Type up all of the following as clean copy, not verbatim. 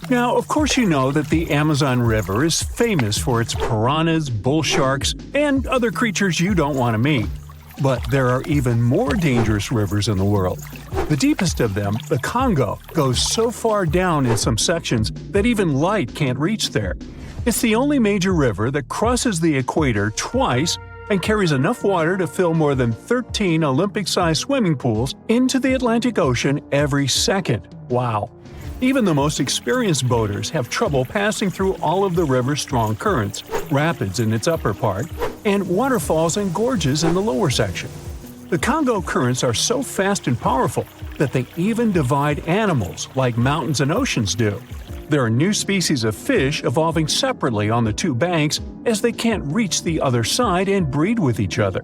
Now, of course you know that the Amazon River is famous for its piranhas, bull sharks, and other creatures you don't want to meet. But there are even more dangerous rivers in the world. The deepest of them, the Congo, goes so far down in some sections that even light can't reach there. It's the only major river that crosses the equator twice and carries enough water to fill more than 13 Olympic-sized swimming pools into the Atlantic Ocean every second. Wow! Even the most experienced boaters have trouble passing through all of the river's strong currents, rapids in its upper part, and waterfalls and gorges in the lower section. The Congo currents are so fast and powerful that they even divide animals like mountains and oceans do. There are new species of fish evolving separately on the two banks as they can't reach the other side and breed with each other.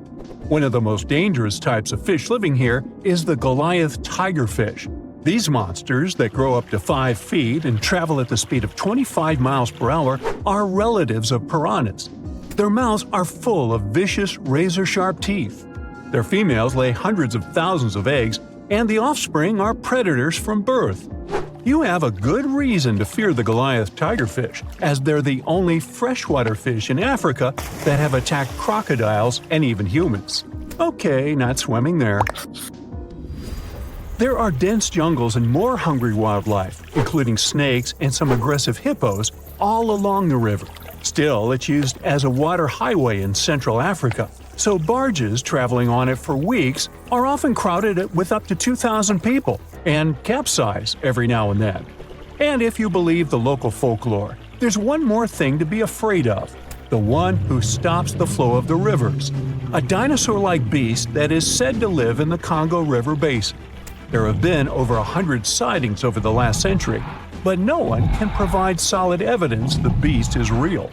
One of the most dangerous types of fish living here is the goliath tigerfish. These monsters, that grow up to 5 feet and travel at the speed of 25 miles per hour, are relatives of piranhas. Their mouths are full of vicious, razor-sharp teeth. Their females lay hundreds of thousands of eggs, and the offspring are predators from birth. You have a good reason to fear the Goliath tigerfish, as they're the only freshwater fish in Africa that have attacked crocodiles and even humans. Okay, not swimming there. There are dense jungles and more hungry wildlife, including snakes and some aggressive hippos, all along the river. Still, it's used as a water highway in Central Africa, so barges traveling on it for weeks are often crowded with up to 2,000 people and capsize every now and then. And if you believe the local folklore, there's one more thing to be afraid of: the one who stops the flow of the rivers, a dinosaur-like beast that is said to live in the Congo River Basin. There have been over 100 sightings over the last century, but no one can provide solid evidence the beast is real.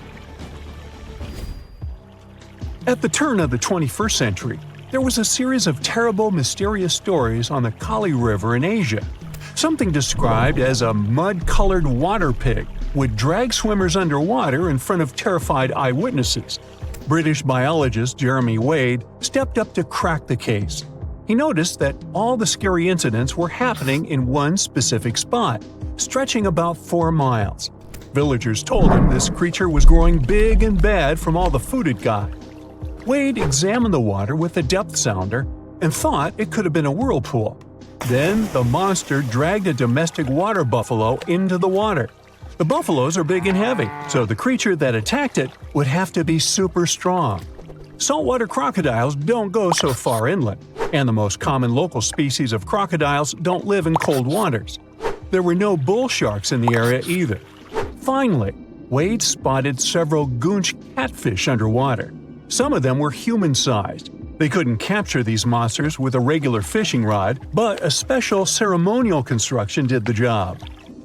At the turn of the 21st century, there was a series of terrible, mysterious stories on the Kali River in Asia. Something described as a mud-colored water pig would drag swimmers underwater in front of terrified eyewitnesses. British biologist Jeremy Wade stepped up to crack the case. He noticed that all the scary incidents were happening in one specific spot, stretching about 4 miles. Villagers told him this creature was growing big and bad from all the food it got. Wade examined the water with a depth sounder and thought it could have been a whirlpool. Then the monster dragged a domestic water buffalo into the water. The buffaloes are big and heavy, so the creature that attacked it would have to be super strong. Saltwater crocodiles don't go so far inland, and the most common local species of crocodiles don't live in cold waters. There were no bull sharks in the area either. Finally, Wade spotted several goonch catfish underwater. Some of them were human-sized. They couldn't capture these monsters with a regular fishing rod, but a special ceremonial construction did the job.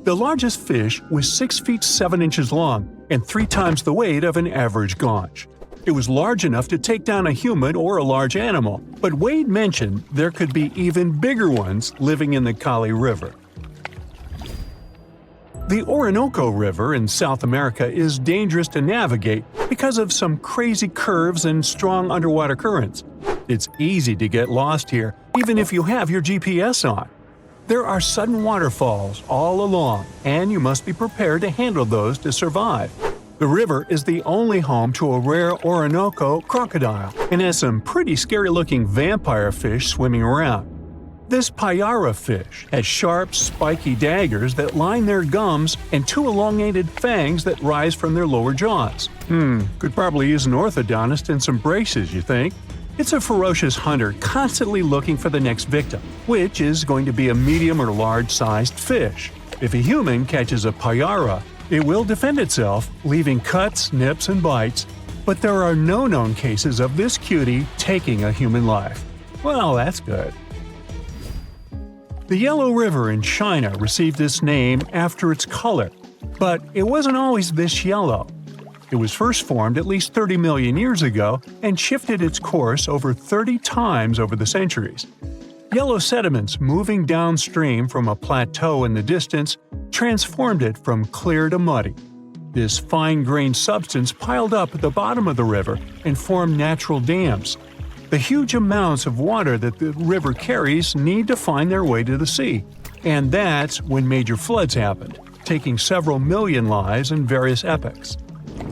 The largest fish was 6 feet 7 inches long and 3 times the weight of an average gaunch. It was large enough to take down a human or a large animal, but Wade mentioned there could be even bigger ones living in the Kali River. The Orinoco River in South America is dangerous to navigate because of some crazy curves and strong underwater currents. It's easy to get lost here, even if you have your GPS on. There are sudden waterfalls all along, and you must be prepared to handle those to survive. The river is the only home to a rare Orinoco crocodile and has some pretty scary-looking vampire fish swimming around. This Piranha fish has sharp, spiky daggers that line their gums and 2 elongated fangs that rise from their lower jaws. Could probably use an orthodontist and some braces, you think? It's a ferocious hunter constantly looking for the next victim, which is going to be a medium or large-sized fish. If a human catches a piranha, it will defend itself, leaving cuts, nips, and bites, but there are no known cases of this cutie taking a human life. Well, that's good. The Yellow River in China received its name after its color, but it wasn't always this yellow. It was first formed at least 30 million years ago and shifted its course over 30 times over the centuries. Yellow sediments moving downstream from a plateau in the distance transformed it from clear to muddy. This fine-grained substance piled up at the bottom of the river and formed natural dams. The huge amounts of water that the river carries need to find their way to the sea, and that's when major floods happened. taking several million lives in various epochs.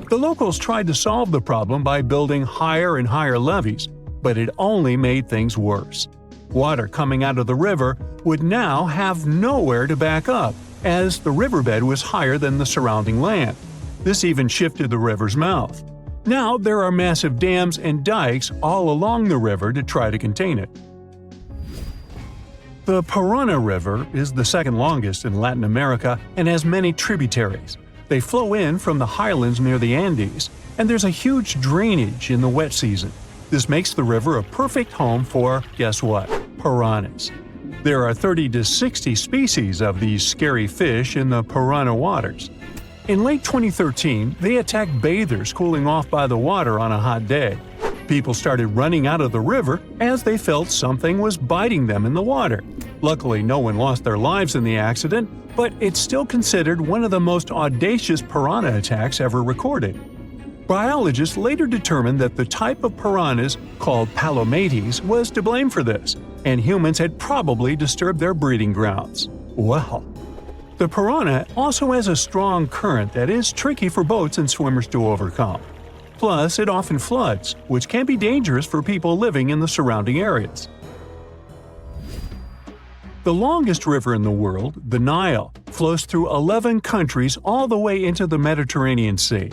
The locals tried to solve the problem by building higher and higher levees, but it only made things worse. Water coming out of the river would now have nowhere to back up, as the riverbed was higher than the surrounding land. This even shifted the river's mouth. Now there are massive dams and dikes all along the river to try to contain it. The Piranha River is the second longest in Latin America and has many tributaries. They flow in from the highlands near the Andes, and there's a huge drainage in the wet season. This makes the river a perfect home for, guess what, piranhas. There are 30 to 60 species of these scary fish in the piranha waters. In late 2013, they attacked bathers cooling off by the water on a hot day. People started running out of the river as they felt something was biting them in the water. Luckily, no one lost their lives in the accident, but it's still considered one of the most audacious piranha attacks ever recorded. Biologists later determined that the type of piranhas, called palomates, was to blame for this, and humans had probably disturbed their breeding grounds. Well, the piranha also has a strong current that is tricky for boats and swimmers to overcome. Plus, it often floods, which can be dangerous for people living in the surrounding areas. The longest river in the world, the Nile, flows through 11 countries all the way into the Mediterranean Sea.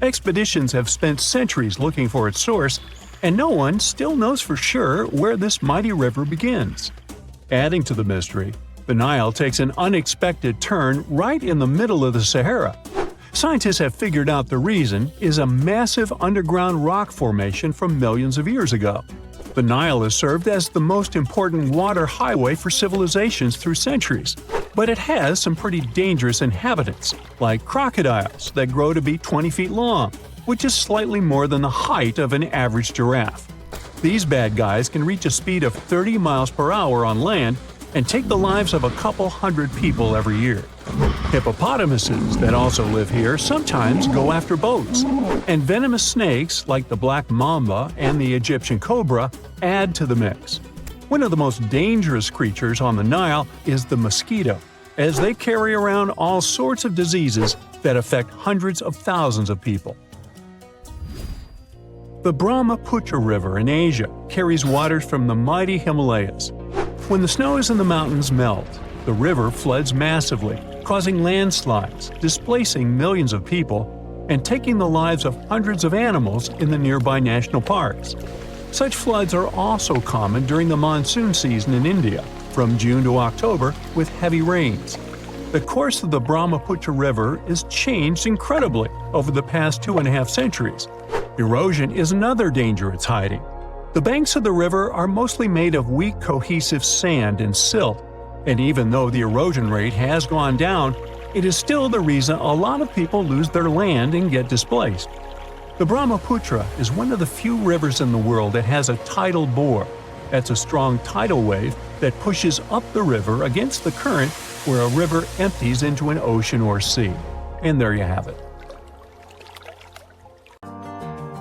Expeditions have spent centuries looking for its source, and no one still knows for sure where this mighty river begins. Adding to the mystery, the Nile takes an unexpected turn right in the middle of the Sahara. Scientists have figured out the reason is a massive underground rock formation from millions of years ago. The Nile has served as the most important water highway for civilizations through centuries, but it has some pretty dangerous inhabitants, like crocodiles that grow to be 20 feet long, which is slightly more than the height of an average giraffe. These bad guys can reach a speed of 30 miles per hour on land and take the lives of a couple hundred people every year. Hippopotamuses that also live here sometimes go after boats, and venomous snakes like the black mamba and the Egyptian cobra add to the mix. One of the most dangerous creatures on the Nile is the mosquito, as they carry around all sorts of diseases that affect hundreds of thousands of people. The Brahmaputra River in Asia carries waters from the mighty Himalayas. When the snows in the mountains melt, the river floods massively, causing landslides, displacing millions of people, and taking the lives of hundreds of animals in the nearby national parks. Such floods are also common during the monsoon season in India, from June to October, with heavy rains. The course of the Brahmaputra River is changed incredibly over the past 2.5 centuries. Erosion is another danger it's hiding. The banks of the river are mostly made of weak cohesive sand and silt, and even though the erosion rate has gone down, it is still the reason a lot of people lose their land and get displaced. The Brahmaputra is one of the few rivers in the world that has a tidal bore. That's a strong tidal wave that pushes up the river against the current where a river empties into an ocean or sea. And there you have it.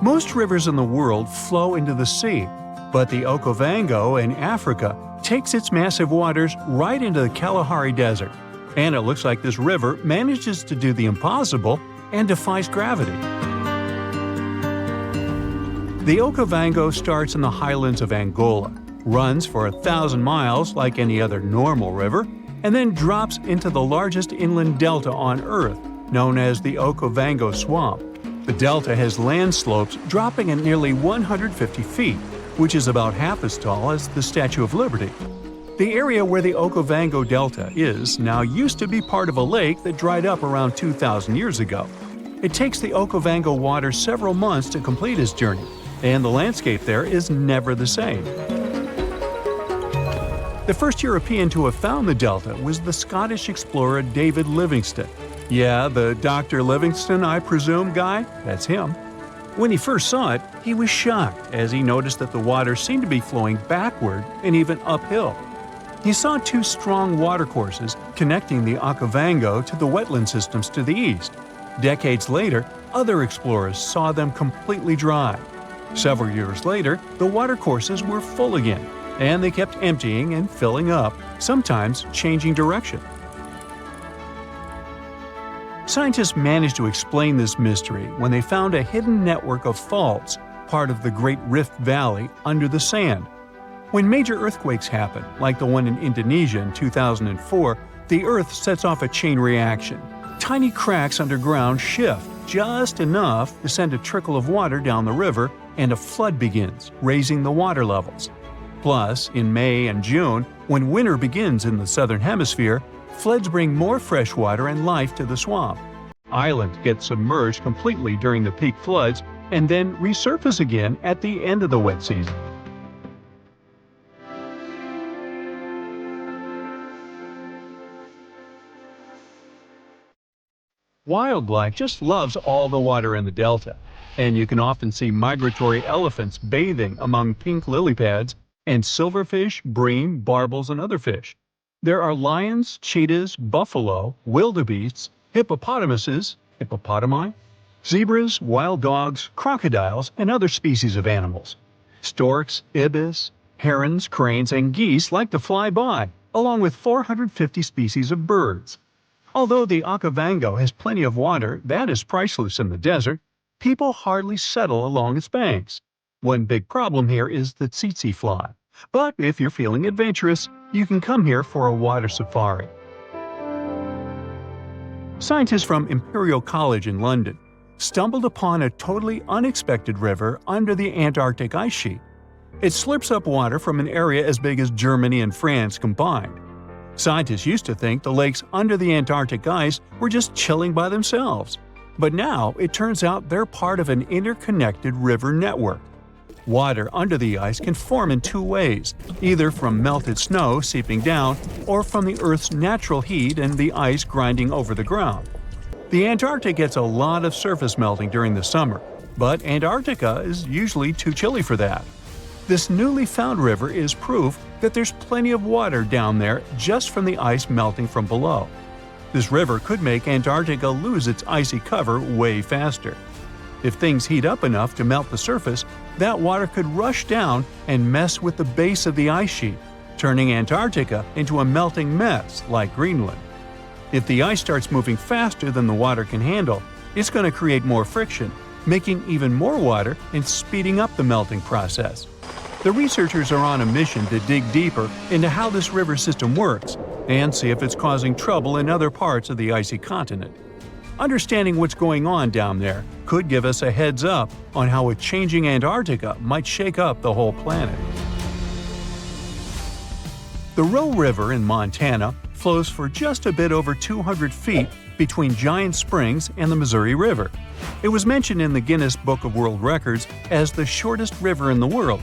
Most rivers in the world flow into the sea, but the Okavango in Africa takes its massive waters right into the Kalahari Desert. And it looks like this river manages to do the impossible and defies gravity. The Okavango starts in the highlands of Angola, runs for 1,000 miles like any other normal river, and then drops into the largest inland delta on Earth, known as the Okavango Swamp. The delta has land slopes dropping at nearly 150 feet, which is about half as tall as the Statue of Liberty. The area where the Okavango Delta is now used to be part of a lake that dried up around 2,000 years ago. It takes the Okavango water several months to complete its journey, and the landscape there is never the same. The first European to have found the delta was the Scottish explorer David Livingstone. Yeah, the Dr. Livingstone, I presume, guy? That's him. When he first saw it, he was shocked as he noticed that the water seemed to be flowing backward and even uphill. He saw two strong watercourses connecting the Okavango to the wetland systems to the east. Decades later, other explorers saw them completely dry. Several years later, the watercourses were full again, and they kept emptying and filling up, sometimes changing direction. Scientists managed to explain this mystery when they found a hidden network of faults, part of the Great Rift Valley, under the sand. When major earthquakes happen, like the one in Indonesia in 2004, the Earth sets off a chain reaction. Tiny cracks underground shift just enough to send a trickle of water down the river, and a flood begins, raising the water levels. Plus, in May and June, when winter begins in the southern hemisphere, floods bring more fresh water and life to the swamp. Islands get submerged completely during the peak floods and then resurface again at the end of the wet season. Wildlife just loves all the water in the delta, and you can often see migratory elephants bathing among pink lily pads and silverfish, bream, barbels, and other fish. There are lions, cheetahs, buffalo, wildebeests, hippopotamuses, hippopotami, zebras, wild dogs, crocodiles, and other species of animals. Storks, ibis, herons, cranes, and geese like to fly by, along with 450 species of birds. Although the Okavango has plenty of water that is priceless in the desert, people hardly settle along its banks. One big problem here is the tsetse fly. But if you're feeling adventurous, you can come here for a water safari. Scientists from Imperial College in London stumbled upon a totally unexpected river under the Antarctic ice sheet. It slurps up water from an area as big as Germany and France combined. Scientists used to think the lakes under the Antarctic ice were just chilling by themselves. But now it turns out they're part of an interconnected river network. Water under the ice can form in two ways, either from melted snow seeping down or from the Earth's natural heat and the ice grinding over the ground. The Antarctic gets a lot of surface melting during the summer, but Antarctica is usually too chilly for that. This newly found river is proof that there's plenty of water down there just from the ice melting from below. This river could make Antarctica lose its icy cover way faster. If things heat up enough to melt the surface, that water could rush down and mess with the base of the ice sheet, turning Antarctica into a melting mess like Greenland. If the ice starts moving faster than the water can handle, it's going to create more friction, making even more water and speeding up the melting process. The researchers are on a mission to dig deeper into how this river system works and see if it's causing trouble in other parts of the icy continent. Understanding what's going on down there could give us a heads up on how a changing Antarctica might shake up the whole planet. The Roe River in Montana flows for just a bit over 200 feet between Giant Springs and the Missouri River. It was mentioned in the Guinness Book of World Records as the shortest river in the world,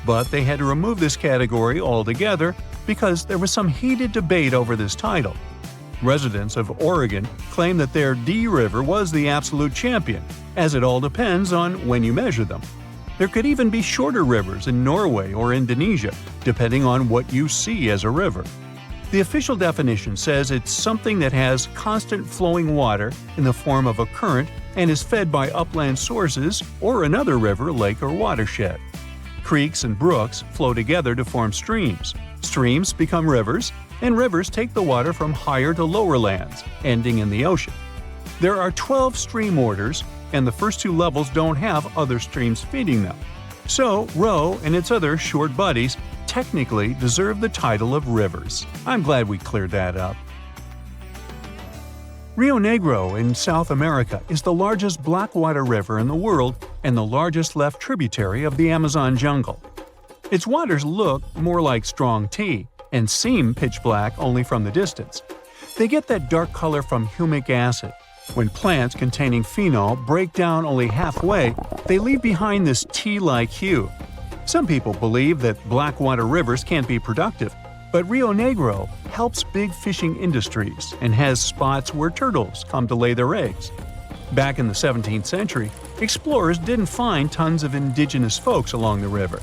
but they had to remove this category altogether because there was some heated debate over this title. Residents of Oregon claim that their D River was the absolute champion, as it all depends on when you measure them. There could even be shorter rivers in Norway or Indonesia, depending on what you see as a river. The official definition says it's something that has constant flowing water in the form of a current and is fed by upland sources or another river, lake, or watershed. Creeks and brooks flow together to form streams. Streams become rivers, and rivers take the water from higher to lower lands, ending in the ocean. There are 12 stream orders, and the first two levels don't have other streams feeding them. So, Roe and its other short buddies technically deserve the title of rivers. I'm glad we cleared that up. Rio Negro in South America is the largest Blackwater River in the world and the largest left tributary of the Amazon jungle. Its waters look more like strong tea and seem pitch black only from the distance. They get that dark color from humic acid. When plants containing phenol break down only halfway, they leave behind this tea-like hue. Some people believe that Blackwater rivers can't be productive, but Rio Negro helps big fishing industries and has spots where turtles come to lay their eggs. Back in the 17th century, explorers didn't find tons of indigenous folks along the river.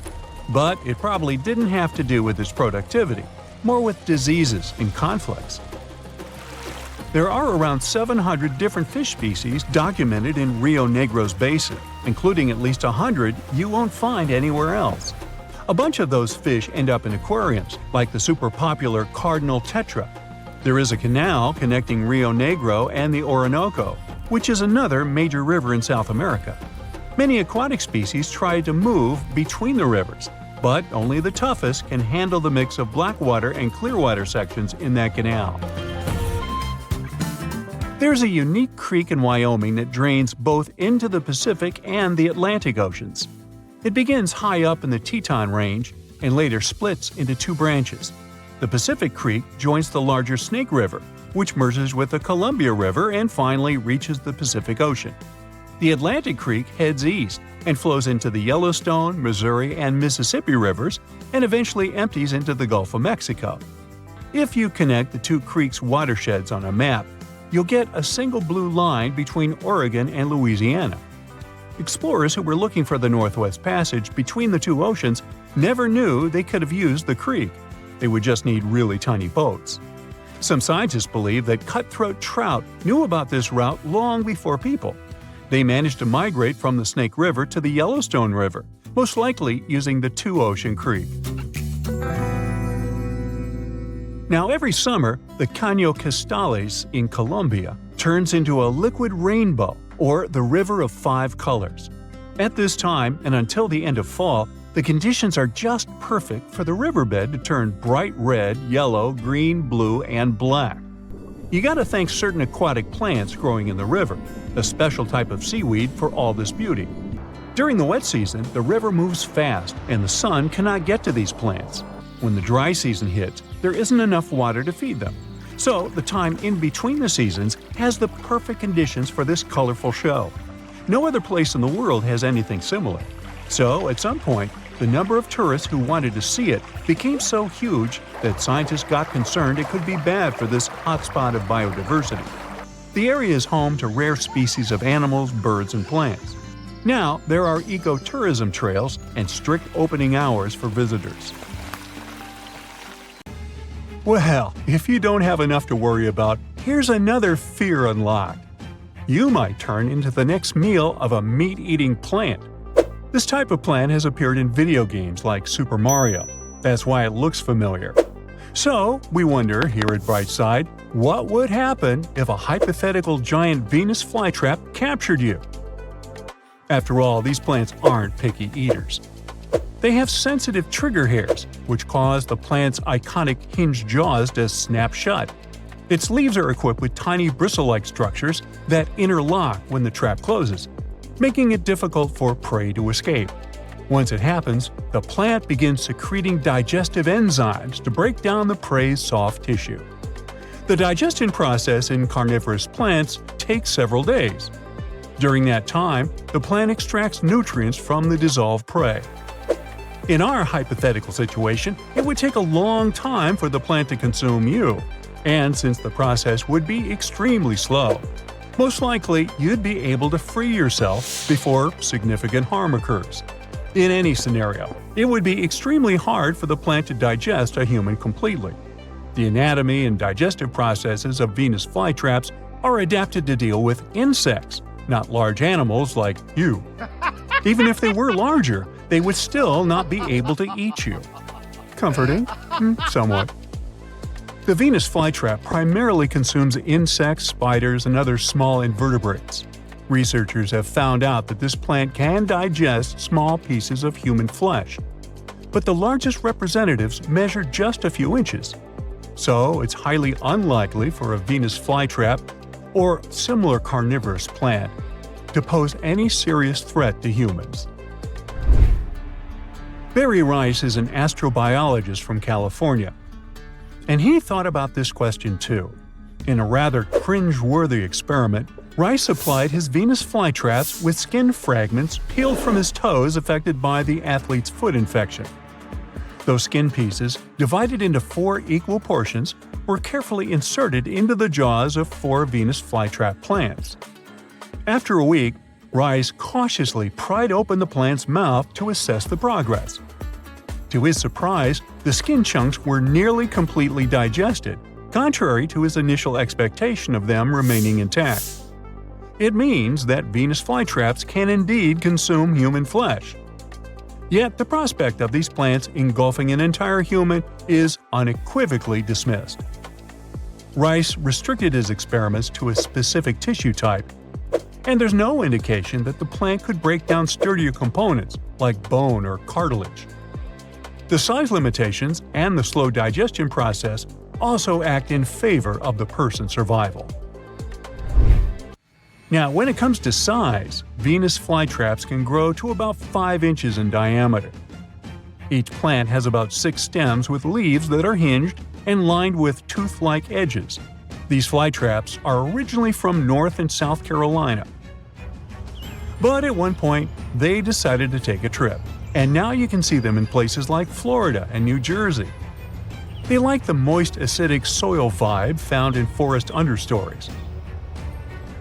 But it probably didn't have to do with its productivity, more with diseases and conflicts. There are around 700 different fish species documented in Rio Negro's basin, including at least 100 you won't find anywhere else. A bunch of those fish end up in aquariums, like the super popular cardinal tetra. There is a canal connecting Rio Negro and the Orinoco, which is another major river in South America. Many aquatic species try to move between the rivers, but only the toughest can handle the mix of blackwater and clearwater sections in that canal. There's a unique creek in Wyoming that drains both into the Pacific and the Atlantic Oceans. It begins high up in the Teton Range and later splits into two branches. The Pacific Creek joins the larger Snake River, which merges with the Columbia River and finally reaches the Pacific Ocean. The Atlantic Creek heads east and flows into the Yellowstone, Missouri, and Mississippi rivers and eventually empties into the Gulf of Mexico. If you connect the two creeks' watersheds on a map, you'll get a single blue line between Oregon and Louisiana. Explorers who were looking for the Northwest Passage between the two oceans never knew they could have used the creek. They would just need really tiny boats. Some scientists believe that cutthroat trout knew about this route long before people. They managed to migrate from the Snake River to the Yellowstone River, most likely using the two-ocean creek. Now, every summer, the Caño Cristales in Colombia turns into a liquid rainbow, or the River of Five Colors. At this time, and until the end of fall, the conditions are just perfect for the riverbed to turn bright red, yellow, green, blue, and black. You gotta thank certain aquatic plants growing in the river, a special type of seaweed for all this beauty. During the wet season, the river moves fast and the sun cannot get to these plants. When the dry season hits, there isn't enough water to feed them. So, the time in between the seasons has the perfect conditions for this colorful show. No other place in the world has anything similar. So, at some point, the number of tourists who wanted to see it became so huge that scientists got concerned it could be bad for this hotspot of biodiversity. The area is home to rare species of animals, birds, and plants. Now, there are ecotourism trails and strict opening hours for visitors. Well, if you don't have enough to worry about, here's another fear unlocked. You might turn into the next meal of a meat-eating plant. This type of plant has appeared in video games like Super Mario. That's why it looks familiar. So, we wonder here at Brightside, what would happen if a hypothetical giant Venus flytrap captured you? After all, these plants aren't picky eaters. They have sensitive trigger hairs, which cause the plant's iconic hinged jaws to snap shut. Its leaves are equipped with tiny bristle-like structures that interlock when the trap closes, making it difficult for prey to escape. Once it happens, the plant begins secreting digestive enzymes to break down the prey's soft tissue. The digestion process in carnivorous plants takes several days. During that time, the plant extracts nutrients from the dissolved prey. In our hypothetical situation, it would take a long time for the plant to consume you, and since the process would be extremely slow, most likely you'd be able to free yourself before significant harm occurs. In any scenario, it would be extremely hard for the plant to digest a human completely. The anatomy and digestive processes of Venus flytraps are adapted to deal with insects, not large animals like you. Even if they were larger, they would still not be able to eat you. Comforting? Somewhat. The Venus flytrap primarily consumes insects, spiders, and other small invertebrates. Researchers have found out that this plant can digest small pieces of human flesh, but the largest representatives measure just a few inches. So it's highly unlikely for a Venus flytrap or similar carnivorous plant to pose any serious threat to humans. Barry Rice is an astrobiologist from California, and he thought about this question too. In a rather cringe-worthy experiment, Rice applied his Venus flytraps with skin fragments peeled from his toes affected by the athlete's foot infection. Those skin pieces, divided into 4 equal portions, were carefully inserted into the jaws of 4 Venus flytrap plants. After a week, Rice cautiously pried open the plant's mouth to assess the progress. To his surprise, the skin chunks were nearly completely digested, contrary to his initial expectation of them remaining intact. It means that Venus flytraps can indeed consume human flesh. Yet the prospect of these plants engulfing an entire human is unequivocally dismissed. Rice restricted his experiments to a specific tissue type, and there's no indication that the plant could break down sturdier components like bone or cartilage. The size limitations and the slow digestion process also act in favor of the person's survival. Now, when it comes to size, Venus flytraps can grow to about 5 inches in diameter. Each plant has about 6 stems with leaves that are hinged and lined with tooth-like edges. These flytraps are originally from North and South Carolina. But at one point, they decided to take a trip, and now you can see them in places like Florida and New Jersey. They like the moist, acidic soil vibe found in forest understories.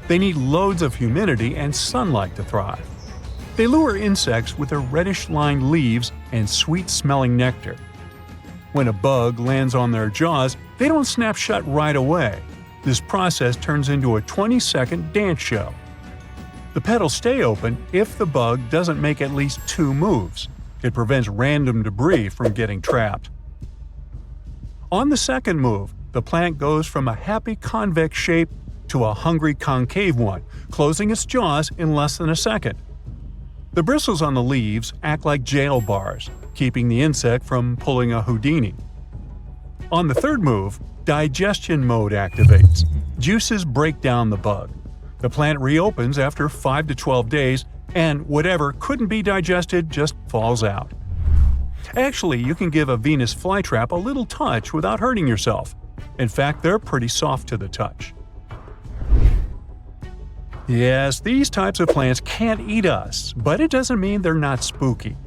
They need loads of humidity and sunlight to thrive. They lure insects with their reddish-lined leaves and sweet-smelling nectar. When a bug lands on their jaws, they don't snap shut right away. This process turns into a 20-second dance show. The petals stay open if the bug doesn't make at least 2 moves. It prevents random debris from getting trapped. On the second move, the plant goes from a happy convex shape to a hungry concave one, closing its jaws in less than a second. The bristles on the leaves act like jail bars, keeping the insect from pulling a Houdini. On the third move, digestion mode activates. Juices break down the bug. The plant reopens after 5 to 12 days, and whatever couldn't be digested just falls out. Actually, you can give a Venus flytrap a little touch without hurting yourself. In fact, they're pretty soft to the touch. Yes, these types of plants can't eat us, but it doesn't mean they're not spooky.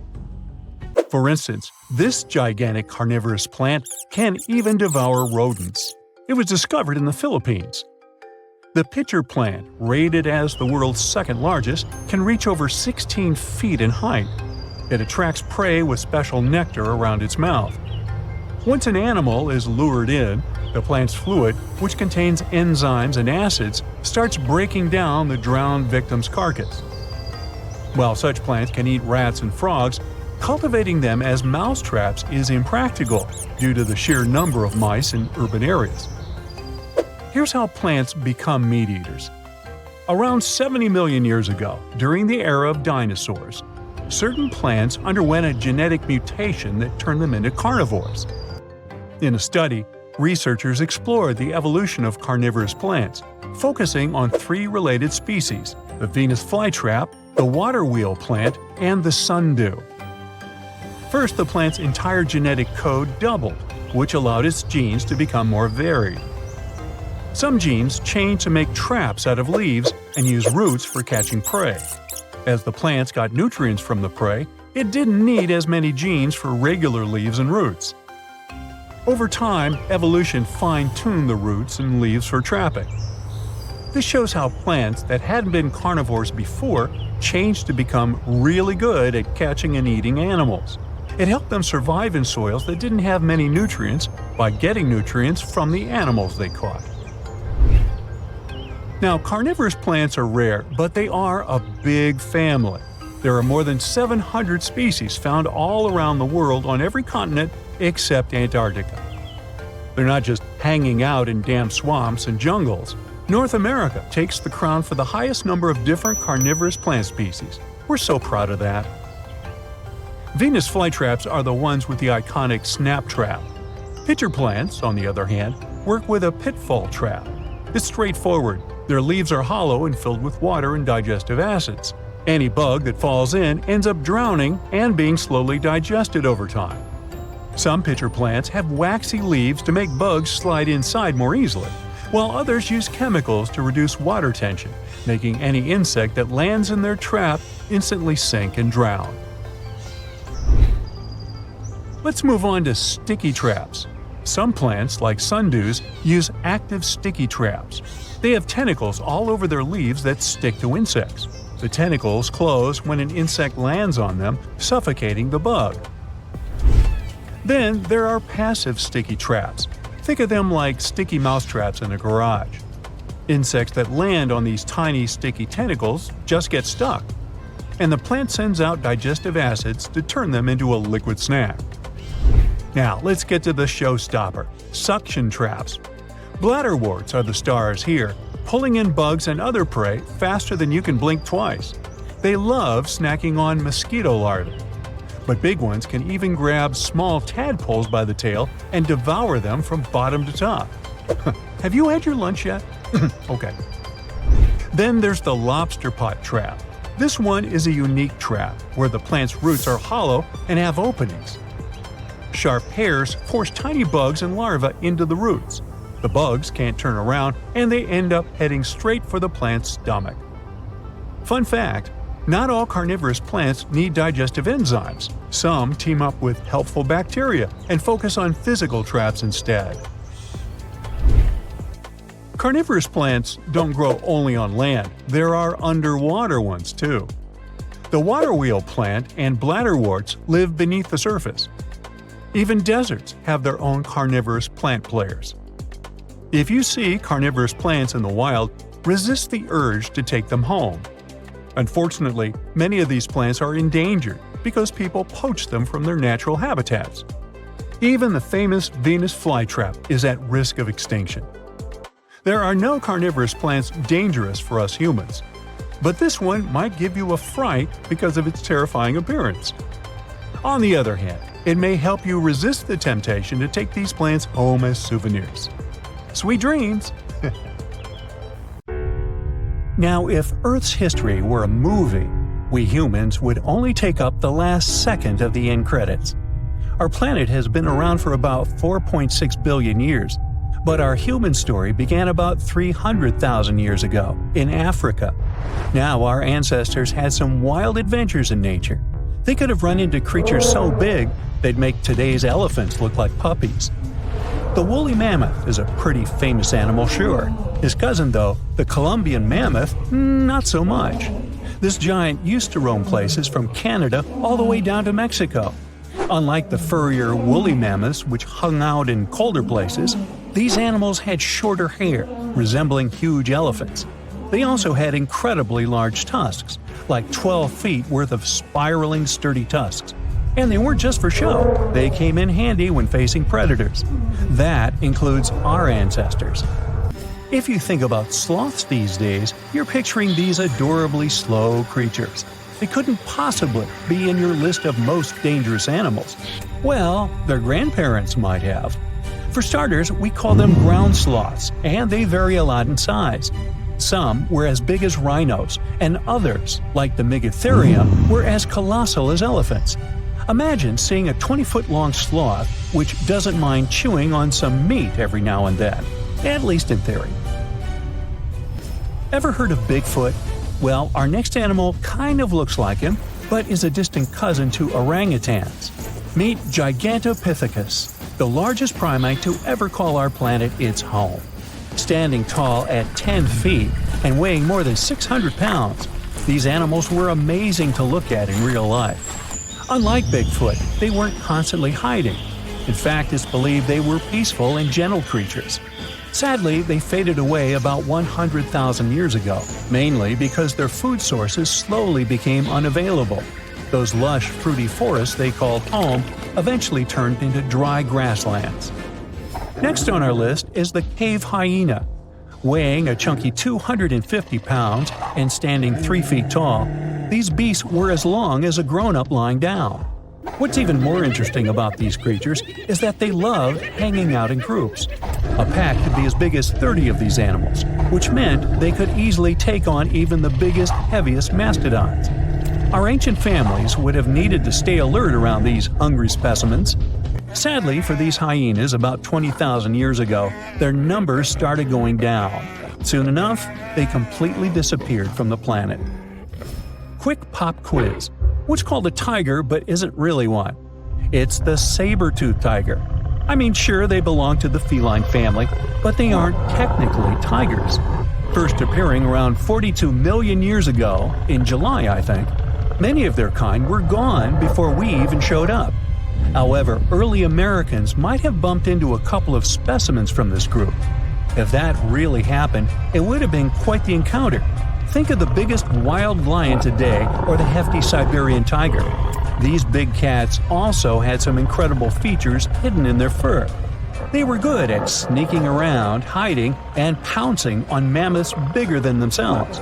For instance, this gigantic carnivorous plant can even devour rodents. It was discovered in the Philippines. The pitcher plant, rated as the world's second largest, can reach over 16 feet in height. It attracts prey with special nectar around its mouth. Once an animal is lured in, the plant's fluid, which contains enzymes and acids, starts breaking down the drowned victim's carcass. While such plants can eat rats and frogs, cultivating them as mousetraps is impractical due to the sheer number of mice in urban areas. Here's how plants become meat-eaters. Around 70 million years ago, during the era of dinosaurs, certain plants underwent a genetic mutation that turned them into carnivores. In a study, researchers explored the evolution of carnivorous plants, focusing on 3 related species: the Venus flytrap, the water wheel plant, and the sundew. First, the plant's entire genetic code doubled, which allowed its genes to become more varied. Some genes changed to make traps out of leaves and use roots for catching prey. As the plants got nutrients from the prey, it didn't need as many genes for regular leaves and roots. Over time, evolution fine-tuned the roots and leaves for trapping. This shows how plants that hadn't been carnivores before changed to become really good at catching and eating animals. It helped them survive in soils that didn't have many nutrients by getting nutrients from the animals they caught. Now, carnivorous plants are rare, but they are a big family. There are more than 700 species found all around the world on every continent except Antarctica. They're not just hanging out in damp swamps and jungles. North America takes the crown for the highest number of different carnivorous plant species. We're so proud of that. Venus flytraps are the ones with the iconic snap trap. Pitcher plants, on the other hand, work with a pitfall trap. It's straightforward. Their leaves are hollow and filled with water and digestive acids. Any bug that falls in ends up drowning and being slowly digested over time. Some pitcher plants have waxy leaves to make bugs slide inside more easily, while others use chemicals to reduce water tension, making any insect that lands in their trap instantly sink and drown. Let's move on to sticky traps. Some plants, like sundews, use active sticky traps. They have tentacles all over their leaves that stick to insects. The tentacles close when an insect lands on them, suffocating the bug. Then there are passive sticky traps. Think of them like sticky mousetraps in a garage. Insects that land on these tiny sticky tentacles just get stuck, and the plant sends out digestive acids to turn them into a liquid snack. Now let's get to the showstopper: suction traps. Bladderworts are the stars here, pulling in bugs and other prey faster than you can blink twice. They love snacking on mosquito larvae. But big ones can even grab small tadpoles by the tail and devour them from bottom to top. Have you had your lunch yet? Okay. Then there's the lobster pot trap. This one is a unique trap where the plant's roots are hollow and have openings. Sharp hairs force tiny bugs and larvae into the roots. The bugs can't turn around and they end up heading straight for the plant's stomach. Fun fact: not all carnivorous plants need digestive enzymes. Some team up with helpful bacteria and focus on physical traps instead. Carnivorous plants don't grow only on land, there are underwater ones too. The water wheel plant and bladderworts live beneath the surface. Even deserts have their own carnivorous plant players. If you see carnivorous plants in the wild, resist the urge to take them home. Unfortunately, many of these plants are endangered because people poach them from their natural habitats. Even the famous Venus flytrap is at risk of extinction. There are no carnivorous plants dangerous for us humans, but this one might give you a fright because of its terrifying appearance. On the other hand, it may help you resist the temptation to take these plants home as souvenirs. Sweet dreams! Now, if Earth's history were a movie, we humans would only take up the last second of the end credits. Our planet has been around for about 4.6 billion years, but our human story began about 300,000 years ago, in Africa. Now our ancestors had some wild adventures in nature. They could have run into creatures so big they'd make today's elephants look like puppies. The woolly mammoth is a pretty famous animal, sure. His cousin, though, the Colombian mammoth, not so much. This giant used to roam places from Canada all the way down to Mexico. Unlike the furrier woolly mammoths, which hung out in colder places, these animals had shorter hair, resembling huge elephants. They also had incredibly large tusks, like 12 feet worth of spiraling, sturdy tusks. And they weren't just for show, they came in handy when facing predators. That includes our ancestors. If you think about sloths these days, you're picturing these adorably slow creatures. They couldn't possibly be in your list of most dangerous animals. Well, their grandparents might have. For starters, we call them ground sloths, and they vary a lot in size. Some were as big as rhinos, and others, like the megafauna, were as colossal as elephants. Imagine seeing a 20-foot-long sloth which doesn't mind chewing on some meat every now and then, at least in theory. Ever heard of Bigfoot? Well, our next animal kind of looks like him, but is a distant cousin to orangutans. Meet Gigantopithecus, the largest primate to ever call our planet its home. Standing tall at 10 feet and weighing more than 600 pounds, these animals were amazing to look at in real life. Unlike Bigfoot, they weren't constantly hiding. In fact, it's believed they were peaceful and gentle creatures. Sadly, they faded away about 100,000 years ago, mainly because their food sources slowly became unavailable. Those lush, fruity forests they called home eventually turned into dry grasslands. Next on our list is the cave hyena. Weighing a chunky 250 pounds and standing 3 feet tall, these beasts were as long as a grown-up lying down. What's even more interesting about these creatures is that they loved hanging out in groups. A pack could be as big as 30 of these animals, which meant they could easily take on even the biggest, heaviest mastodons. Our ancient families would have needed to stay alert around these hungry specimens. Sadly for these hyenas, about 20,000 years ago, their numbers started going down. Soon enough, they completely disappeared from the planet. Quick pop quiz. What's called a tiger but isn't really one? It's the saber-toothed tiger. I mean, sure, they belong to the feline family, but they aren't technically tigers. First appearing around 42 million years ago, in July, I think. Many of their kind were gone before we even showed up. However, early Americans might have bumped into a couple of specimens from this group. If that really happened, it would have been quite the encounter. Think of the biggest wild lion today or the hefty Siberian tiger. These big cats also had some incredible features hidden in their fur. They were good at sneaking around, hiding, and pouncing on mammoths bigger than themselves.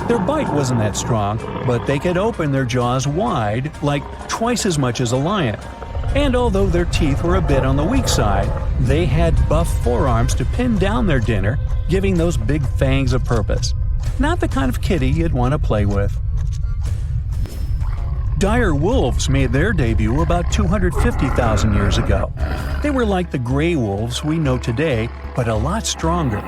Their bite wasn't that strong, but they could open their jaws wide, like twice as much as a lion. And although their teeth were a bit on the weak side, they had buff forearms to pin down their dinner, giving those big fangs a purpose. Not the kind of kitty you'd want to play with. Dire wolves made their debut about 250,000 years ago. They were like the gray wolves we know today, but a lot stronger.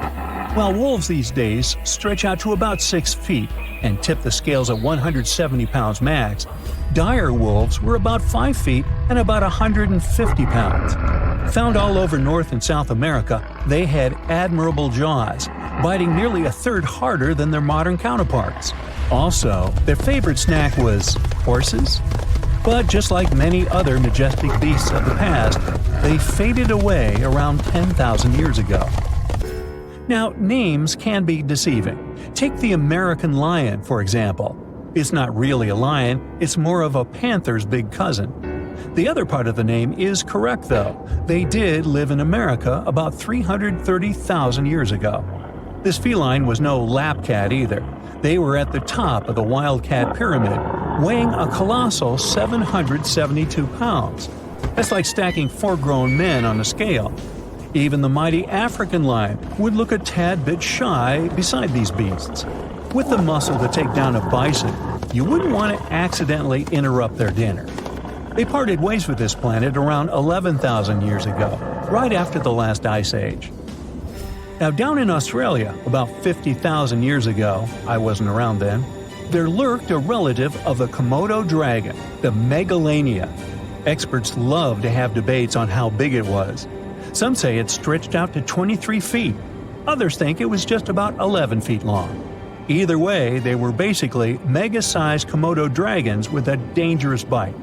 While wolves these days stretch out to about 6 feet and tip the scales at 170 pounds max, dire wolves were about 5 feet and about 150 pounds. Found all over North and South America, they had admirable jaws, biting nearly a third harder than their modern counterparts. Also, their favorite snack was horses. But just like many other majestic beasts of the past, they faded away around 10,000 years ago. Now, names can be deceiving. Take the American lion, for example. It's not really a lion, it's more of a panther's big cousin. The other part of the name is correct, though. They did live in America about 330,000 years ago. This feline was no lap cat either. They were at the top of the wildcat pyramid, weighing a colossal 772 pounds. That's like stacking 4 grown men on a scale. Even the mighty African lion would look a tad bit shy beside these beasts. With the muscle to take down a bison, you wouldn't want to accidentally interrupt their dinner. They parted ways with this planet around 11,000 years ago, right after the last ice age. Now, down in Australia, about 50,000 years ago, I wasn't around then, there lurked a relative of the Komodo dragon, the megalania. Experts love to have debates on how big it was. Some say it stretched out to 23 feet. Others think it was just about 11 feet long. Either way, they were basically mega-sized Komodo dragons with a dangerous bite.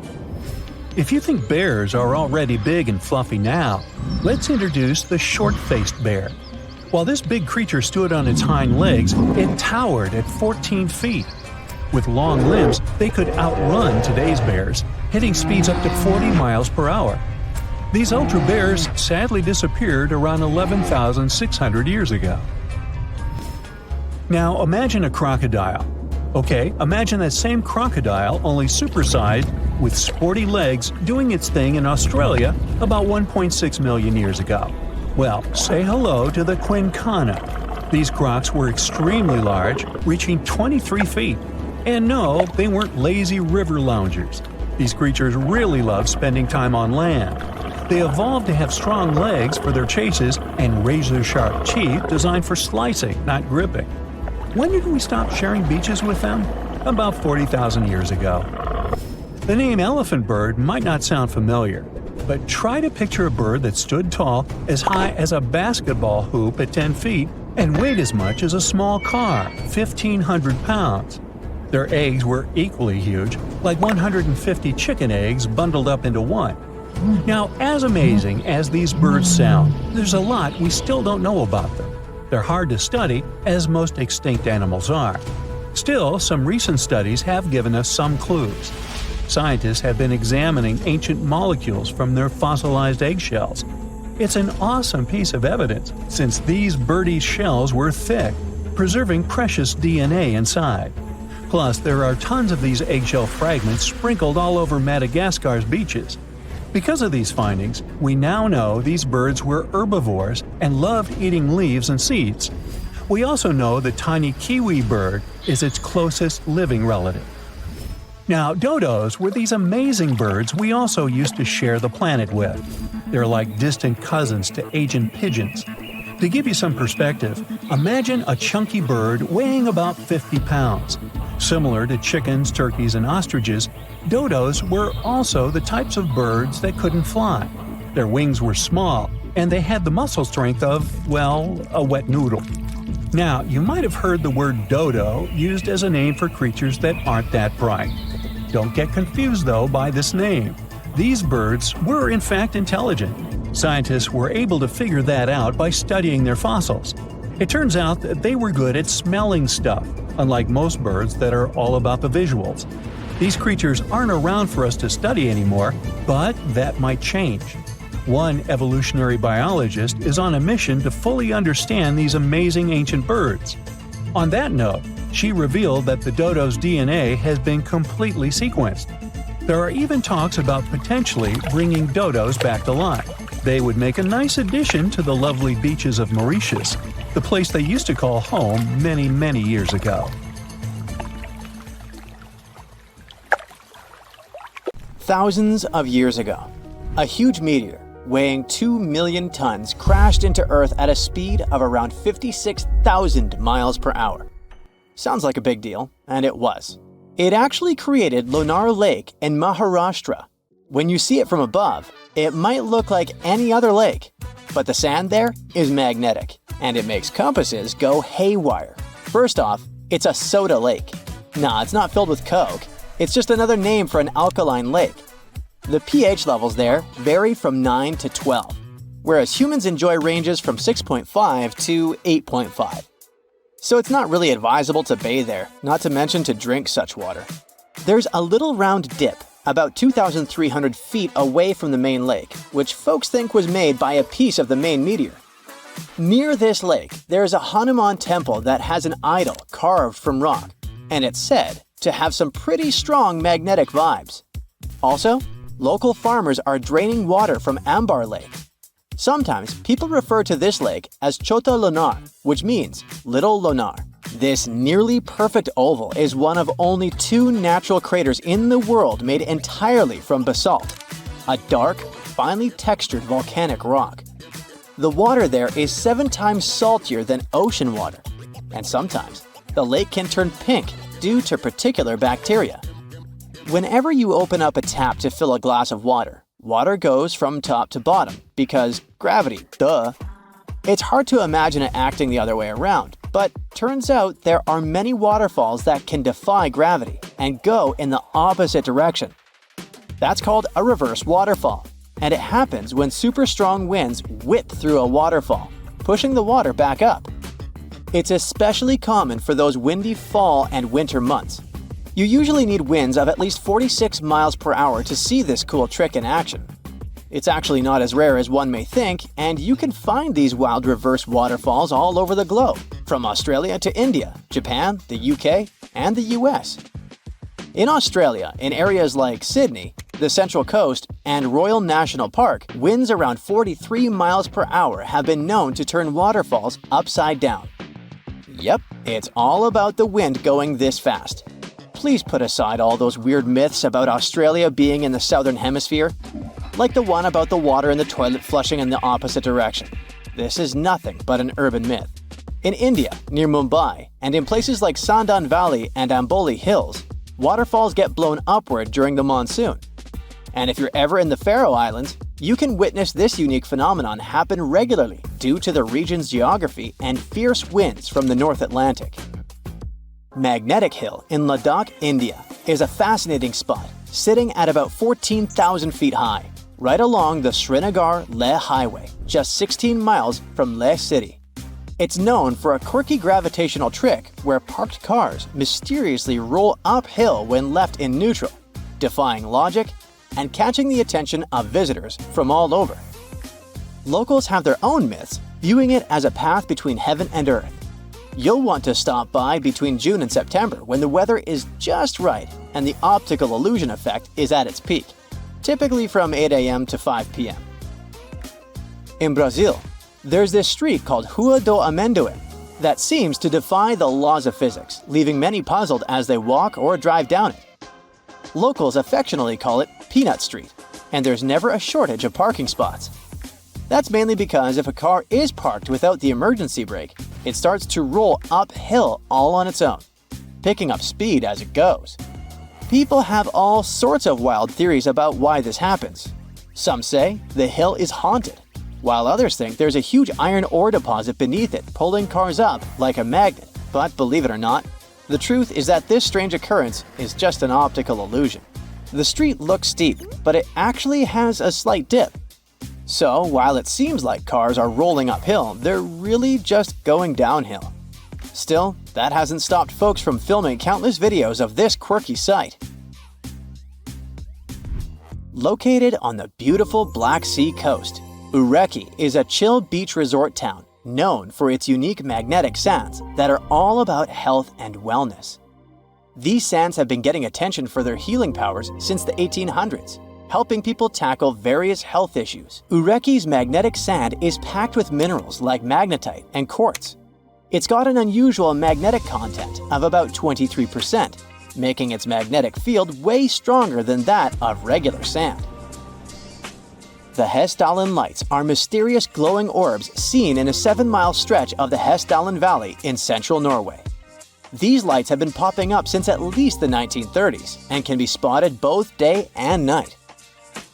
If you think bears are already big and fluffy now, let's introduce the short-faced bear. While this big creature stood on its hind legs, it towered at 14 feet. With long limbs, they could outrun today's bears, hitting speeds up to 40 miles per hour. These ultra bears sadly disappeared around 11,600 years ago. Now imagine a crocodile. Okay, imagine that same crocodile, only supersized, with sporty legs, doing its thing in Australia about 1.6 million years ago. Well, say hello to the quincana. These crocs were extremely large, reaching 23 feet. And no, they weren't lazy river loungers. These creatures really love spending time on land. They evolved to have strong legs for their chases and razor-sharp teeth designed for slicing, not gripping. When did we stop sharing beaches with them? About 40,000 years ago. The name elephant bird might not sound familiar, but try to picture a bird that stood tall as high as a basketball hoop at 10 feet and weighed as much as a small car, 1,500 pounds. Their eggs were equally huge, like 150 chicken eggs bundled up into one. Now, as amazing as these birds sound, there's a lot we still don't know about them. They're hard to study, as most extinct animals are. Still, some recent studies have given us some clues. Scientists have been examining ancient molecules from their fossilized eggshells. It's an awesome piece of evidence, since these birdie shells were thick, preserving precious DNA inside. Plus, there are tons of these eggshell fragments sprinkled all over Madagascar's beaches. Because of these findings, we now know these birds were herbivores and loved eating leaves and seeds. We also know the tiny kiwi bird is its closest living relative. Now, dodos were these amazing birds we also used to share the planet with. They're like distant cousins to Asian pigeons. To give you some perspective, imagine a chunky bird weighing about 50 pounds. Similar to chickens, turkeys, and ostriches, dodos were also the types of birds that couldn't fly. Their wings were small, and they had the muscle strength of, well, a wet noodle. Now, you might have heard the word dodo used as a name for creatures that aren't that bright. Don't get confused, though, by this name. These birds were in fact intelligent. Scientists were able to figure that out by studying their fossils. It turns out that they were good at smelling stuff, unlike most birds that are all about the visuals. These creatures aren't around for us to study anymore, but that might change. One evolutionary biologist is on a mission to fully understand these amazing ancient birds. On that note, she revealed that the dodo's DNA has been completely sequenced. There are even talks about potentially bringing dodos back to life. They would make a nice addition to the lovely beaches of Mauritius, the place they used to call home many years ago. Thousands of years ago, a huge meteor weighing 2 million tons crashed into Earth at a speed of around 56,000 miles per hour. Sounds like a big deal, and it was. It actually created Lonar Lake in Maharashtra. When you see it from above, it might look like any other lake, but the sand there is magnetic, and it makes compasses go haywire. First off, it's a soda lake. Nah, it's not filled with Coke. It's just another name for an alkaline lake. The pH levels there vary from 9 to 12, whereas humans enjoy ranges from 6.5 to 8.5. So it's not really advisable to bathe there, not to mention to drink such water. There's a little round dip about 2,300 feet away from the main lake, which folks think was made by a piece of the main meteor. Near this lake, there is a Hanuman temple that has an idol carved from rock, and it's said to have some pretty strong magnetic vibes. Also, local farmers are draining water from Ambar Lake. Sometimes people refer to this lake as Chota Lonar, which means Little Lonar. This nearly perfect oval is one of only 2 natural craters in the world made entirely from basalt, a dark, finely textured volcanic rock. The water there is 7 times saltier than ocean water, and sometimes the lake can turn pink due to particular bacteria. Whenever you open up a tap to fill a glass of water, water goes from top to bottom because gravity, duh. It's hard to imagine it acting the other way around, but turns out there are many waterfalls that can defy gravity and go in the opposite direction. That's called a reverse waterfall, and it happens when super strong winds whip through a waterfall, pushing the water back up. It's especially common for those windy fall and winter months. You usually need winds of at least 46 miles per hour to see this cool trick in action. It's actually not as rare as one may think, and you can find these wild reverse waterfalls all over the globe, from Australia to India, Japan, the UK, and the US. In Australia, in areas like Sydney, the Central Coast, and Royal National Park, winds around 43 miles per hour have been known to turn waterfalls upside down. Yep, it's all about the wind going this fast. Please put aside all those weird myths about Australia being in the southern hemisphere, like the one about the water in the toilet flushing in the opposite direction. This is nothing but an urban myth. In India, near Mumbai, and in places like Sandan Valley and Amboli Hills, waterfalls get blown upward during the monsoon. And if you're ever in the Faroe Islands, you can witness this unique phenomenon happen regularly due to the region's geography and fierce winds from the North Atlantic. Magnetic Hill in Ladakh, India, is a fascinating spot, sitting at about 14,000 feet high, right along the Srinagar-Leh Highway, just 16 miles from Leh City. It's known for a quirky gravitational trick where parked cars mysteriously roll uphill when left in neutral, defying logic and catching the attention of visitors from all over. Locals have their own myths, viewing it as a path between heaven and earth. You'll want to stop by between June and September when the weather is just right and the optical illusion effect is at its peak, typically from 8 a.m. to 5 p.m. In Brazil, there's this street called Rua do Amendoim that seems to defy the laws of physics, leaving many puzzled as they walk or drive down it. Locals affectionately call it Peanut Street, and there's never a shortage of parking spots. That's mainly because if a car is parked without the emergency brake, it starts to roll uphill all on its own, picking up speed as it goes. People have all sorts of wild theories about why this happens. Some say the hill is haunted, while others think there's a huge iron ore deposit beneath it pulling cars up like a magnet. But believe it or not, the truth is that this strange occurrence is just an optical illusion. The street looks steep, but it actually has a slight dip. So, while it seems like cars are rolling uphill, they're really just going downhill. Still, that hasn't stopped folks from filming countless videos of this quirky sight. Located on the beautiful Black Sea coast, Ureki is a chill beach resort town known for its unique magnetic sands that are all about health and wellness. These sands have been getting attention for their healing powers since the 1800s, helping people tackle various health issues. Ureki's magnetic sand is packed with minerals like magnetite and quartz. It's got an unusual magnetic content of about 23%, making its magnetic field way stronger than that of regular sand. The Hessdalen Lights are mysterious glowing orbs seen in a 7-mile stretch of the Hessdalen Valley in central Norway. These lights have been popping up since at least the 1930s and can be spotted both day and night.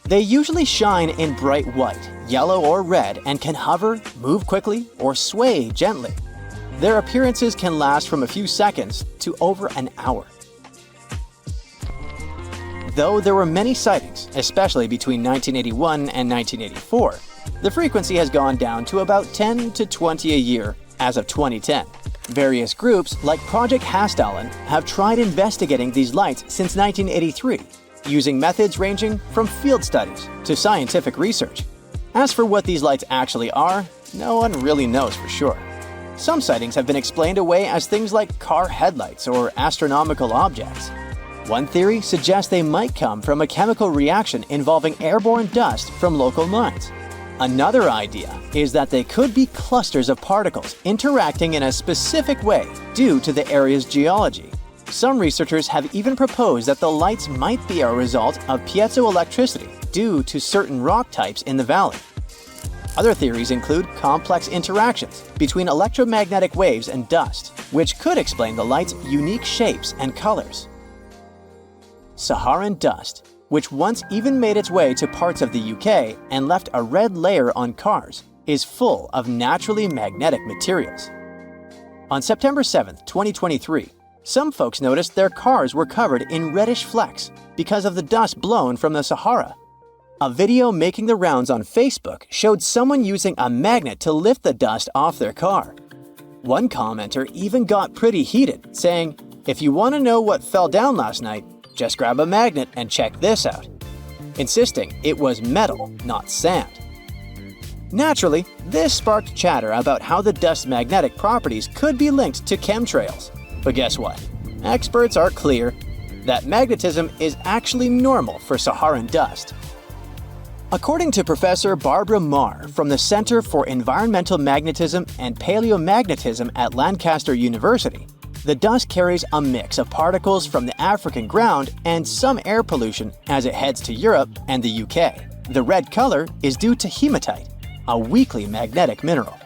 They usually shine in bright white, yellow, or red and can hover, move quickly, or sway gently. Their appearances can last from a few seconds to over an hour. Though there were many sightings, especially between 1981 and 1984, the frequency has gone down to about 10 to 20 a year as of 2010. Various groups, like Project Hessdalen, have tried investigating these lights since 1983, using methods ranging from field studies to scientific research. As for what these lights actually are, no one really knows for sure. Some sightings have been explained away as things like car headlights or astronomical objects. One theory suggests they might come from a chemical reaction involving airborne dust from local mines. Another idea is that they could be clusters of particles interacting in a specific way due to the area's geology. Some researchers have even proposed that the lights might be a result of piezoelectricity due to certain rock types in the valley. Other theories include complex interactions between electromagnetic waves and dust, which could explain the light's unique shapes and colors. Saharan dust, which once even made its way to parts of the UK and left a red layer on cars, is full of naturally magnetic materials. On September 7, 2023, some folks noticed their cars were covered in reddish flecks because of the dust blown from the Sahara. A video making the rounds on Facebook showed someone using a magnet to lift the dust off their car. One commenter even got pretty heated, saying, "If you want to know what fell down last night, just grab a magnet and check this out," insisting it was metal, not sand. Naturally, this sparked chatter about how the dust's magnetic properties could be linked to chemtrails. But guess what? Experts are clear that magnetism is actually normal for Saharan dust. According to Professor Barbara Marr from the Center for Environmental Magnetism and Paleomagnetism at Lancaster University, the dust carries a mix of particles from the African ground and some air pollution as it heads to Europe and the UK. The red color is due to hematite, a weakly magnetic mineral.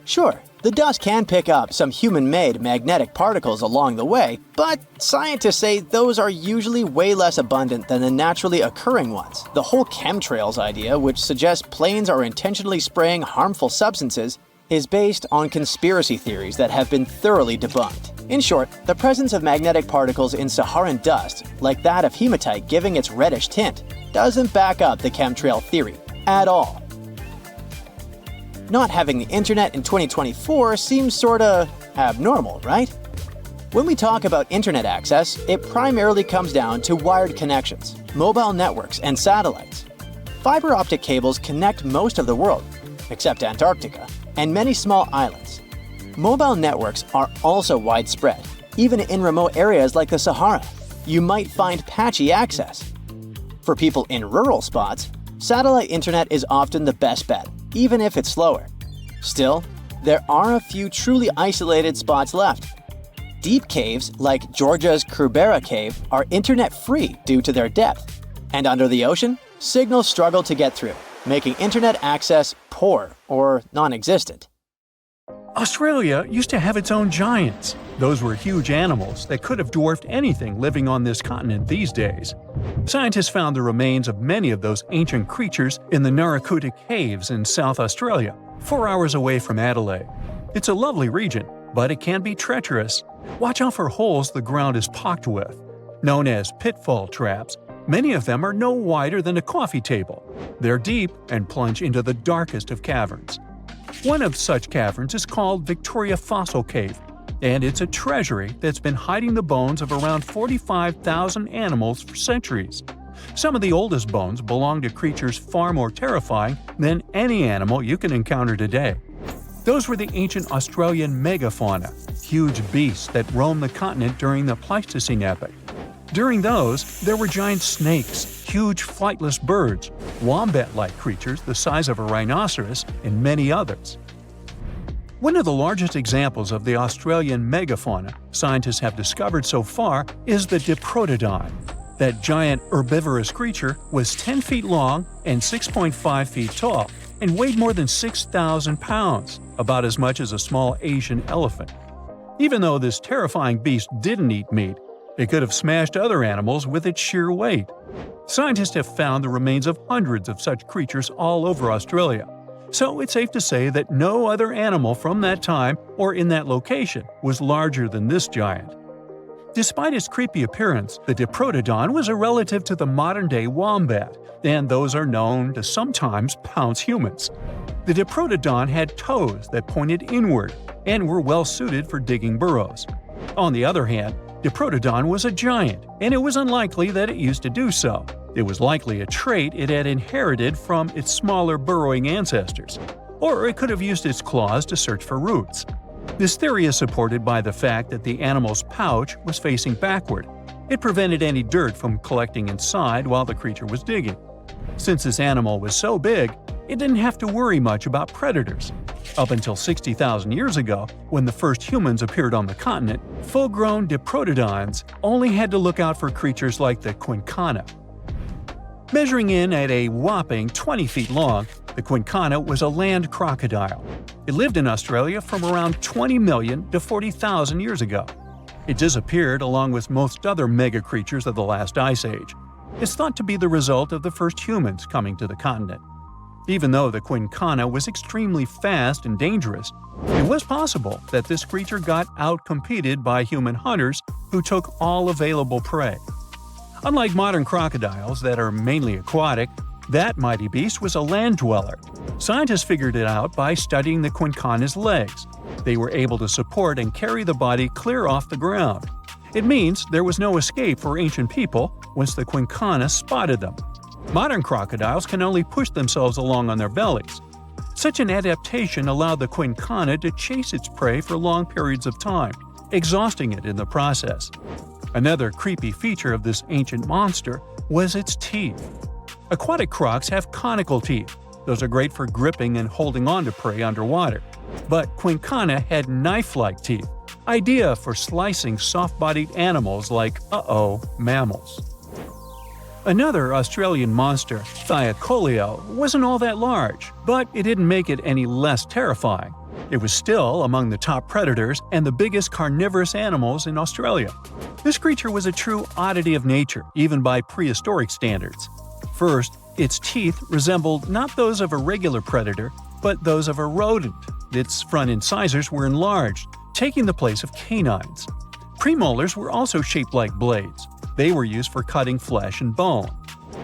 Sure, the dust can pick up some human-made magnetic particles along the way, but scientists say those are usually way less abundant than the naturally occurring ones. The whole chemtrails idea, which suggests planes are intentionally spraying harmful substances, is based on conspiracy theories that have been thoroughly debunked. In short, the presence of magnetic particles in Saharan dust, like that of hematite giving its reddish tint, doesn't back up the chemtrail theory at all. Not having the internet in 2024 seems sorta abnormal, right? When we talk about internet access, it primarily comes down to wired connections, mobile networks, and satellites. Fiber optic cables connect most of the world, except Antarctica, and many small islands. Mobile networks are also widespread. Even in remote areas like the Sahara, you might find patchy access. For people in rural spots, satellite internet is often the best bet, even if it's slower. Still, there are a few truly isolated spots left. Deep caves like Georgia's Krubera Cave are internet-free due to their depth. And under the ocean, signals struggle to get through, making internet access poor or non-existent. Australia used to have its own giants. Those were huge animals that could have dwarfed anything living on this continent these days. Scientists found the remains of many of those ancient creatures in the Narracuta Caves in South Australia, 4 hours away from Adelaide. It's a lovely region, but it can be treacherous. Watch out for holes the ground is pocked with. Known as pitfall traps, many of them are no wider than a coffee table. They're deep and plunge into the darkest of caverns. One of such caverns is called Victoria Fossil Cave, and it's a treasury that's been hiding the bones of around 45,000 animals for centuries. Some of the oldest bones belong to creatures far more terrifying than any animal you can encounter today. Those were the ancient Australian megafauna, huge beasts that roamed the continent during the Pleistocene epoch. During those, there were giant snakes, huge flightless birds, wombat-like creatures the size of a rhinoceros, and many others. One of the largest examples of the Australian megafauna scientists have discovered so far is the Diprotodon. That giant herbivorous creature was 10 feet long and 6.5 feet tall, and weighed more than 6,000 pounds, about as much as a small Asian elephant. Even though this terrifying beast didn't eat meat, it could have smashed other animals with its sheer weight. Scientists have found the remains of hundreds of such creatures all over Australia, so it's safe to say that no other animal from that time or in that location was larger than this giant. Despite its creepy appearance, the Diprotodon was a relative to the modern-day wombat, and those are known to sometimes pounce humans. The Diprotodon had toes that pointed inward and were well suited for digging burrows. On the other hand, Diprotodon was a giant, and it was unlikely that it used to do so. It was likely a trait it had inherited from its smaller burrowing ancestors, or it could have used its claws to search for roots. This theory is supported by the fact that the animal's pouch was facing backward. It prevented any dirt from collecting inside while the creature was digging. Since this animal was so big, it didn't have to worry much about predators. Up until 60,000 years ago, when the first humans appeared on the continent, full-grown Diprotodons only had to look out for creatures like the Quincana. Measuring in at a whopping 20 feet long, the Quincana was a land crocodile. It lived in Australia from around 20 million to 40,000 years ago. It disappeared along with most other mega creatures of the last ice age. It's thought to be the result of the first humans coming to the continent. Even though the Quincana was extremely fast and dangerous, it was possible that this creature got outcompeted by human hunters who took all available prey. Unlike modern crocodiles that are mainly aquatic, that mighty beast was a land dweller. Scientists figured it out by studying the Quincana's legs. They were able to support and carry the body clear off the ground. It means there was no escape for ancient people once the Quincana spotted them. Modern crocodiles can only push themselves along on their bellies. Such an adaptation allowed the Quincana to chase its prey for long periods of time, exhausting it in the process. Another creepy feature of this ancient monster was its teeth. Aquatic crocs have conical teeth. Those are great for gripping and holding on to prey underwater. But Quincana had knife-like teeth, ideal for slicing soft-bodied animals like, mammals. Another Australian monster, Thylacoleo, wasn't all that large, but it didn't make it any less terrifying. It was still among the top predators and the biggest carnivorous animals in Australia. This creature was a true oddity of nature, even by prehistoric standards. First, its teeth resembled not those of a regular predator, but those of a rodent. Its front incisors were enlarged, taking the place of canines. Premolars were also shaped like blades. They were used for cutting flesh and bone.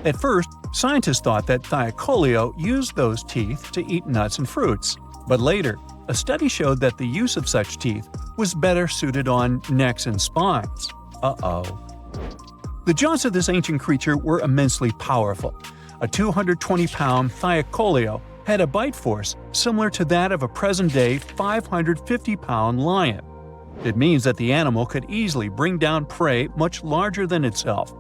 At first, scientists thought that Thylacoleo used those teeth to eat nuts and fruits. But later, a study showed that the use of such teeth was better suited on necks and spines. The jaws of this ancient creature were immensely powerful. A 220-pound Thylacoleo had a bite force similar to that of a present-day 550-pound lion. It means that the animal could easily bring down prey much larger than itself.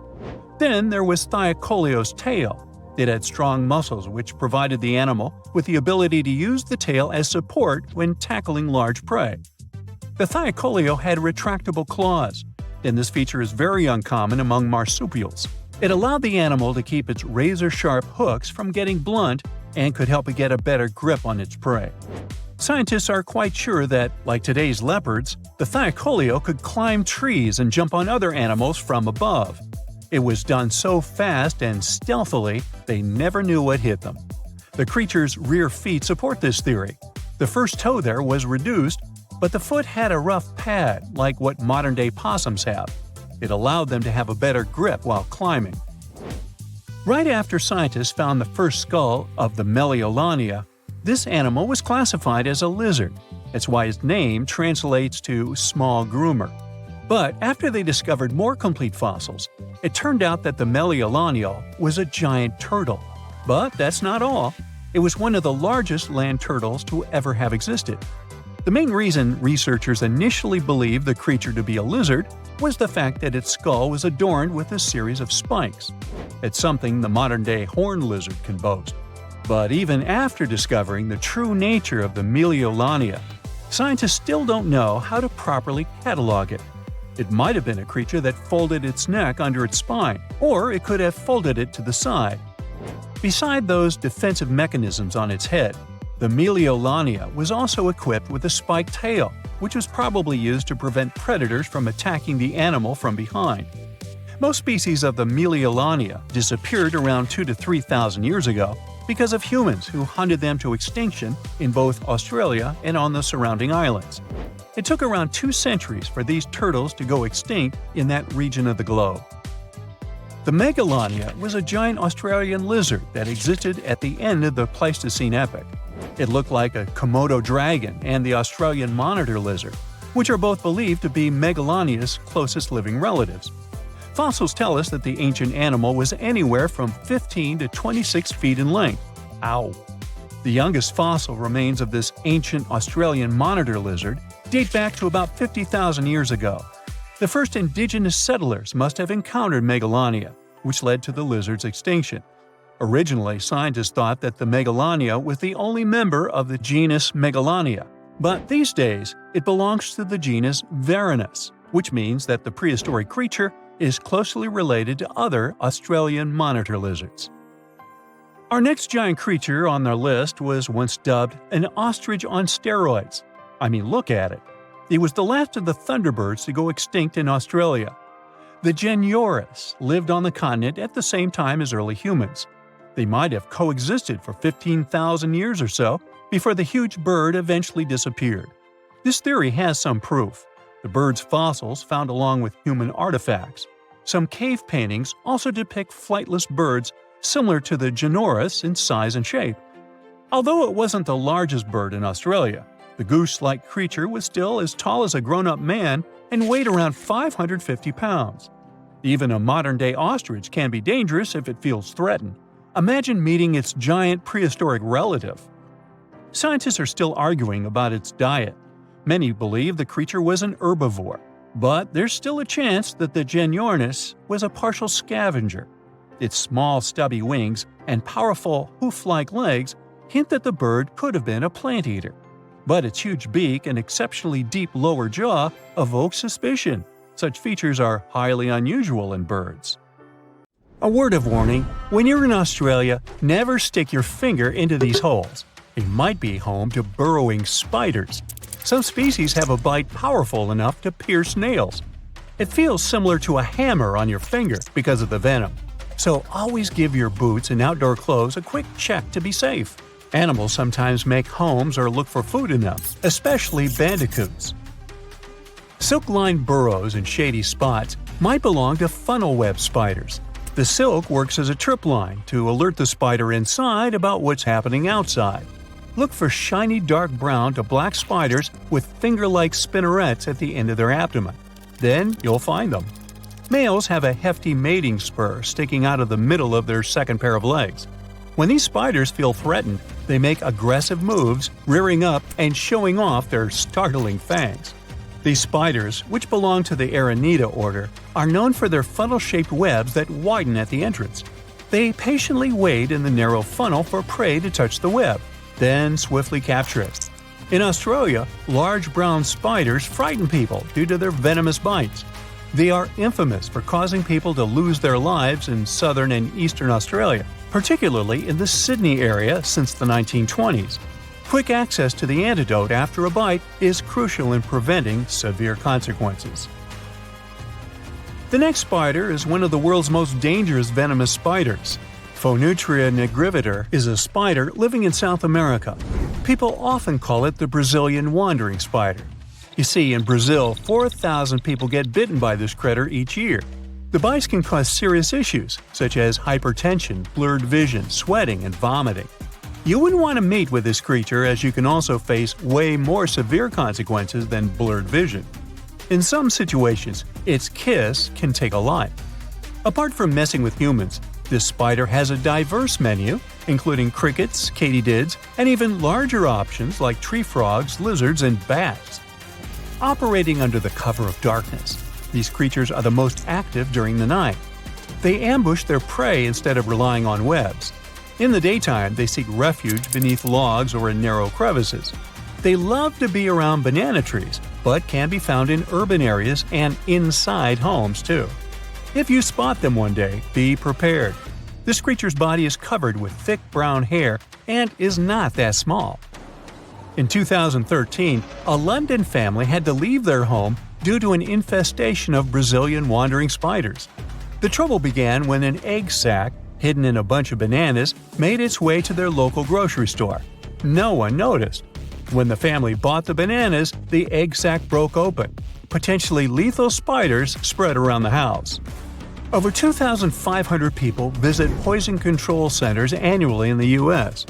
Then there was Thylacoleo's tail. It had strong muscles which provided the animal with the ability to use the tail as support when tackling large prey. The Thylacoleo had retractable claws, and this feature is very uncommon among marsupials. It allowed the animal to keep its razor-sharp hooks from getting blunt and could help it get a better grip on its prey. Scientists are quite sure that, like today's leopards, the Thylacoleo could climb trees and jump on other animals from above. It was done so fast and stealthily, they never knew what hit them. The creature's rear feet support this theory. The first toe there was reduced, but the foot had a rough pad like what modern-day possums have. It allowed them to have a better grip while climbing. Right after scientists found the first skull of the Meliolania, this animal was classified as a lizard. That's why its name translates to small groomer. But after they discovered more complete fossils, it turned out that the Meliolania was a giant turtle. But that's not all. It was one of the largest land turtles to ever have existed. The main reason researchers initially believed the creature to be a lizard was the fact that its skull was adorned with a series of spikes. It's something the modern-day horned lizard can boast. But even after discovering the true nature of the Meliolania, scientists still don't know how to properly catalog it. It might have been a creature that folded its neck under its spine, or it could have folded it to the side. Beside those defensive mechanisms on its head, the Meliolania was also equipped with a spiked tail, which was probably used to prevent predators from attacking the animal from behind. Most species of the Meliolania disappeared around 2,000 to 3,000 years ago because of humans who hunted them to extinction in both Australia and on the surrounding islands. It took around 2 centuries for these turtles to go extinct in that region of the globe. The Megalania was a giant Australian lizard that existed at the end of the Pleistocene epoch. It looked like a Komodo dragon and the Australian monitor lizard, which are both believed to be Megalania's closest living relatives. Fossils tell us that the ancient animal was anywhere from 15 to 26 feet in length. Ow! The youngest fossil remains of this ancient Australian monitor lizard date back to about 50,000 years ago. The first indigenous settlers must have encountered Megalania, which led to the lizard's extinction. Originally, scientists thought that the Megalania was the only member of the genus Megalania, but these days it belongs to the genus Venomous, which means that the prehistoric creature is closely related to other Australian monitor lizards. Our next giant creature on our list was once dubbed an ostrich on steroids. I mean, look at it. It was the last of the thunderbirds to go extinct in Australia. The Carnivorous lived on the continent at the same time as early humans. They might have coexisted for 15,000 years or so before the huge bird eventually disappeared. This theory has some proof. The bird's fossils found along with human artifacts. Some cave paintings also depict flightless birds similar to the Carnivorous in size and shape. Although it wasn't the largest bird in Australia, the goose-like creature was still as tall as a grown-up man and weighed around 550 pounds. Even a modern-day ostrich can be dangerous if it feels threatened. Imagine meeting its giant prehistoric relative. Scientists are still arguing about its diet. Many believe the creature was an herbivore, but there's still a chance that the Carnivorous was a partial scavenger. Its small, stubby wings and powerful hoof-like legs hint that the bird could have been a plant eater. But its huge beak and exceptionally deep lower jaw evoke suspicion. Such features are highly unusual in birds. A word of warning: when you're in Australia, never stick your finger into these holes. They might be home to burrowing spiders. Some species have a bite powerful enough to pierce nails. It feels similar to a hammer on your finger because of the venom. So always give your boots and outdoor clothes a quick check to be safe. Animals sometimes make homes or look for food in them, especially bandicoots. Silk-lined burrows in shady spots might belong to funnel web spiders. The silk works as a trip line to alert the spider inside about what's happening outside. Look for shiny dark brown to black spiders with finger-like spinnerets at the end of their abdomen. Then you'll find them. Males have a hefty mating spur sticking out of the middle of their second pair of legs. When these spiders feel threatened, they make aggressive moves, rearing up and showing off their startling fangs. These spiders, which belong to the Aranida order, are known for their funnel-shaped webs that widen at the entrance. They patiently wait in the narrow funnel for prey to touch the web, then swiftly capture it. In Australia, large brown spiders frighten people due to their venomous bites. They are infamous for causing people to lose their lives in southern and eastern Australia, particularly in the Sydney area since the 1920s. Quick access to the antidote after a bite is crucial in preventing severe consequences. The next spider is one of the world's most dangerous venomous spiders. Phonutria nigrivator is a spider living in South America. People often call it the Brazilian wandering spider. You see, in Brazil, 4,000 people get bitten by this critter each year. The bites can cause serious issues, such as hypertension, blurred vision, sweating, and vomiting. You wouldn't want to mate with this creature, as you can also face way more severe consequences than blurred vision. In some situations, its kiss can take a life. Apart from messing with humans, this spider has a diverse menu, including crickets, katydids, and even larger options like tree frogs, lizards, and bats. Operating under the cover of darkness, these creatures are the most active during the night. They ambush their prey instead of relying on webs. In the daytime, they seek refuge beneath logs or in narrow crevices. They love to be around banana trees, but can be found in urban areas and inside homes too. If you spot them one day, be prepared. This creature's body is covered with thick brown hair and is not that small. In 2013, a London family had to leave their home due to an infestation of Brazilian wandering spiders. The trouble began when an egg sac, hidden in a bunch of bananas, made its way to their local grocery store. No one noticed. When the family bought the bananas, the egg sac broke open. Potentially lethal spiders spread around the house. Over 2,500 people visit poison control centers annually in the U.S.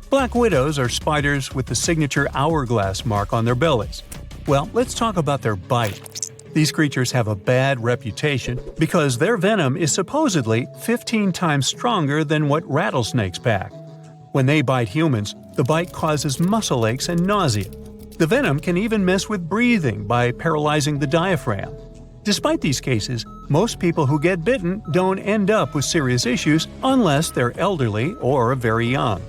Black widows are spiders with the signature hourglass mark on their bellies. Well, let's talk about their bite. These creatures have a bad reputation because their venom is supposedly 15 times stronger than what rattlesnakes pack. When they bite humans, the bite causes muscle aches and nausea. The venom can even mess with breathing by paralyzing the diaphragm. Despite these cases, most people who get bitten don't end up with serious issues unless they're elderly or very young.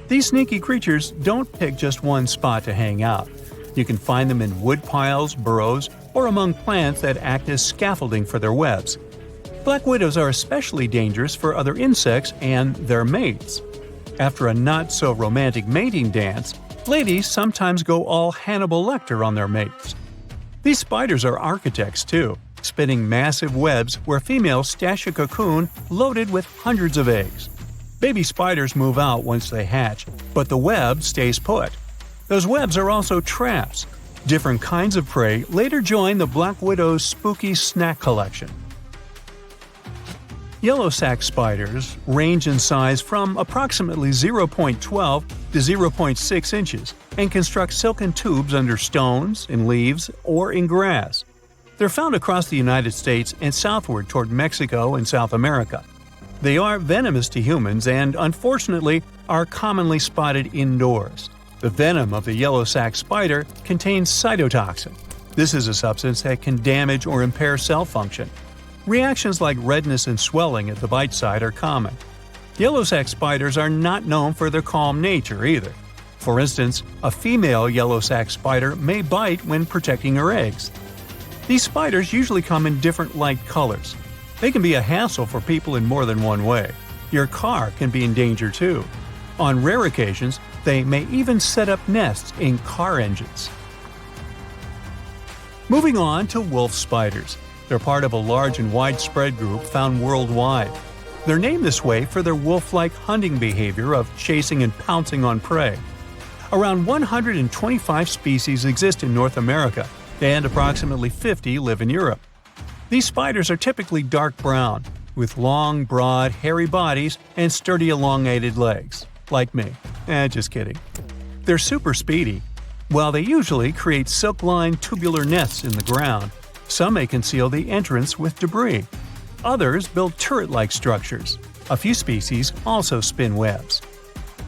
These sneaky creatures don't pick just one spot to hang out. You can find them in wood piles, burrows, or among plants that act as scaffolding for their webs. Black widows are especially dangerous for other insects and their mates. After a not-so-romantic mating dance, ladies sometimes go all Hannibal Lecter on their mates. These spiders are architects too, spinning massive webs where females stash a cocoon loaded with hundreds of eggs. Baby spiders move out once they hatch, but the web stays put. Those webs are also traps. Different kinds of prey later join the black widow's spooky snack collection. Yellow sac spiders range in size from approximately 0.12 to 0.6 inches and construct silken tubes under stones, in leaves, or in grass. They're found across the United States and southward toward Mexico and South America. They are venomous to humans and, unfortunately, are commonly spotted indoors. The venom of the yellow sac spider contains cytotoxin. This is a substance that can damage or impair cell function. Reactions like redness and swelling at the bite site are common. Yellow sac spiders are not known for their calm nature either. For instance, a female yellow sac spider may bite when protecting her eggs. These spiders usually come in different light colors. They can be a hassle for people in more than one way. Your car can be in danger too. On rare occasions, they may even set up nests in car engines. Moving on to wolf spiders. They're part of a large and widespread group found worldwide. They're named this way for their wolf-like hunting behavior of chasing and pouncing on prey. Around 125 species exist in North America, and approximately 50 live in Europe. These spiders are typically dark brown, with long, broad, hairy bodies and sturdy elongated legs. Like me. Just kidding. They're super speedy. While they usually create silk-lined tubular nests in the ground, some may conceal the entrance with debris. Others build turret-like structures. A few species also spin webs.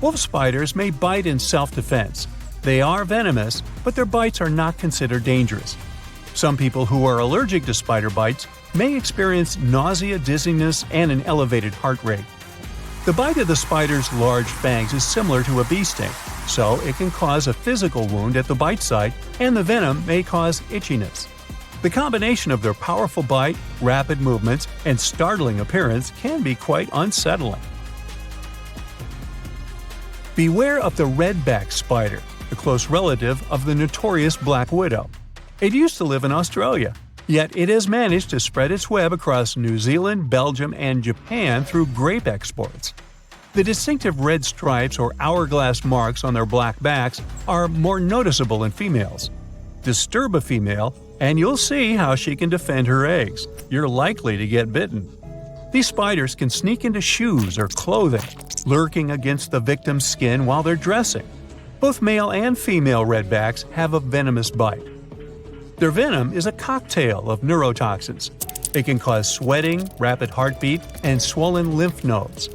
Wolf spiders may bite in self-defense. They are venomous, but their bites are not considered dangerous. Some people who are allergic to spider bites may experience nausea, dizziness, and an elevated heart rate. The bite of the spider's large fangs is similar to a bee sting, so it can cause a physical wound at the bite site, and the venom may cause itchiness. The combination of their powerful bite, rapid movements, and startling appearance can be quite unsettling. Beware of the redback spider, a close relative of the notorious black widow. It used to live in Australia, yet it has managed to spread its web across New Zealand, Belgium, and Japan through grape exports. The distinctive red stripes or hourglass marks on their black backs are more noticeable in females. Disturb a female, and you'll see how she can defend her eggs. You're likely to get bitten. These spiders can sneak into shoes or clothing, lurking against the victim's skin while they're dressing. Both male and female redbacks have a venomous bite. Their venom is a cocktail of neurotoxins. It can cause sweating, rapid heartbeat, and swollen lymph nodes.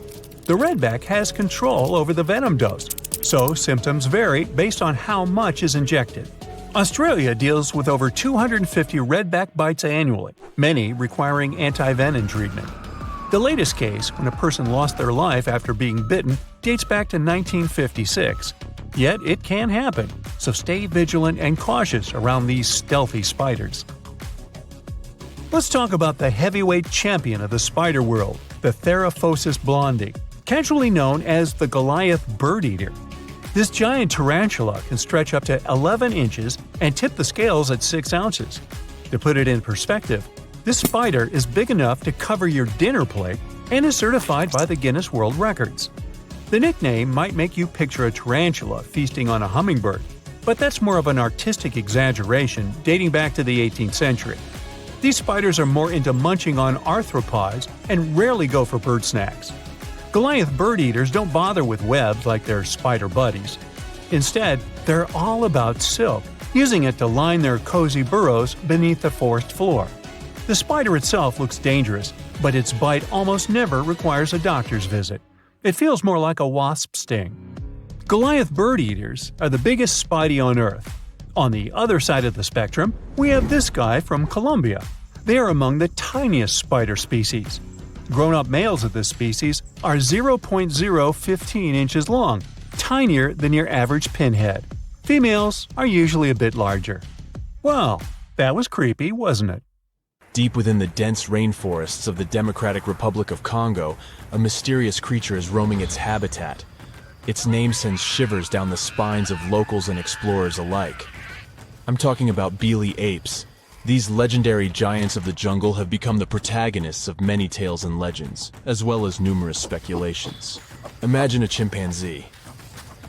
The redback has control over the venom dose, so symptoms vary based on how much is injected. Australia deals with over 250 redback bites annually, many requiring antivenom treatment. The latest case, when a person lost their life after being bitten, dates back to 1956. Yet it can happen, so stay vigilant and cautious around these stealthy spiders. Let's talk about the heavyweight champion of the spider world, the Theraphosis blondie, casually known as the Goliath bird eater. This giant tarantula can stretch up to 11 inches and tip the scales at 6 ounces. To put it in perspective, this spider is big enough to cover your dinner plate and is certified by the Guinness World Records. The nickname might make you picture a tarantula feasting on a hummingbird, but that's more of an artistic exaggeration dating back to the 18th century. These spiders are more into munching on arthropods and rarely go for bird snacks. Goliath bird eaters don't bother with webs like their spider buddies. Instead, they're all about silk, using it to line their cozy burrows beneath the forest floor. The spider itself looks dangerous, but its bite almost never requires a doctor's visit. It feels more like a wasp sting. Goliath bird eaters are the biggest spidey on Earth. On the other side of the spectrum, we have this guy from Colombia. They are among the tiniest spider species. Grown-up males of this species are 0.015 inches long, tinier than your average pinhead. Females are usually a bit larger. Well, that was creepy, wasn't it? Deep within the dense rainforests of the Democratic Republic of Congo, a mysterious creature is roaming its habitat. Its name sends shivers down the spines of locals and explorers alike. I'm talking about beely apes. These legendary giants of the jungle have become the protagonists of many tales and legends, as well as numerous speculations. Imagine a chimpanzee.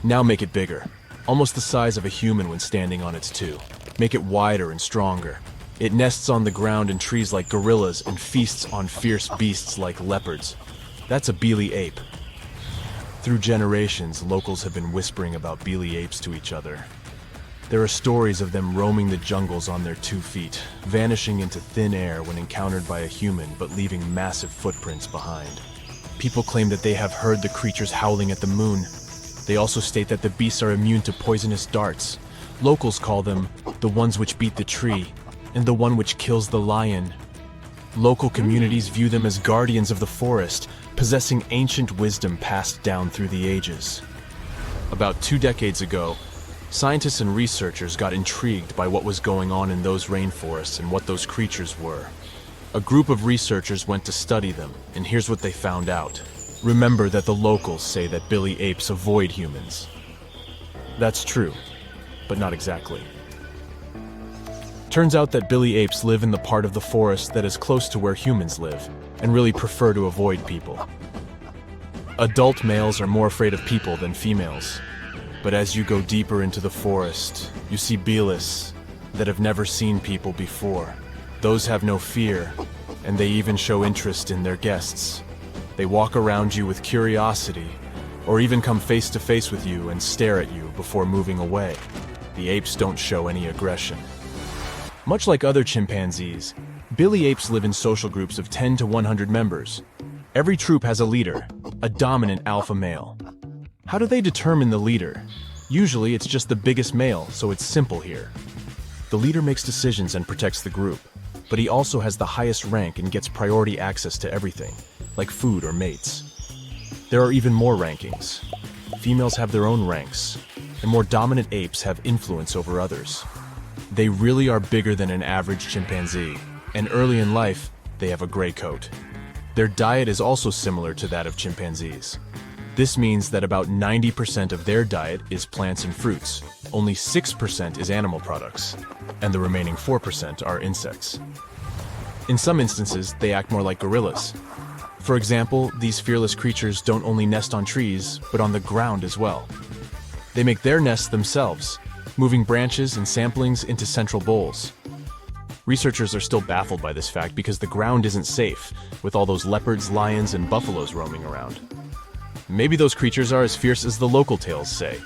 Now make it bigger, almost the size of a human when standing on its two. Make it wider and stronger. It nests on the ground in trees like gorillas and feasts on fierce beasts like leopards. That's a beely ape. Through generations, locals have been whispering about beely apes to each other. There are stories of them roaming the jungles on their 2 feet, vanishing into thin air when encountered by a human but leaving massive footprints behind. People claim that they have heard the creatures howling at the moon. They also state that the beasts are immune to poisonous darts. Locals call them the ones which beat the tree, and the one which kills the lion. Local communities view them as guardians of the forest, possessing ancient wisdom passed down through the ages. About 2 decades ago, scientists and researchers got intrigued by what was going on in those rainforests and what those creatures were. A group of researchers went to study them, and here's what they found out. Remember that the locals say that beely apes avoid humans. That's true, but not exactly. Turns out that beely apes live in the part of the forest that is close to where humans live, and really prefer to avoid people. Adult males are more afraid of people than females. But as you go deeper into the forest, you see belis that have never seen people before. Those have no fear, and they even show interest in their guests. They walk around you with curiosity, or even come face to face with you and stare at you before moving away. The apes don't show any aggression. Much like other chimpanzees, beely apes live in social groups of 10 to 100 members. Every troop has a leader, a dominant alpha male. How do they determine the leader? Usually it's just the biggest male, so it's simple here. The leader makes decisions and protects the group, but he also has the highest rank and gets priority access to everything, like food or mates. There are even more rankings. Females have their own ranks, and more dominant apes have influence over others. They really are bigger than an average chimpanzee, and early in life, they have a gray coat. Their diet is also similar to that of chimpanzees. This means that about 90% of their diet is plants and fruits, only 6% is animal products, and the remaining 4% are insects. In some instances, they act more like gorillas. For example, these fearless creatures don't only nest on trees, but on the ground as well. They make their nests themselves, moving branches and samplings into central bowls. Researchers are still baffled by this fact because the ground isn't safe, with all those leopards, lions, and buffaloes roaming around. Maybe those creatures are as fierce as the local tales say.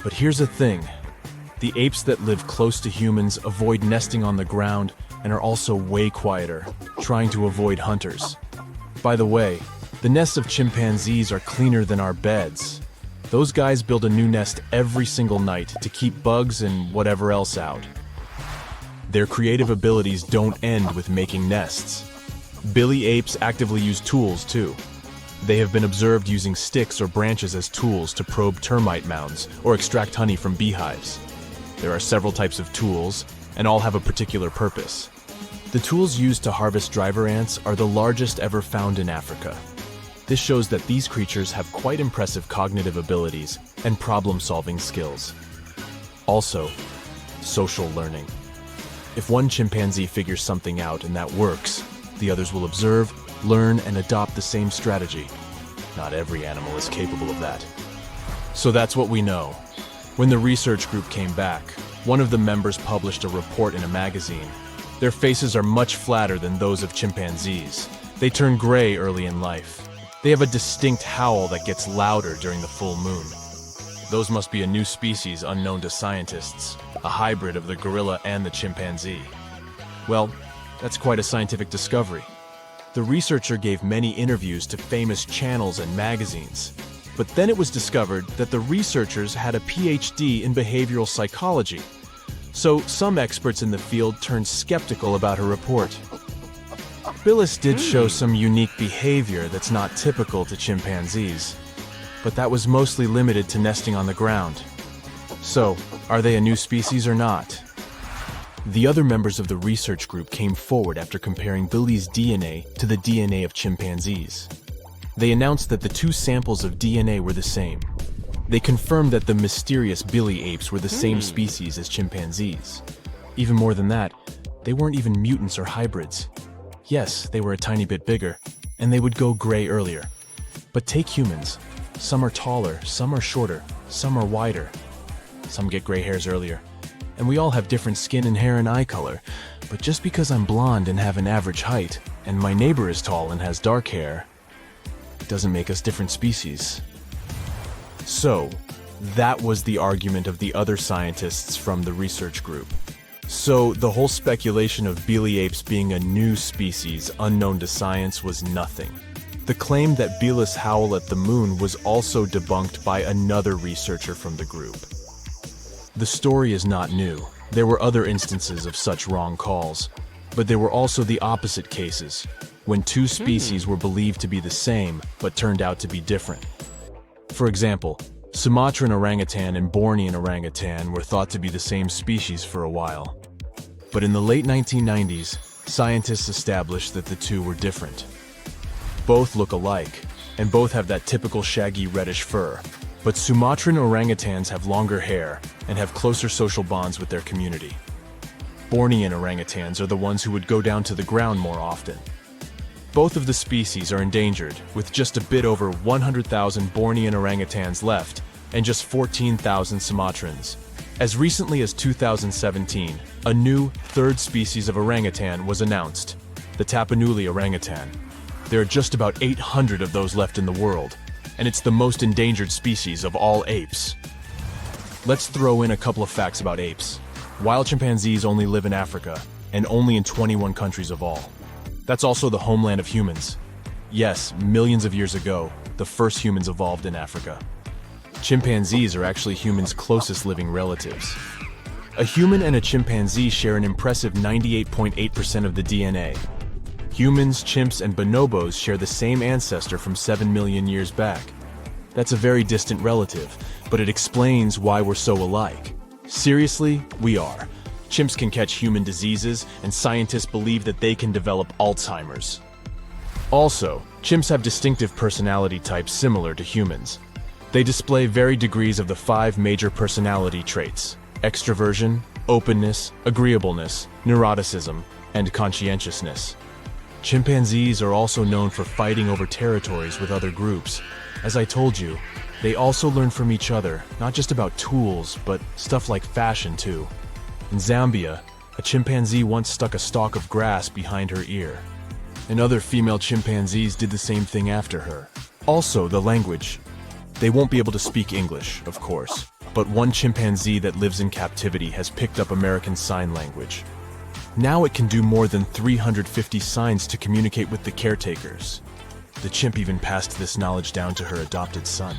But here's the thing. The apes that live close to humans avoid nesting on the ground and are also way quieter, trying to avoid hunters. By the way, the nests of chimpanzees are cleaner than our beds. Those guys build a new nest every single night to keep bugs and whatever else out. Their creative abilities don't end with making nests. Billy apes actively use tools too. They have been observed using sticks or branches as tools to probe termite mounds or extract honey from beehives. There are several types of tools, and all have a particular purpose. The tools used to harvest driver ants are the largest ever found in Africa. This shows that these creatures have quite impressive cognitive abilities and problem-solving skills. Also, social learning. If one chimpanzee figures something out and that works, the others will observe, learn, and adopt the same strategy. Not every animal is capable of that. So that's what we know. When the research group came back, one of the members published a report in a magazine. Their faces are much flatter than those of chimpanzees. They turn gray early in life. They have a distinct howl that gets louder during the full moon. Those must be a new species unknown to scientists, a hybrid of the gorilla and the chimpanzee. Well, that's quite a scientific discovery. The researcher gave many interviews to famous channels and magazines, but then it was discovered that the researchers had a PhD in behavioral psychology. So some experts in the field turned skeptical about her report. Phyllis did show some unique behavior that's not typical to chimpanzees, but that was mostly limited to nesting on the ground. So, are they a new species or not? The other members of the research group came forward after comparing Billy's DNA to the DNA of chimpanzees. They announced that the two samples of DNA were the same. They confirmed that the mysterious Billy apes were the same species as chimpanzees. Even more than that, they weren't even mutants or hybrids. Yes, they were a tiny bit bigger, and they would go gray earlier. But take humans. Some are taller, some are shorter, some are wider. Some get gray hairs earlier. And we all have different skin and hair and eye color. But just because I'm blonde and have an average height, and my neighbor is tall and has dark hair, doesn't make us different species. So, that was the argument of the other scientists from the research group. So, the whole speculation of Billy apes being a new species unknown to science was nothing. The claim that Bilis howl at the moon was also debunked by another researcher from the group. The story is not new. There were other instances of such wrong calls, but there were also the opposite cases, when two species were believed to be the same but turned out to be different. For example, Sumatran orangutan and Bornean orangutan were thought to be the same species for a while. But in the late 1990s, scientists established that the two were different. Both look alike, and both have that typical shaggy reddish fur, but Sumatran orangutans have longer hair and have closer social bonds with their community. Bornean orangutans are the ones who would go down to the ground more often. Both of the species are endangered, with just a bit over 100,000 Bornean orangutans left and just 14,000 Sumatrans. As recently as 2017, a new third species of orangutan was announced, the Tapanuli orangutan. There are just about 800 of those left in the world, and it's the most endangered species of all apes. Let's throw in a couple of facts about apes. Wild chimpanzees only live in Africa, and only in 21 countries of all. That's also the homeland of humans. Yes, millions of years ago, the first humans evolved in Africa. Chimpanzees are actually humans' closest living relatives. A human and a chimpanzee share an impressive 98.8% of the DNA. Humans, chimps, and bonobos share the same ancestor from 7 million years back. That's a very distant relative, but it explains why we're so alike. Seriously, we are. Chimps can catch human diseases, and scientists believe that they can develop Alzheimer's. Also, chimps have distinctive personality types similar to humans. They display varied degrees of the 5 major personality traits: extroversion, openness, agreeableness, neuroticism, and conscientiousness. Chimpanzees are also known for fighting over territories with other groups. As I told you, they also learn from each other, not just about tools, but stuff like fashion too. In Zambia, a chimpanzee once stuck a stalk of grass behind her ear, and other female chimpanzees did the same thing after her. Also, the language. They won't be able to speak English, of course, but one chimpanzee that lives in captivity has picked up American Sign Language. Now it can do more than 350 signs to communicate with the caretakers. The chimp even passed this knowledge down to her adopted son.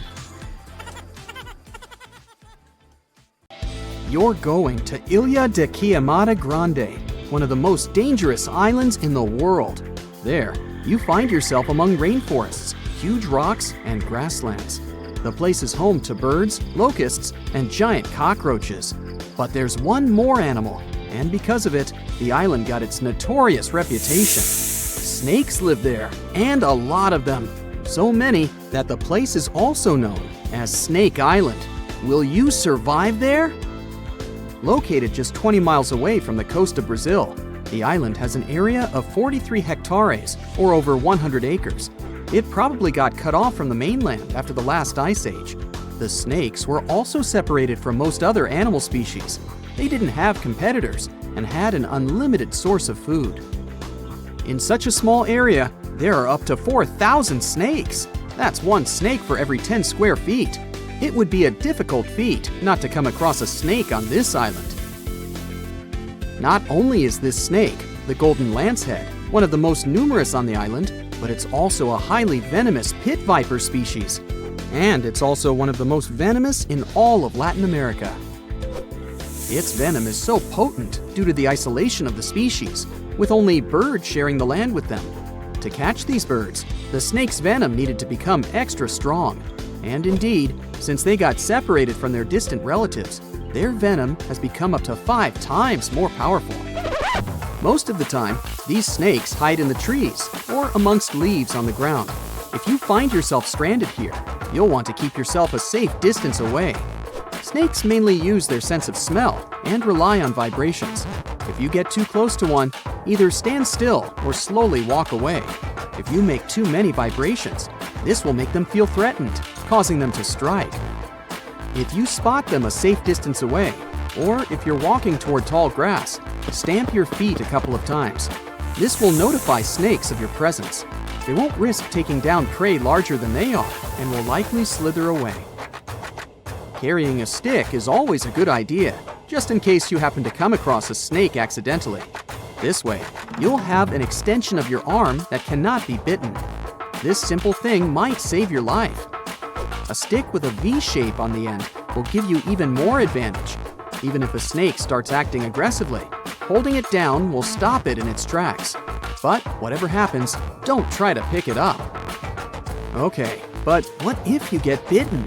You're going to Ilha de Queimada Grande, one of the most dangerous islands in the world. There, you find yourself among rainforests, huge rocks, and grasslands. The place is home to birds, locusts, and giant cockroaches. But there's one more animal, and because of it, the island got its notorious reputation. Snakes live there, and a lot of them. So many that the place is also known as Snake Island. Will you survive there? Located just 20 miles away from the coast of Brazil, the island has an area of 43 hectares, or over 100 acres. It probably got cut off from the mainland after the last ice age. The snakes were also separated from most other animal species. They didn't have competitors and had an unlimited source of food. In such a small area, there are up to 4,000 snakes. That's one snake for every 10 square feet. It would be a difficult feat not to come across a snake on this island. Not only is this snake, the golden lancehead, one of the most numerous on the island, but it's also a highly venomous pit viper species. And it's also one of the most venomous in all of Latin America. Its venom is so potent due to the isolation of the species, with only birds sharing the land with them. To catch these birds, the snake's venom needed to become extra strong. And indeed, since they got separated from their distant relatives, their venom has become up to 5 times more powerful. Most of the time, these snakes hide in the trees or amongst leaves on the ground. If you find yourself stranded here, you'll want to keep yourself a safe distance away. Snakes mainly use their sense of smell and rely on vibrations. If you get too close to one, either stand still or slowly walk away. If you make too many vibrations, this will make them feel threatened, causing them to strike. If you spot them a safe distance away, or if you're walking toward tall grass, stamp your feet a couple of times. This will notify snakes of your presence. They won't risk taking down prey larger than they are and will likely slither away. Carrying a stick is always a good idea, just in case you happen to come across a snake accidentally. This way, you'll have an extension of your arm that cannot be bitten. This simple thing might save your life. A stick with a V shape on the end will give you even more advantage. Even if a snake starts acting aggressively, holding it down will stop it in its tracks. But whatever happens, don't try to pick it up. Okay, but what if you get bitten?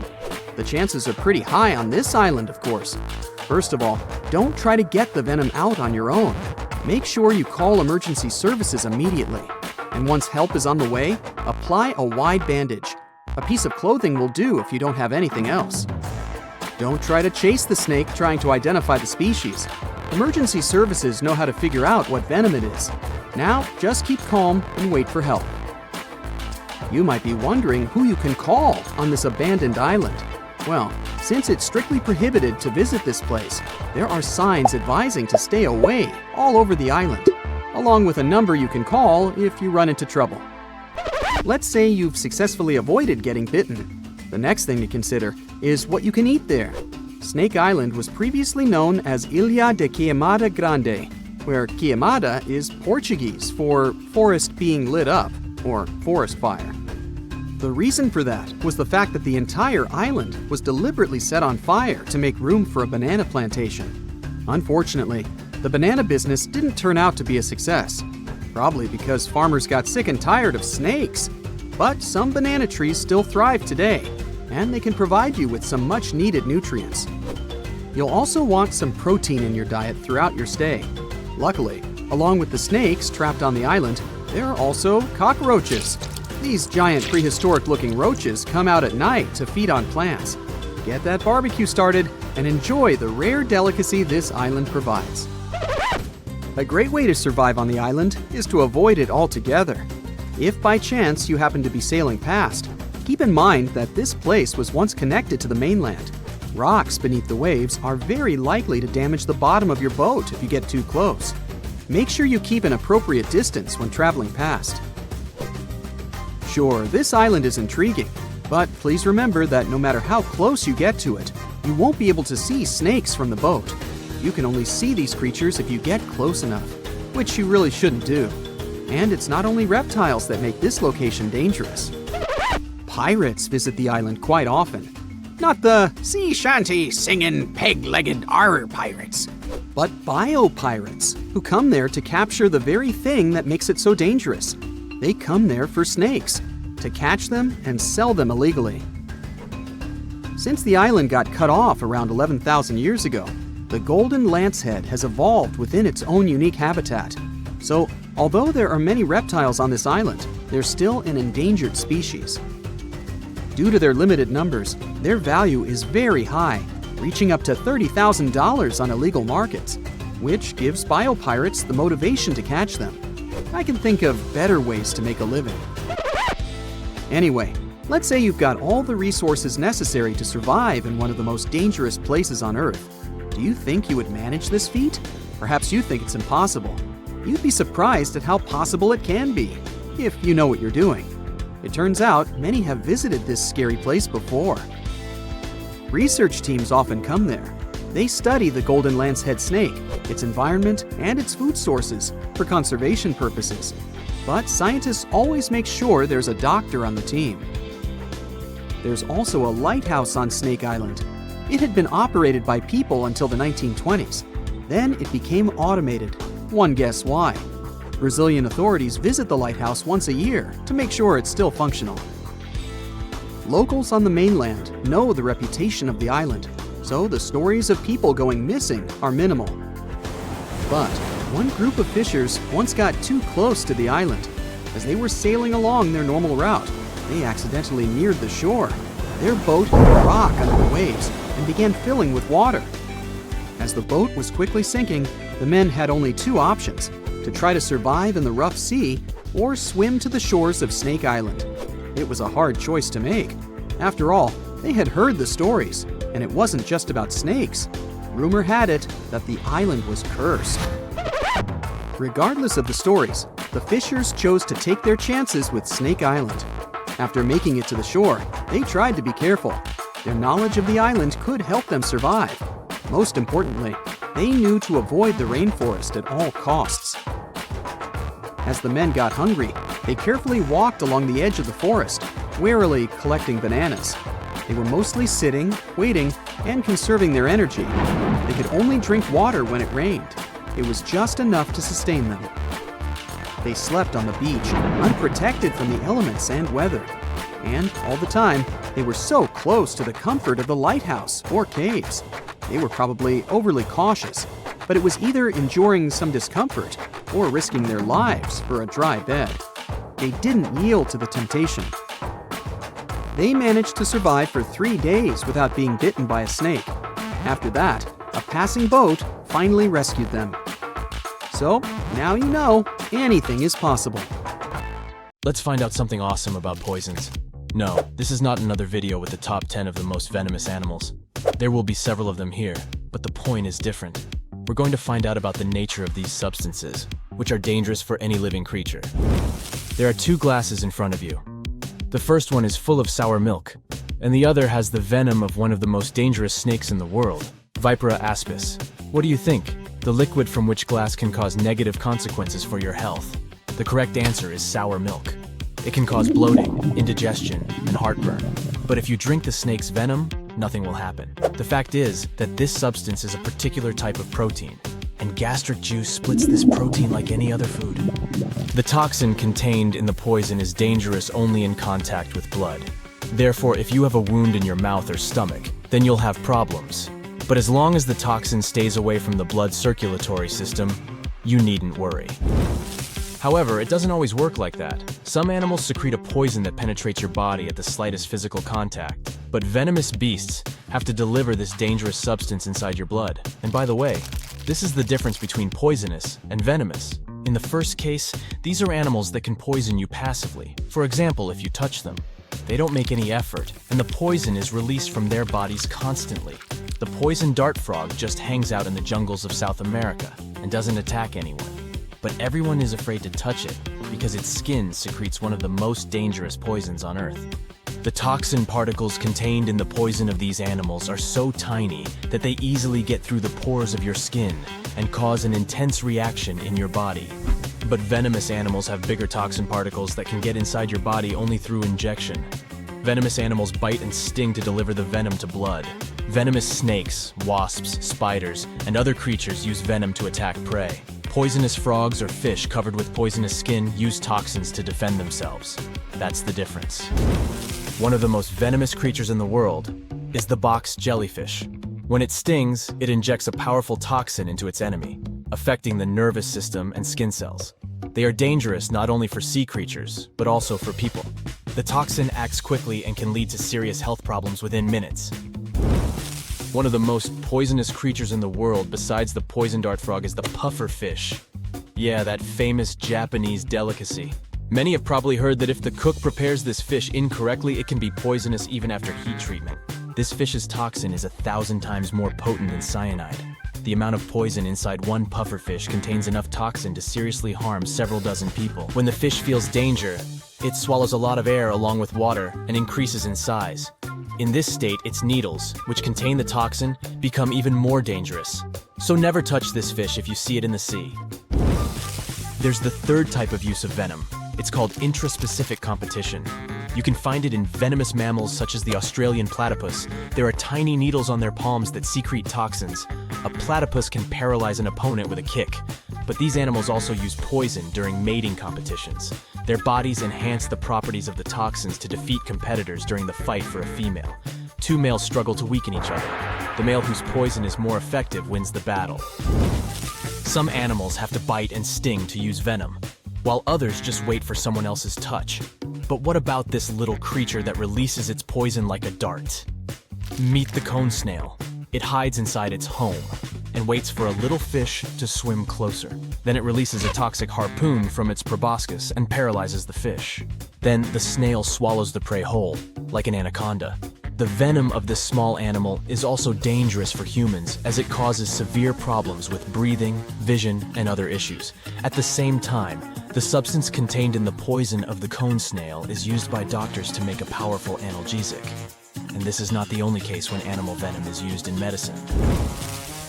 The chances are pretty high on this island, of course. First of all, don't try to get the venom out on your own. Make sure you call emergency services immediately. And once help is on the way, apply a wide bandage. A piece of clothing will do if you don't have anything else. Don't try to chase the snake trying to identify the species. Emergency services know how to figure out what venom it is. Now, just keep calm and wait for help. You might be wondering who you can call on this abandoned island. Well, since it's strictly prohibited to visit this place, there are signs advising to stay away all over the island, along with a number you can call if you run into trouble. Let's say you've successfully avoided getting bitten. The next thing to consider is what you can eat there. Snake Island was previously known as Ilha de Queimada Grande, where queimada is Portuguese for forest being lit up, or forest fire. The reason for that was the fact that the entire island was deliberately set on fire to make room for a banana plantation. Unfortunately, the banana business didn't turn out to be a success, probably because farmers got sick and tired of snakes. But some banana trees still thrive today, and they can provide you with some much-needed nutrients. You'll also want some protein in your diet throughout your stay. Luckily, along with the snakes trapped on the island, there are also cockroaches. These giant prehistoric-looking roaches come out at night to feed on plants. Get that barbecue started and enjoy the rare delicacy this island provides. A great way to survive on the island is to avoid it altogether. If by chance you happen to be sailing past, keep in mind that this place was once connected to the mainland. Rocks beneath the waves are very likely to damage the bottom of your boat if you get too close. Make sure you keep an appropriate distance when traveling past. Sure, this island is intriguing, but please remember that no matter how close you get to it, You won't be able to see snakes from the boat. You can only see these creatures if you get close enough, which you really shouldn't do. And it's not only reptiles that make this location dangerous. Pirates visit the island quite often. Not the sea shanty singing peg-legged arr pirates, but bio-pirates who come there to capture the very thing that makes it so dangerous. They come there for snakes, to catch them and sell them illegally. Since the island got cut off around 11,000 years ago, the golden lancehead has evolved within its own unique habitat. So, although there are many reptiles on this island, they're still an endangered species. Due to their limited numbers, their value is very high, reaching up to $30,000 on illegal markets, which gives biopirates the motivation to catch them. I can think of better ways to make a living. Anyway, let's say you've got all the resources necessary to survive in one of the most dangerous places on Earth. Do you think you would manage this feat? Perhaps you think it's impossible. You'd be surprised at how possible it can be, if you know what you're doing. It turns out many have visited this scary place before. Research teams often come there. They study the golden lancehead snake, its environment, and its food sources for conservation purposes. But scientists always make sure there's a doctor on the team. There's also a lighthouse on Snake Island. It had been operated by people until the 1920s. Then it became automated. One guess why. Brazilian authorities visit the lighthouse once a year to make sure it's still functional. Locals on the mainland know the reputation of the island, so the stories of people going missing are minimal. But one group of fishers once got too close to the island. As they were sailing along their normal route, they accidentally neared the shore. Their boat hit a rock under the waves and began filling with water. As the boat was quickly sinking, the men had only two options: to try to survive in the rough sea or swim to the shores of Snake Island. It was a hard choice to make. After all, they had heard the stories, and it wasn't just about snakes. Rumor had it that the island was cursed. Regardless of the stories, the fishers chose to take their chances with Snake Island. After making it to the shore, they tried to be careful. Their knowledge of the island could help them survive. Most importantly, they knew to avoid the rainforest at all costs. As the men got hungry, they carefully walked along the edge of the forest, warily collecting bananas. They were mostly sitting, waiting, and conserving their energy. They could only drink water when it rained. It was just enough to sustain them. They slept on the beach, unprotected from the elements and weather. And all the time, they were so close to the comfort of the lighthouse or caves. They were probably overly cautious, but it was either enduring some discomfort or risking their lives for a dry bed. They didn't yield to the temptation. They managed to survive for 3 days without being bitten by a snake. After that, a passing boat finally rescued them. So, now you know, anything is possible. Let's find out something awesome about poisons. No, this is not another video with the top 10 of the most venomous animals. There will be several of them here, but the point is different. We're going to find out about the nature of these substances, which are dangerous for any living creature. There are two glasses in front of you. The first one is full of sour milk, and the other has the venom of one of the most dangerous snakes in the world, Vipera aspis. What do you think? The liquid from which glass can cause negative consequences for your health? The correct answer is sour milk. It can cause bloating, indigestion, and heartburn. But if you drink the snake's venom, nothing will happen. The fact is that this substance is a particular type of protein, and gastric juice splits this protein like any other food. The toxin contained in the poison is dangerous only in contact with blood. Therefore, if you have a wound in your mouth or stomach, then you'll have problems. But as long as the toxin stays away from the blood circulatory system, you needn't worry. However, it doesn't always work like that. Some animals secrete a poison that penetrates your body at the slightest physical contact. But venomous beasts have to deliver this dangerous substance inside your blood. And by the way, this is the difference between poisonous and venomous. In the first case, these are animals that can poison you passively. For example, if you touch them. They don't make any effort, and the poison is released from their bodies constantly. The poison dart frog just hangs out in the jungles of South America and doesn't attack anyone. But everyone is afraid to touch it because its skin secretes one of the most dangerous poisons on Earth. The toxin particles contained in the poison of these animals are so tiny that they easily get through the pores of your skin and cause an intense reaction in your body. But venomous animals have bigger toxin particles that can get inside your body only through injection. Venomous animals bite and sting to deliver the venom to blood. Venomous snakes, wasps, spiders, and other creatures use venom to attack prey. Poisonous frogs or fish covered with poisonous skin use toxins to defend themselves. That's the difference. One of the most venomous creatures in the world is the box jellyfish. When it stings, it injects a powerful toxin into its enemy, affecting the nervous system and skin cells. They are dangerous not only for sea creatures, but also for people. The toxin acts quickly and can lead to serious health problems within minutes. One of the most poisonous creatures in the world besides the poison dart frog is the puffer fish. Yeah, that famous Japanese delicacy. Many have probably heard that if the cook prepares this fish incorrectly, it can be poisonous even after heat treatment. This fish's toxin is 1,000 times more potent than cyanide. The amount of poison inside one puffer fish contains enough toxin to seriously harm several dozen people. When the fish feels danger, it swallows a lot of air along with water and increases in size. In this state, its needles, which contain the toxin, become even more dangerous. So never touch this fish if you see it in the sea. There's the third type of use of venom. It's called intraspecific competition. You can find it in venomous mammals such as the Australian platypus. There are tiny needles on their palms that secrete toxins. A platypus can paralyze an opponent with a kick. But these animals also use poison during mating competitions. Their bodies enhance the properties of the toxins to defeat competitors during the fight for a female. Two males struggle to weaken each other. The male whose poison is more effective wins the battle. Some animals have to bite and sting to use venom, while others just wait for someone else's touch. But what about this little creature that releases its poison like a dart? Meet the cone snail. It hides inside its home and waits for a little fish to swim closer. Then it releases a toxic harpoon from its proboscis and paralyzes the fish. Then the snail swallows the prey whole, like an anaconda. The venom of this small animal is also dangerous for humans as it causes severe problems with breathing, vision, and other issues. At the same time, the substance contained in the poison of the cone snail is used by doctors to make a powerful analgesic. And this is not the only case when animal venom is used in medicine.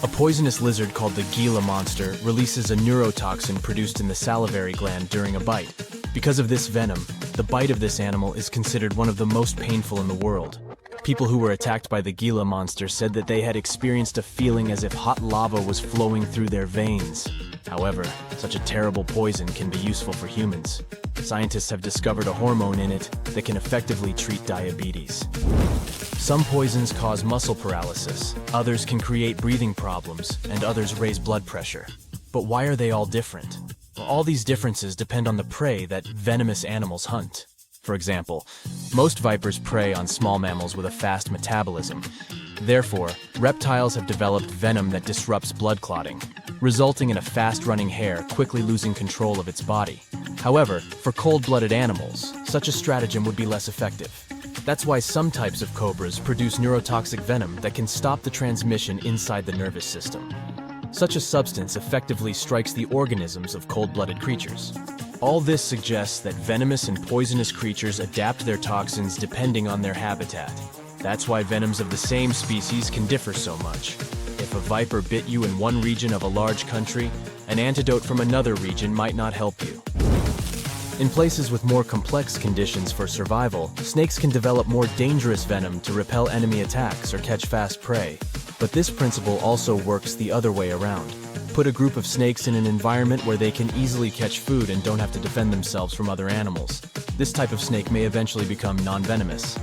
A poisonous lizard called the Gila monster releases a neurotoxin produced in the salivary gland during a bite. Because of this venom, the bite of this animal is considered one of the most painful in the world. People who were attacked by the Gila monster said that they had experienced a feeling as if hot lava was flowing through their veins. However, such a terrible poison can be useful for humans. Scientists have discovered a hormone in it that can effectively treat diabetes. Some poisons cause muscle paralysis, others can create breathing problems, and others raise blood pressure. But why are they all different? Well, all these differences depend on the prey that venomous animals hunt. For example, most vipers prey on small mammals with a fast metabolism. Therefore, reptiles have developed venom that disrupts blood clotting, resulting in a fast-running hare quickly losing control of its body. However, for cold-blooded animals, such a stratagem would be less effective. That's why some types of cobras produce neurotoxic venom that can stop the transmission inside the nervous system. Such a substance effectively strikes the organisms of cold-blooded creatures. All this suggests that venomous and poisonous creatures adapt their toxins depending on their habitat. That's why venoms of the same species can differ so much. If a viper bit you in one region of a large country, an antidote from another region might not help you. In places with more complex conditions for survival, snakes can develop more dangerous venom to repel enemy attacks or catch fast prey. But this principle also works the other way around. Put a group of snakes in an environment where they can easily catch food and don't have to defend themselves from other animals. This type of snake may eventually become non-venomous.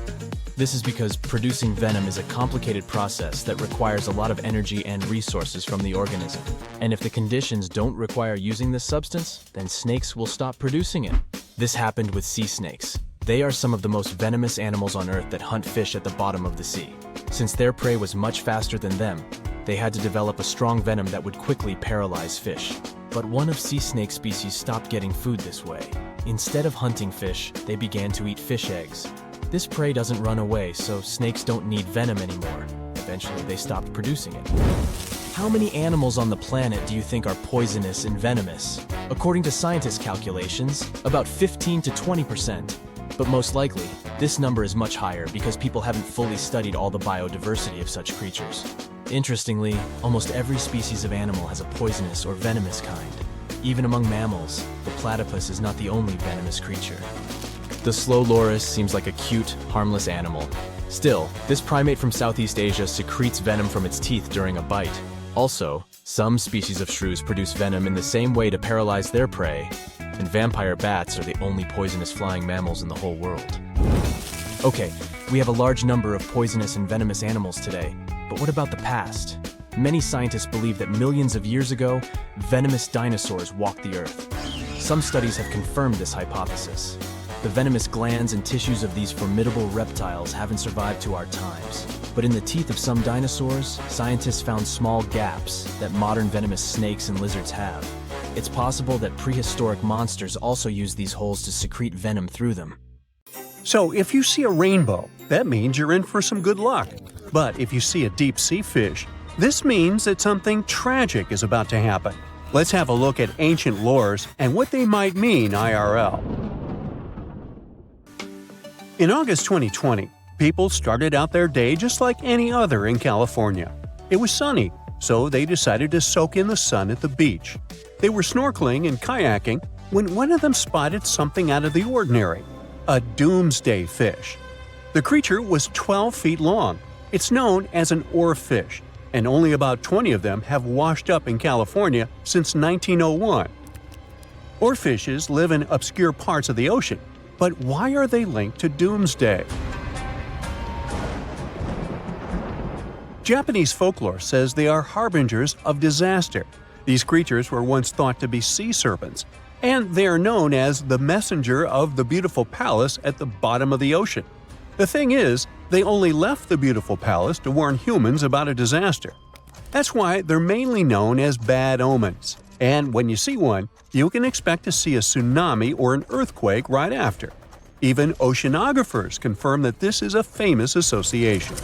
This is because producing venom is a complicated process that requires a lot of energy and resources from the organism. And if the conditions don't require using this substance, then snakes will stop producing it. This happened with sea snakes. They are some of the most venomous animals on Earth that hunt fish at the bottom of the sea. Since their prey was much faster than them, they had to develop a strong venom that would quickly paralyze fish. But one of sea snake species stopped getting food this way. Instead of hunting fish, they began to eat fish eggs. This prey doesn't run away, so snakes don't need venom anymore. Eventually, they stopped producing it. How many animals on the planet do you think are poisonous and venomous? According to scientists' calculations, about 15 to 20%. But most likely, this number is much higher because people haven't fully studied all the biodiversity of such creatures. Interestingly, almost every species of animal has a poisonous or venomous kind. Even among mammals, the platypus is not the only venomous creature. The slow loris seems like a cute, harmless animal. Still, this primate from Southeast Asia secretes venom from its teeth during a bite. Also, some species of shrews produce venom in the same way to paralyze their prey, and vampire bats are the only poisonous flying mammals in the whole world. Okay, we have a large number of poisonous and venomous animals today, but what about the past? Many scientists believe that millions of years ago, venomous dinosaurs walked the Earth. Some studies have confirmed this hypothesis. The venomous glands and tissues of these formidable reptiles haven't survived to our times. But in the teeth of some dinosaurs, scientists found small gaps that modern venomous snakes and lizards have. It's possible that prehistoric monsters also used these holes to secrete venom through them. So if you see a rainbow, that means you're in for some good luck. But if you see a deep-sea fish, this means that something tragic is about to happen. Let's have a look at ancient lores and what they might mean IRL. In August 2020, people started out their day just like any other in California. It was sunny, so they decided to soak in the sun at the beach. They were snorkeling and kayaking when one of them spotted something out of the ordinary – a doomsday fish. The creature was 12 feet long. It's known as an oarfish, and only about 20 of them have washed up in California since 1901. Oarfishes live in obscure parts of the ocean, but why are they linked to doomsday? Japanese folklore says they are harbingers of disaster. These creatures were once thought to be sea serpents, and they are known as the messenger of the beautiful palace at the bottom of the ocean. The thing is, they only left the beautiful palace to warn humans about a disaster. That's why they're mainly known as bad omens. And when you see one, you can expect to see a tsunami or an earthquake right after. Even oceanographers confirm that this is a famous association.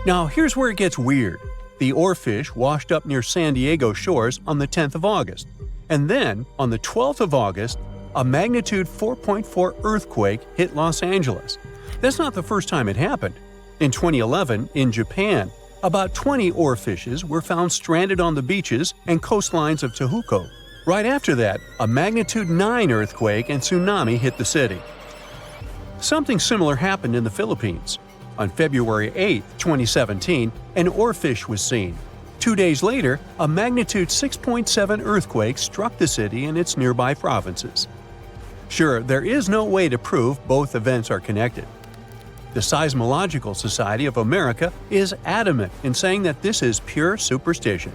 Now here's where it gets weird. The oarfish washed up near San Diego shores on the 10th of August. And then, on the 12th of August, a magnitude 4.4 earthquake hit Los Angeles. That's not the first time it happened. In 2011, in Japan, about 20 oarfishes were found stranded on the beaches and coastlines of Tehuco. Right after that, a magnitude 9 earthquake and tsunami hit the city. Something similar happened in the Philippines. On February 8, 2017, an oarfish was seen. 2 days later, a magnitude 6.7 earthquake struck the city and its nearby provinces. Sure, there is no way to prove both events are connected. The Seismological Society of America is adamant in saying that this is pure superstition.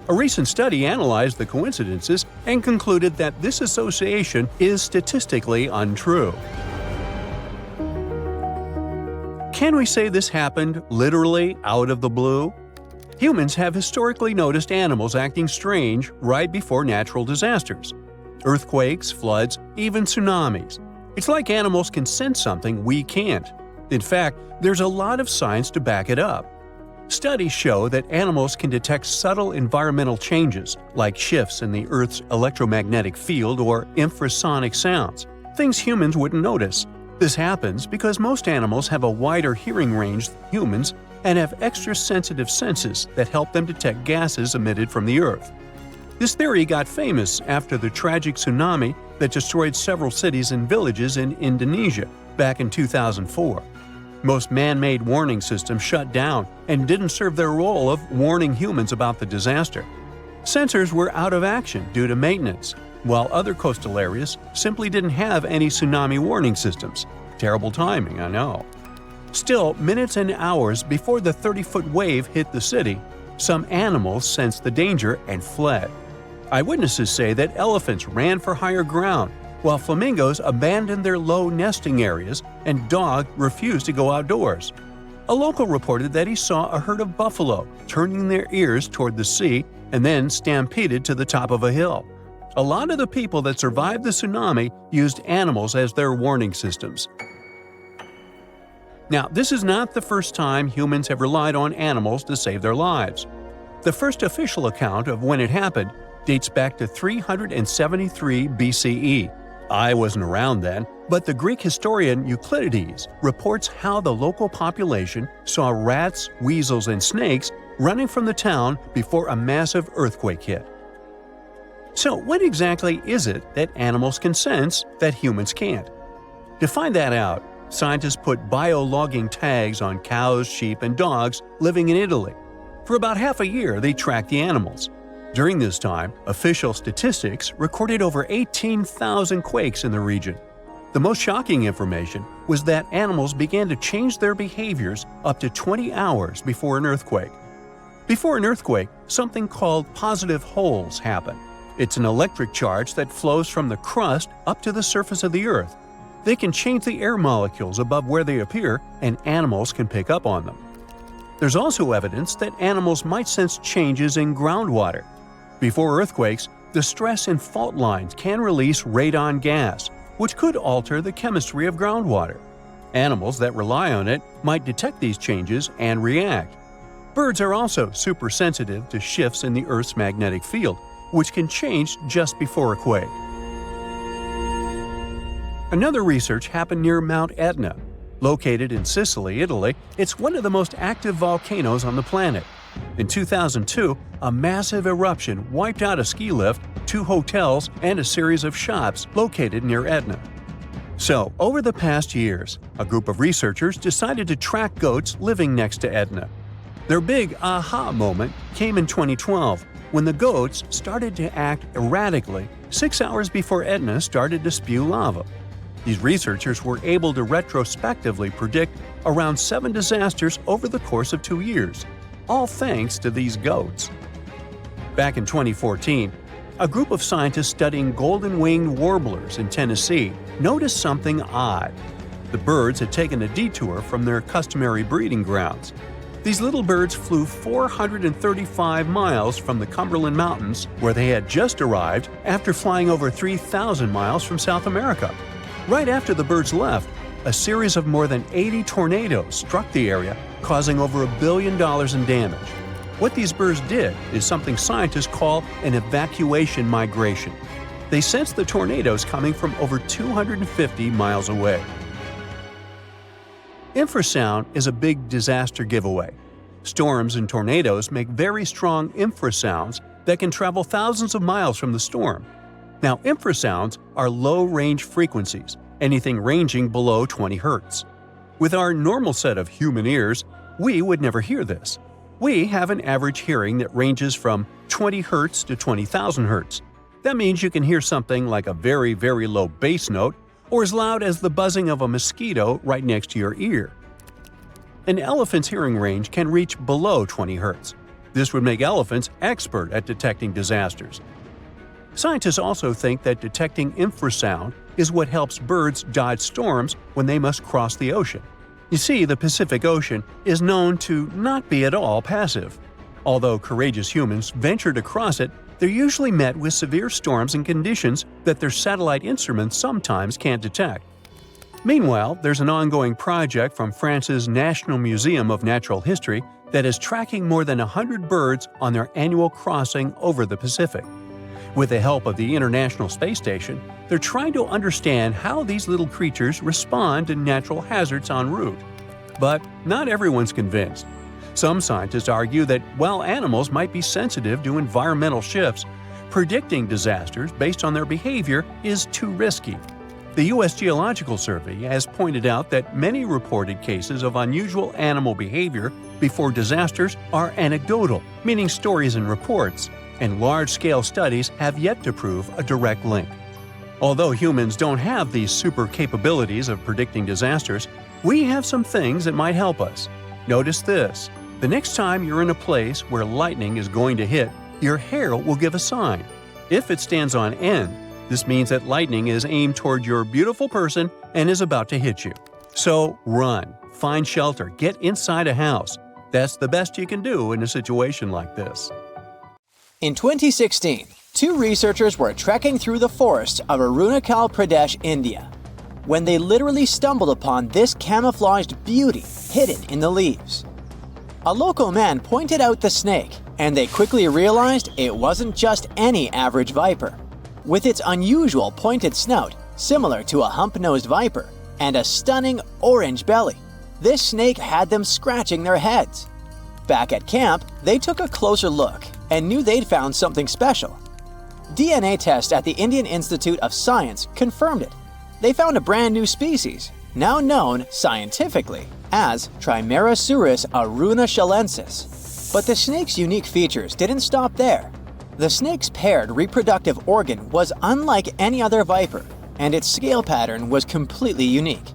A recent study analyzed the coincidences and concluded that this association is statistically untrue. Can we say this happened literally out of the blue? Humans have historically noticed animals acting strange right before natural disasters. Earthquakes, floods, even tsunamis. It's like animals can sense something we can't. In fact, there's a lot of science to back it up. Studies show that animals can detect subtle environmental changes, like shifts in the Earth's electromagnetic field or infrasonic sounds, things humans wouldn't notice. This happens because most animals have a wider hearing range than humans and have extra sensitive senses that help them detect gases emitted from the Earth. This theory got famous after the tragic tsunami that destroyed several cities and villages in Indonesia back in 2004. Most man-made warning systems shut down and didn't serve their role of warning humans about the disaster. Sensors were out of action due to maintenance, while other coastal areas simply didn't have any tsunami warning systems. Terrible timing, I know. Still, minutes and hours before the 30-foot wave hit the city, some animals sensed the danger and fled. Eyewitnesses say that elephants ran for higher ground, while flamingos abandoned their low nesting areas and dogs refused to go outdoors. A local reported that he saw a herd of buffalo turning their ears toward the sea and then stampeded to the top of a hill. A lot of the people that survived the tsunami used animals as their warning systems. Now, this is not the first time humans have relied on animals to save their lives. The first official account of when it happened dates back to 373 BCE. I wasn't around then, but the Greek historian Euclides reports how the local population saw rats, weasels, and snakes running from the town before a massive earthquake hit. So what exactly is it that animals can sense that humans can't? To find that out, scientists put biologging tags on cows, sheep, and dogs living in Italy. For about half a year, they tracked the animals. During this time, official statistics recorded over 18,000 quakes in the region. The most shocking information was that animals began to change their behaviors up to 20 hours before an earthquake. Before an earthquake, something called positive holes happen. It's an electric charge that flows from the crust up to the surface of the Earth. They can change the air molecules above where they appear, and animals can pick up on them. There's also evidence that animals might sense changes in groundwater. Before earthquakes, the stress in fault lines can release radon gas, which could alter the chemistry of groundwater. Animals that rely on it might detect these changes and react. Birds are also super sensitive to shifts in the Earth's magnetic field, which can change just before a quake. Another research happened near Mount Etna. Located in Sicily, Italy, it's one of the most active volcanoes on the planet. In 2002, a massive eruption wiped out a ski lift, 2 hotels, and a series of shops located near Etna. So, over the past years, a group of researchers decided to track goats living next to Etna. Their big aha moment came in 2012, when the goats started to act erratically 6 hours before Etna started to spew lava. These researchers were able to retrospectively predict around 7 disasters over the course of 2 years, all thanks to these goats. Back in 2014, a group of scientists studying golden-winged warblers in Tennessee noticed something odd. The birds had taken a detour from their customary breeding grounds. These little birds flew 435 miles from the Cumberland Mountains, where they had just arrived after flying over 3,000 miles from South America. Right after the birds left, a series of more than 80 tornadoes struck the area, causing over $1 billion in damage. What these birds did is something scientists call an evacuation migration. They sensed the tornadoes coming from over 250 miles away. Infrasound is a big disaster giveaway. Storms and tornadoes make very strong infrasounds that can travel thousands of miles from the storm. Now, infrasounds are low-range frequencies, anything ranging below 20 Hz. With our normal set of human ears, we would never hear this. We have an average hearing that ranges from 20 Hz to 20,000 Hz. That means you can hear something like a very, very low bass note or as loud as the buzzing of a mosquito right next to your ear. An elephant's hearing range can reach below 20 Hz. This would make elephants expert at detecting disasters. Scientists also think that detecting infrasound is what helps birds dodge storms when they must cross the ocean. You see, the Pacific Ocean is known to not be at all passive. Although courageous humans venture to cross it, they're usually met with severe storms and conditions that their satellite instruments sometimes can't detect. Meanwhile, there's an ongoing project from France's National Museum of Natural History that is tracking more than 100 birds on their annual crossing over the Pacific. With the help of the International Space Station, they're trying to understand how these little creatures respond to natural hazards en route. But not everyone's convinced. Some scientists argue that while animals might be sensitive to environmental shifts, predicting disasters based on their behavior is too risky. The U.S. Geological Survey has pointed out that many reported cases of unusual animal behavior before disasters are anecdotal, meaning stories and reports, and large-scale studies have yet to prove a direct link. Although humans don't have these super capabilities of predicting disasters, we have some things that might help us. Notice this. The next time you're in a place where lightning is going to hit, your hair will give a sign. If it stands on end, this means that lightning is aimed toward your beautiful person and is about to hit you. So run, find shelter, get inside a house. That's the best you can do in a situation like this. In 2016, 2 researchers were trekking through the forests of Arunachal Pradesh, India, when they literally stumbled upon this camouflaged beauty hidden in the leaves. A local man pointed out the snake, and they quickly realized it wasn't just any average viper. With its unusual pointed snout, similar to a hump-nosed viper, and a stunning orange belly. This snake had them scratching their heads. Back at camp, they took a closer look and knew they'd found something special. DNA tests at the Indian Institute of Science confirmed it. They found a brand new species, now known scientifically as Trimerosaurus arunachalensis. But the snake's unique features didn't stop there. The snake's paired reproductive organ was unlike any other viper, and its scale pattern was completely unique.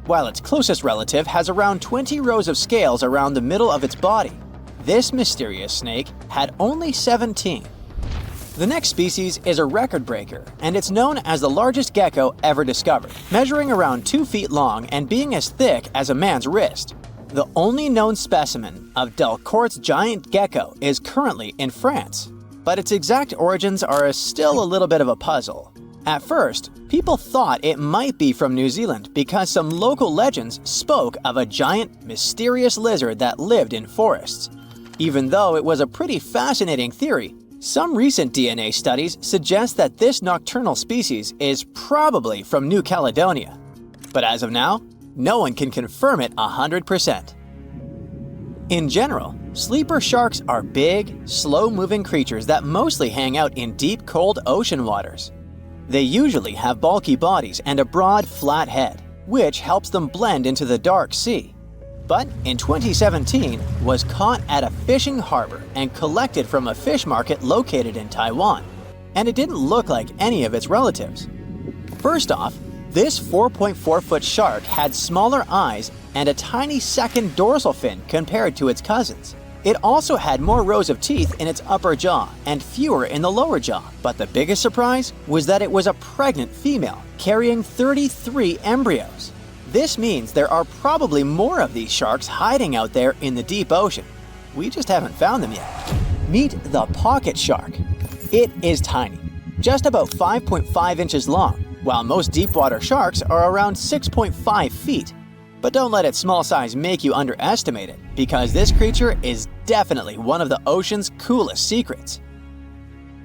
While its closest relative has around 20 rows of scales around the middle of its body, this mysterious snake had only 17. The next species is a record breaker, and it's known as the largest gecko ever discovered, measuring around 2 feet long and being as thick as a man's wrist. The only known specimen of Delcourt's giant gecko is currently in France, but its exact origins are still a little bit of a puzzle. At first, people thought it might be from New Zealand because some local legends spoke of a giant, mysterious lizard that lived in forests. Even though it was a pretty fascinating theory, some recent DNA studies suggest that this nocturnal species is probably from New Caledonia. But as of now, no one can confirm it 100%. In general, sleeper sharks are big, slow-moving creatures that mostly hang out in deep, cold ocean waters. They usually have bulky bodies and a broad, flat head, which helps them blend into the dark sea. But in 2017, was caught at a fishing harbor and collected from a fish market located in Taiwan, and it didn't look like any of its relatives. First off, this 4.4-foot shark had smaller eyes and a tiny second dorsal fin compared to its cousins. It also had more rows of teeth in its upper jaw and fewer in the lower jaw, but the biggest surprise was that it was a pregnant female carrying 33 embryos. This means there are probably more of these sharks hiding out there in the deep ocean. We just haven't found them yet. Meet the pocket shark. It is tiny, just about 5.5 inches long, while most deepwater sharks are around 6.5 feet. But don't let its small size make you underestimate it, because this creature is definitely one of the ocean's coolest secrets.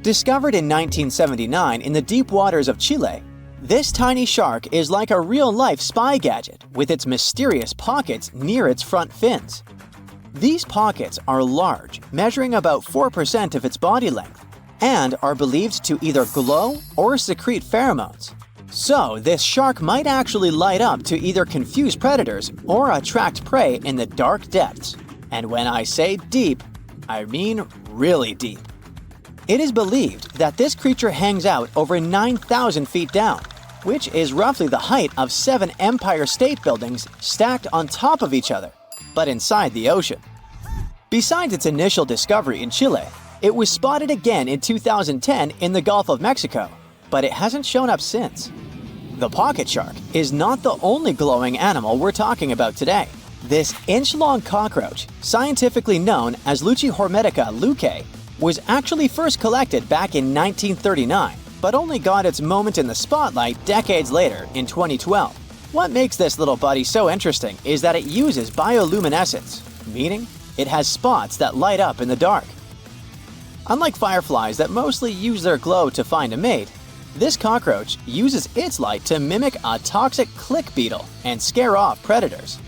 Discovered in 1979 in the deep waters of Chile, this tiny shark is like a real-life spy gadget with its mysterious pockets near its front fins. These pockets are large, measuring about 4% of its body length, and are believed to either glow or secrete pheromones. So, this shark might actually light up to either confuse predators or attract prey in the dark depths. And when I say deep, I mean really deep. It is believed that this creature hangs out over 9,000 feet down, which is roughly the height of 7 Empire State Buildings stacked on top of each other, but inside the ocean. Besides its initial discovery in Chile, it was spotted again in 2010 in the Gulf of Mexico, but it hasn't shown up since. The pocket shark is not the only glowing animal we're talking about today. This inch-long cockroach, scientifically known as Luchihormetica lucae, was actually first collected back in 1939, but only got its moment in the spotlight decades later in 2012. What makes this little buddy so interesting is that it uses bioluminescence, meaning it has spots that light up in the dark. Unlike fireflies that mostly use their glow to find a mate, this cockroach uses its light to mimic a toxic click beetle and scare off predators.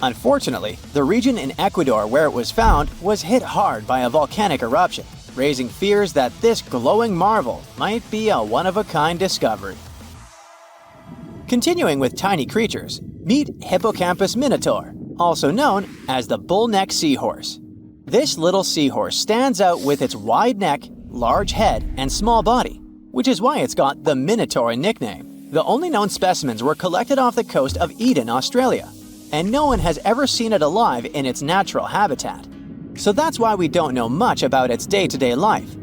Unfortunately, the region in Ecuador where it was found was hit hard by a volcanic eruption, raising fears that this glowing marvel might be a one-of-a-kind discovery. Continuing with tiny creatures, meet Hippocampus minotaur, also known as the bull-neck seahorse. This little seahorse stands out with its wide neck, large head, and small body, which is why it's got the Minotaur nickname. The only known specimens were collected off the coast of Eden, Australia, and no one has ever seen it alive in its natural habitat. So that's why we don't know much about its day-to-day life.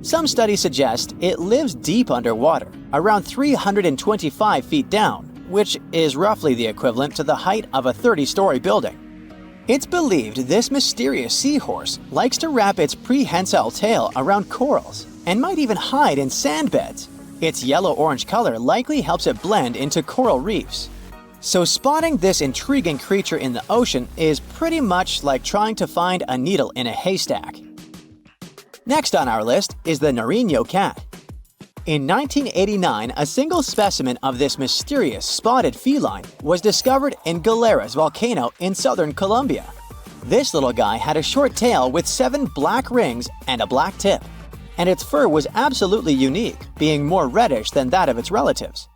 Some studies suggest it lives deep underwater, around 325 feet down, which is roughly the equivalent to the height of a 30-story building. It's believed this mysterious seahorse likes to wrap its prehensile tail around corals, and might even hide in sand beds. Its yellow-orange color likely helps it blend into coral reefs. So spotting this intriguing creature in the ocean is pretty much like trying to find a needle in a haystack. Next on our list is the Nariño cat. In 1989, a single specimen of this mysterious spotted feline was discovered in Galeras volcano in southern Colombia. This little guy had a short tail with 7 black rings and a black tip, and its fur was absolutely unique, being more reddish than that of its relatives.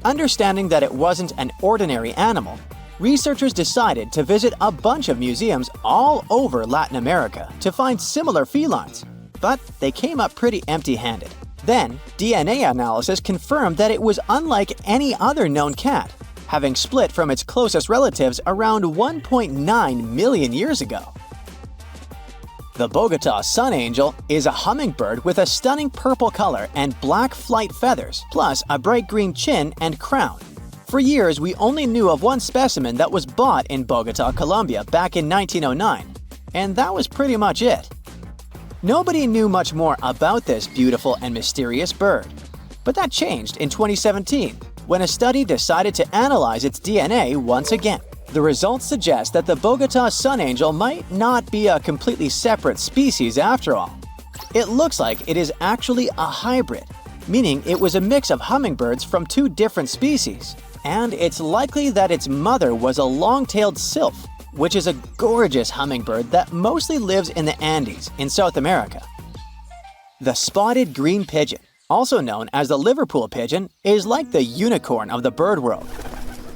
Understanding that it wasn't an ordinary animal, researchers decided to visit a bunch of museums all over Latin America to find similar felines, but they came up pretty empty-handed. Then, DNA analysis confirmed that it was unlike any other known cat, having split from its closest relatives around 1.9 million years ago. The Bogota sun angel is a hummingbird with a stunning purple color and black flight feathers, plus a bright green chin and crown. For years, we only knew of one specimen that was bought in Bogota, Colombia back in 1909, and that was pretty much it. Nobody knew much more about this beautiful and mysterious bird. But that changed in 2017, when a study decided to analyze its DNA once again. The results suggest that the Bogota sun angel might not be a completely separate species after all. It looks like it is actually a hybrid, meaning it was a mix of hummingbirds from 2 different species. And it's likely that its mother was a long-tailed sylph, which is a gorgeous hummingbird that mostly lives in the Andes in South America. The spotted green pigeon, also known as the Liverpool pigeon, is like the unicorn of the bird world.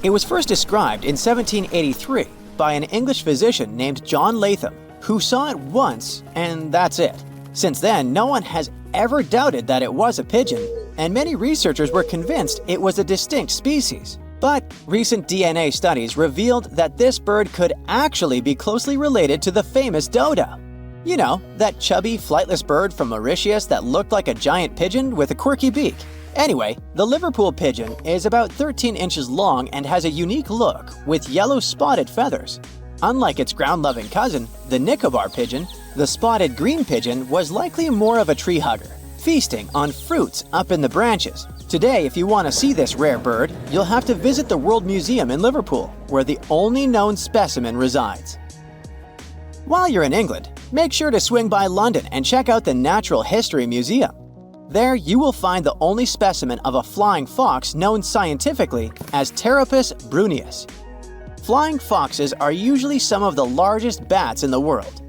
It was first described in 1783 by an English physician named John Latham, who saw it once and that's it. Since then, no one has ever doubted that it was a pigeon, and many researchers were convinced it was a distinct species. But recent DNA studies revealed that this bird could actually be closely related to the famous dodo. You know, that chubby, flightless bird from Mauritius that looked like a giant pigeon with a quirky beak. Anyway, the Liverpool pigeon is about 13 inches long and has a unique look with yellow spotted feathers. Unlike its ground-loving cousin, the Nicobar pigeon, the spotted green pigeon was likely more of a tree hugger, feasting on fruits up in the branches. Today, if you want to see this rare bird, you'll have to visit the World Museum in Liverpool, where the only known specimen resides. While you're in England, make sure to swing by London and check out the Natural History Museum. There, you will find the only specimen of a flying fox known scientifically as Pteropus bruneus. Flying foxes are usually some of the largest bats in the world.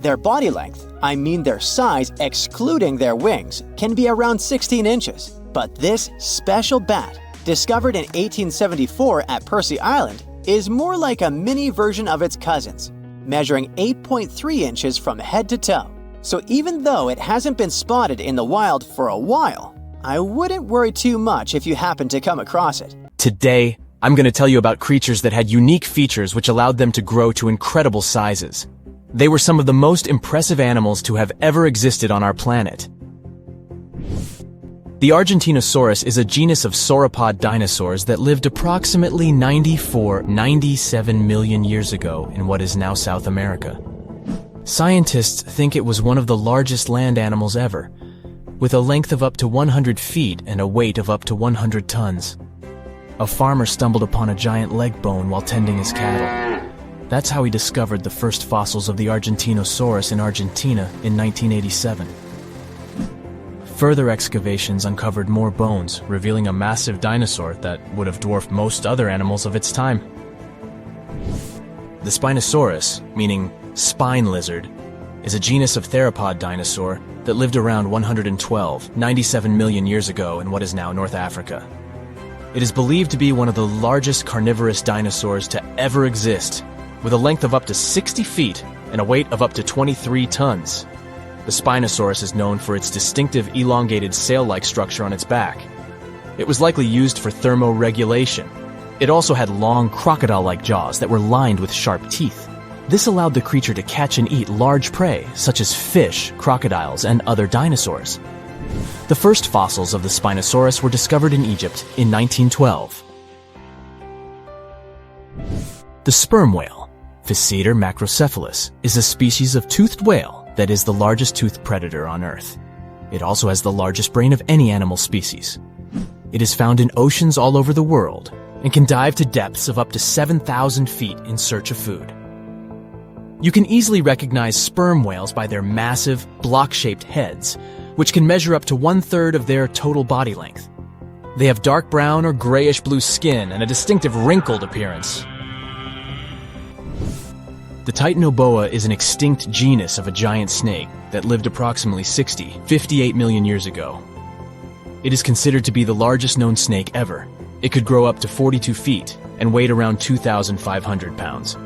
Their body length, I mean their size excluding their wings, can be around 16 inches. But this special bat, discovered in 1874 at Percy Island, is more like a mini version of its cousins, measuring 8.3 inches from head to toe. So even though it hasn't been spotted in the wild for a while, I wouldn't worry too much if you happen to come across it. Today, I'm going to tell you about creatures that had unique features which allowed them to grow to incredible sizes. They were some of the most impressive animals to have ever existed on our planet. The Argentinosaurus is a genus of sauropod dinosaurs that lived approximately 97 million years ago in what is now South America. Scientists think it was one of the largest land animals ever, with a length of up to 100 feet and a weight of up to 100 tons. A farmer stumbled upon a giant leg bone while tending his cattle. That's how he discovered the first fossils of the Argentinosaurus in Argentina in 1987. Further excavations uncovered more bones, revealing a massive dinosaur that would have dwarfed most other animals of its time. The Spinosaurus, meaning spine lizard, is a genus of theropod dinosaur that lived around 97 million years ago in what is now North Africa. It is believed to be one of the largest carnivorous dinosaurs to ever exist, with a length of up to 60 feet and a weight of up to 23 tons. The Spinosaurus is known for its distinctive elongated sail-like structure on its back. It was likely used for thermoregulation. It also had long crocodile-like jaws that were lined with sharp teeth. This allowed the creature to catch and eat large prey, such as fish, crocodiles, and other dinosaurs. The first fossils of the Spinosaurus were discovered in Egypt in 1912. The sperm whale, Physeter macrocephalus, is a species of toothed whale that is the largest toothed predator on Earth. It also has the largest brain of any animal species. It is found in oceans all over the world and can dive to depths of up to 7,000 feet in search of food. You can easily recognize sperm whales by their massive, block-shaped heads, which can measure up to 1/3 of their total body length. They have dark brown or grayish-blue skin and a distinctive wrinkled appearance. The Titanoboa is an extinct genus of a giant snake that lived approximately 58 million years ago. It is considered to be the largest known snake ever. It could grow up to 42 feet and weighed around 2,500 pounds.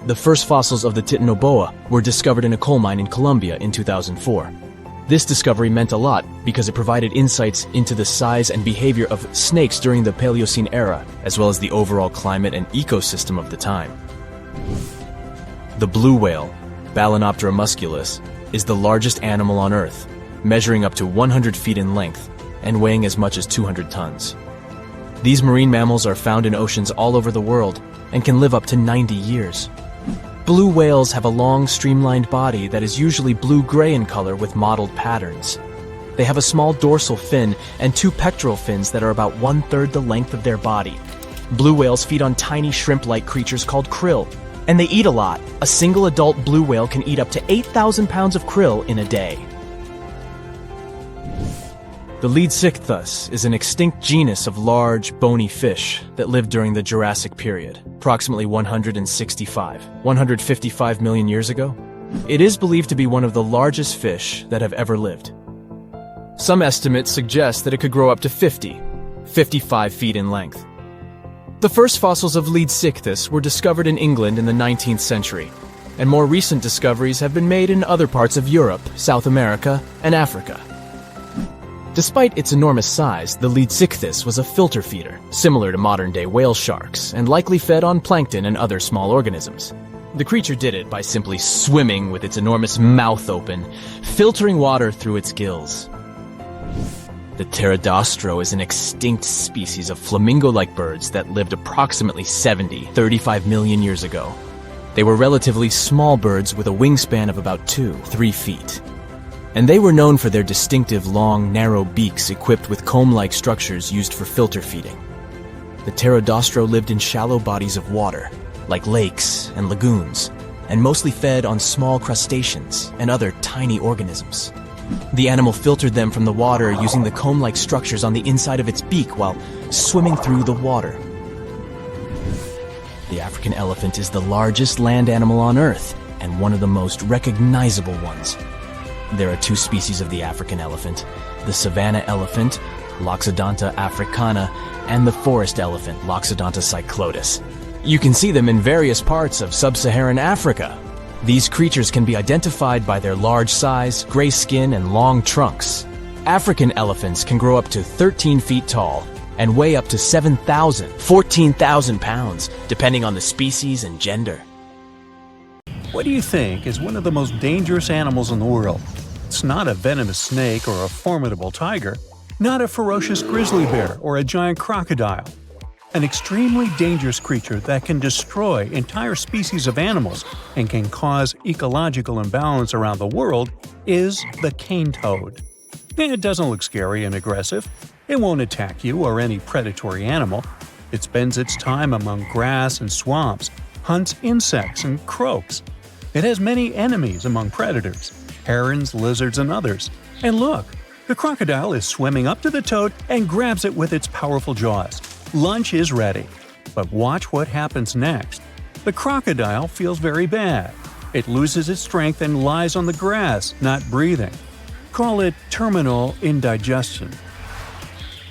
The first fossils of the Titanoboa were discovered in a coal mine in Colombia in 2004. This discovery meant a lot because it provided insights into the size and behavior of snakes during the Paleocene era, as well as the overall climate and ecosystem of the time. The blue whale, Balænoptera musculus, is the largest animal on Earth, measuring up to 100 feet in length and weighing as much as 200 tons. These marine mammals are found in oceans all over the world and can live up to 90 years. Blue whales have a long, streamlined body that is usually blue-gray in color with mottled patterns. They have a small dorsal fin and 2 pectoral fins that are about 1/3 the length of their body. Blue whales feed on tiny shrimp-like creatures called krill, and they eat a lot. A single adult blue whale can eat up to 8,000 pounds of krill in a day. The Leadsichthus is an extinct genus of large, bony fish that lived during the Jurassic period, approximately 155 million years ago. It is believed to be one of the largest fish that have ever lived. Some estimates suggest that it could grow up to 55 feet in length. The first fossils of Leadsichthus were discovered in England in the 19th century, and more recent discoveries have been made in other parts of Europe, South America, and Africa. Despite its enormous size, the Leadsichthus was a filter feeder, similar to modern-day whale sharks, and likely fed on plankton and other small organisms. The creature did it by simply swimming with its enormous mouth open, filtering water through its gills. The pterodostro is an extinct species of flamingo-like birds that lived approximately 35 million years ago. They were relatively small birds with a wingspan of about 2-3 feet. And they were known for their distinctive long, narrow beaks equipped with comb-like structures used for filter feeding. The pterodostro lived in shallow bodies of water, like lakes and lagoons, and mostly fed on small crustaceans and other tiny organisms. The animal filtered them from the water using the comb-like structures on the inside of its beak while swimming through the water. The African elephant is the largest land animal on Earth and one of the most recognizable ones. There are 2 species of the African elephant, the savanna elephant, Loxodonta africana, and the forest elephant, Loxodonta cyclotis. You can see them in various parts of sub-Saharan Africa. These creatures can be identified by their large size, gray skin, and long trunks. African elephants can grow up to 13 feet tall and weigh up to 14,000 pounds, depending on the species and gender. What do you think is one of the most dangerous animals in the world? It's not a venomous snake or a formidable tiger, not a ferocious grizzly bear or a giant crocodile. An extremely dangerous creature that can destroy entire species of animals and can cause ecological imbalance around the world is the cane toad. It doesn't look scary and aggressive. It won't attack you or any predatory animal. It spends its time among grass and swamps, hunts insects and crocs. It has many enemies among predators, herons, lizards, and others. And look, the crocodile is swimming up to the toad and grabs it with its powerful jaws. Lunch is ready. But watch what happens next. The crocodile feels very bad. It loses its strength and lies on the grass, not breathing. Call it terminal indigestion.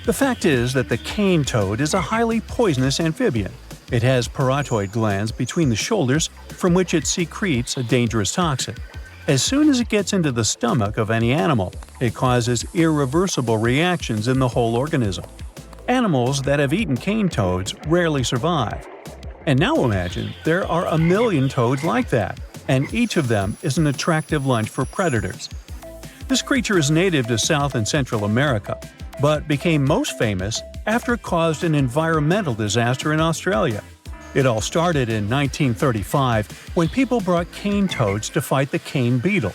The fact is that the cane toad is a highly poisonous amphibian. It has parotoid glands between the shoulders from which it secretes a dangerous toxin. As soon as it gets into the stomach of any animal, it causes irreversible reactions in the whole organism. Animals that have eaten cane toads rarely survive. And now imagine there are 1 million toads like that, and each of them is an attractive lunch for predators. This creature is native to South and Central America, but became most famous after it caused an environmental disaster in Australia. It all started in 1935 when people brought cane toads to fight the cane beetle.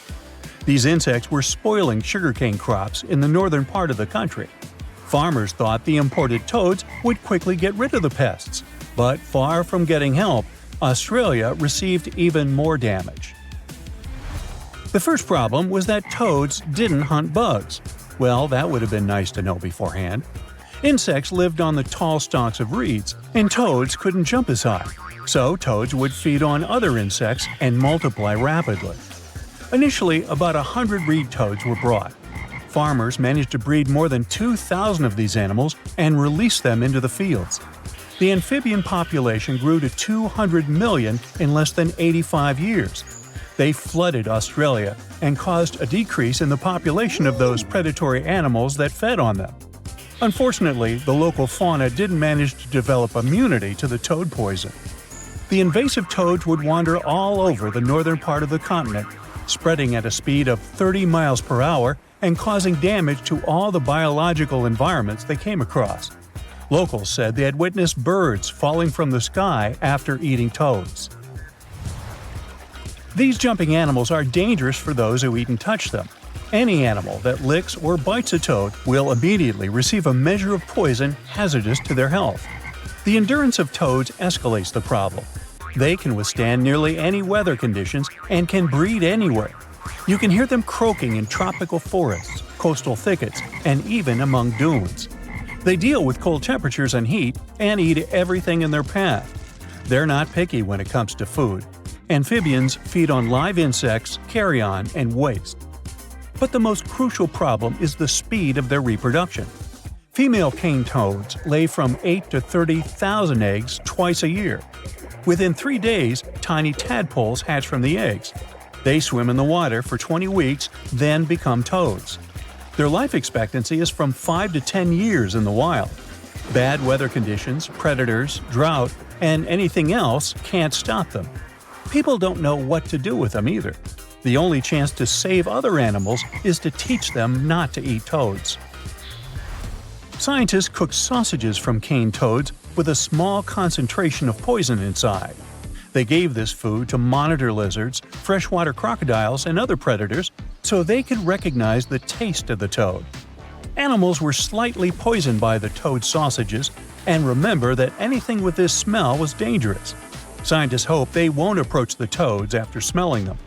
These insects were spoiling sugarcane crops in the northern part of the country. Farmers thought the imported toads would quickly get rid of the pests, but far from getting help, Australia received even more damage. The first problem was that toads didn't hunt bugs. Well, that would have been nice to know beforehand. Insects lived on the tall stalks of reeds, and toads couldn't jump as high. So toads would feed on other insects and multiply rapidly. Initially, about 100 reed toads were brought. Farmers managed to breed more than 2,000 of these animals and release them into the fields. The amphibian population grew to 200 million in less than 85 years. They flooded Australia and caused a decrease in the population of those predatory animals that fed on them. Unfortunately, the local fauna didn't manage to develop immunity to the toad poison. The invasive toads would wander all over the northern part of the continent, spreading at a speed of 30 miles per hour and causing damage to all the biological environments they came across. Locals said they had witnessed birds falling from the sky after eating toads. These jumping animals are dangerous for those who eat and touch them. Any animal that licks or bites a toad will immediately receive a measure of poison hazardous to their health. The endurance of toads escalates the problem. They can withstand nearly any weather conditions and can breed anywhere. You can hear them croaking in tropical forests, coastal thickets, and even among dunes. They deal with cold temperatures and heat and eat everything in their path. They're not picky when it comes to food. Amphibians feed on live insects, carrion, and waste. But the most crucial problem is the speed of their reproduction. Female cane toads lay from 8 to 30,000 eggs twice a year. Within 3 days, tiny tadpoles hatch from the eggs. They swim in the water for 20 weeks, then become toads. Their life expectancy is from 5 to 10 years in the wild. Bad weather conditions, predators, drought, and anything else can't stop them. People don't know what to do with them either. The only chance to save other animals is to teach them not to eat toads. Scientists cook sausages from cane toads with a small concentration of poison inside. They gave this food to monitor lizards, freshwater crocodiles, and other predators so they could recognize the taste of the toad. Animals were slightly poisoned by the toad sausages, and remember that anything with this smell was dangerous. Scientists hope they won't approach the toads after smelling them.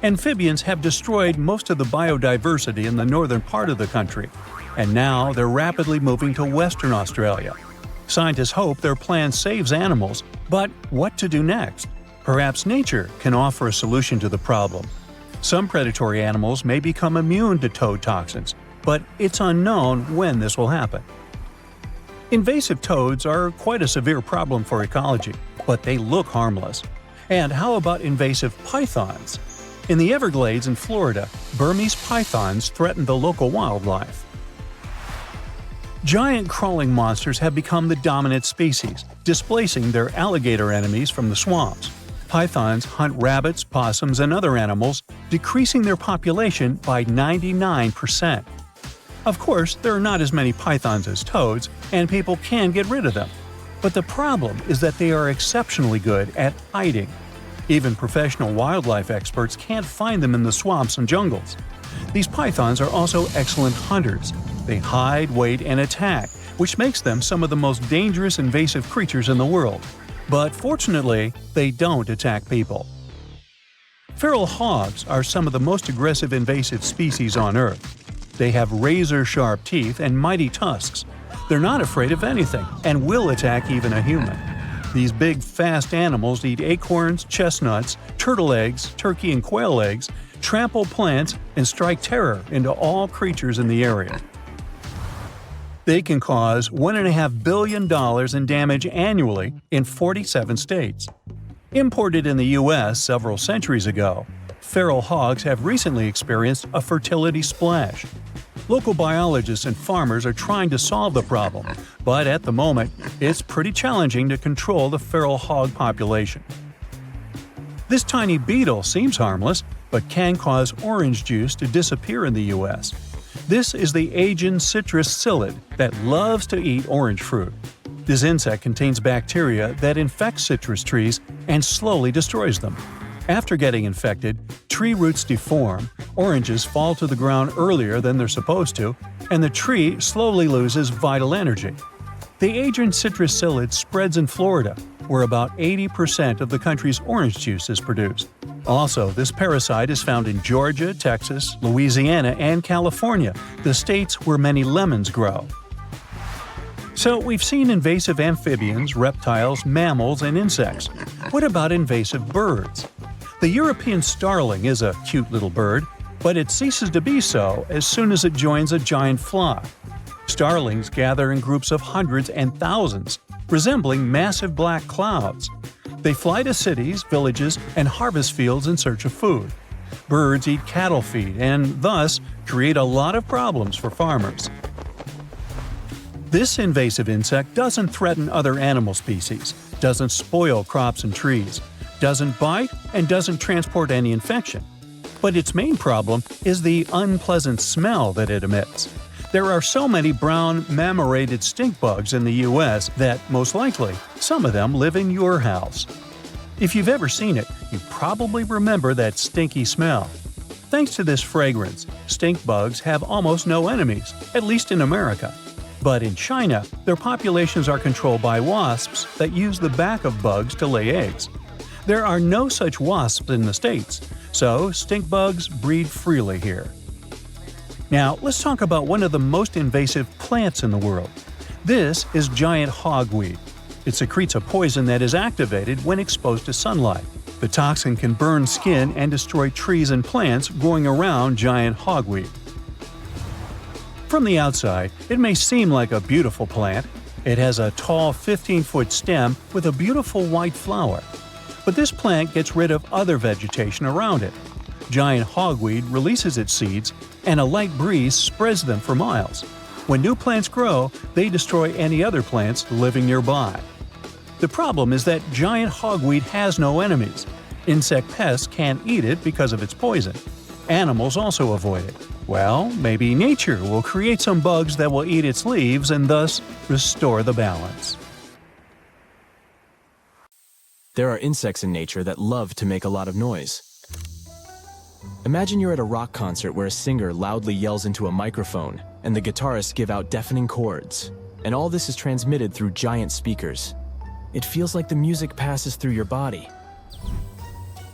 Amphibians have destroyed most of the biodiversity in the northern part of the country, and now they're rapidly moving to Western Australia. Scientists hope their plan saves animals, but what to do next? Perhaps nature can offer a solution to the problem. Some predatory animals may become immune to toad toxins, but it's unknown when this will happen. Invasive toads are quite a severe problem for ecology, but they look harmless. And how about invasive pythons? In the Everglades in Florida, Burmese pythons threaten the local wildlife. Giant crawling monsters have become the dominant species, displacing their alligator enemies from the swamps. Pythons hunt rabbits, possums, and other animals, decreasing their population by 99%. Of course, there are not as many pythons as toads, and people can get rid of them. But the problem is that they are exceptionally good at hiding. Even professional wildlife experts can't find them in the swamps and jungles. These pythons are also excellent hunters. They hide, wait, and attack, which makes them some of the most dangerous invasive creatures in the world. But fortunately, they don't attack people. Feral hogs are some of the most aggressive invasive species on Earth. They have razor-sharp teeth and mighty tusks. They're not afraid of anything and will attack even a human. These big, fast animals eat acorns, chestnuts, turtle eggs, turkey and quail eggs, trample plants, and strike terror into all creatures in the area. They can cause $1.5 billion in damage annually in 47 states. Imported in the U.S. several centuries ago, feral hogs have recently experienced a fertility splash. Local biologists and farmers are trying to solve the problem, but at the moment, it's pretty challenging to control the feral hog population. This tiny beetle seems harmless, but can cause orange juice to disappear in the U.S. This is the Asian citrus psyllid that loves to eat orange fruit. This insect contains bacteria that infects citrus trees and slowly destroys them. After getting infected, tree roots deform, oranges fall to the ground earlier than they're supposed to, and the tree slowly loses vital energy. The Asian citrus psyllid spreads in Florida, where about 80% of the country's orange juice is produced. Also, this parasite is found in Georgia, Texas, Louisiana, and California, the states where many lemons grow. So we've seen invasive amphibians, reptiles, mammals, and insects. What about invasive birds? The European starling is a cute little bird, but it ceases to be so as soon as it joins a giant flock. Starlings gather in groups of hundreds and thousands, resembling massive black clouds. They fly to cities, villages, and harvest fields in search of food. Birds eat cattle feed and thus create a lot of problems for farmers. This invasive insect doesn't threaten other animal species, doesn't spoil crops and trees, doesn't bite, and doesn't transport any infection. But its main problem is the unpleasant smell that it emits. There are so many brown, mammated stink bugs in the US that, most likely, some of them live in your house. If you've ever seen it, you probably remember that stinky smell. Thanks to this fragrance, stink bugs have almost no enemies, at least in America. But in China, their populations are controlled by wasps that use the back of bugs to lay eggs. There are no such wasps in the States, so stink bugs breed freely here. Now, let's talk about one of the most invasive plants in the world. This is giant hogweed. It secretes a poison that is activated when exposed to sunlight. The toxin can burn skin and destroy trees and plants growing around giant hogweed. From the outside, it may seem like a beautiful plant. It has a tall 15-foot stem with a beautiful white flower. But this plant gets rid of other vegetation around it. Giant hogweed releases its seeds, and a light breeze spreads them for miles. When new plants grow, they destroy any other plants living nearby. The problem is that giant hogweed has no enemies. Insect pests can't eat it because of its poison. Animals also avoid it. Well, maybe nature will create some bugs that will eat its leaves and thus restore the balance. There are insects in nature that love to make a lot of noise. Imagine you're at a rock concert where a singer loudly yells into a microphone and the guitarists give out deafening chords, and all this is transmitted through giant speakers. It feels like the music passes through your body.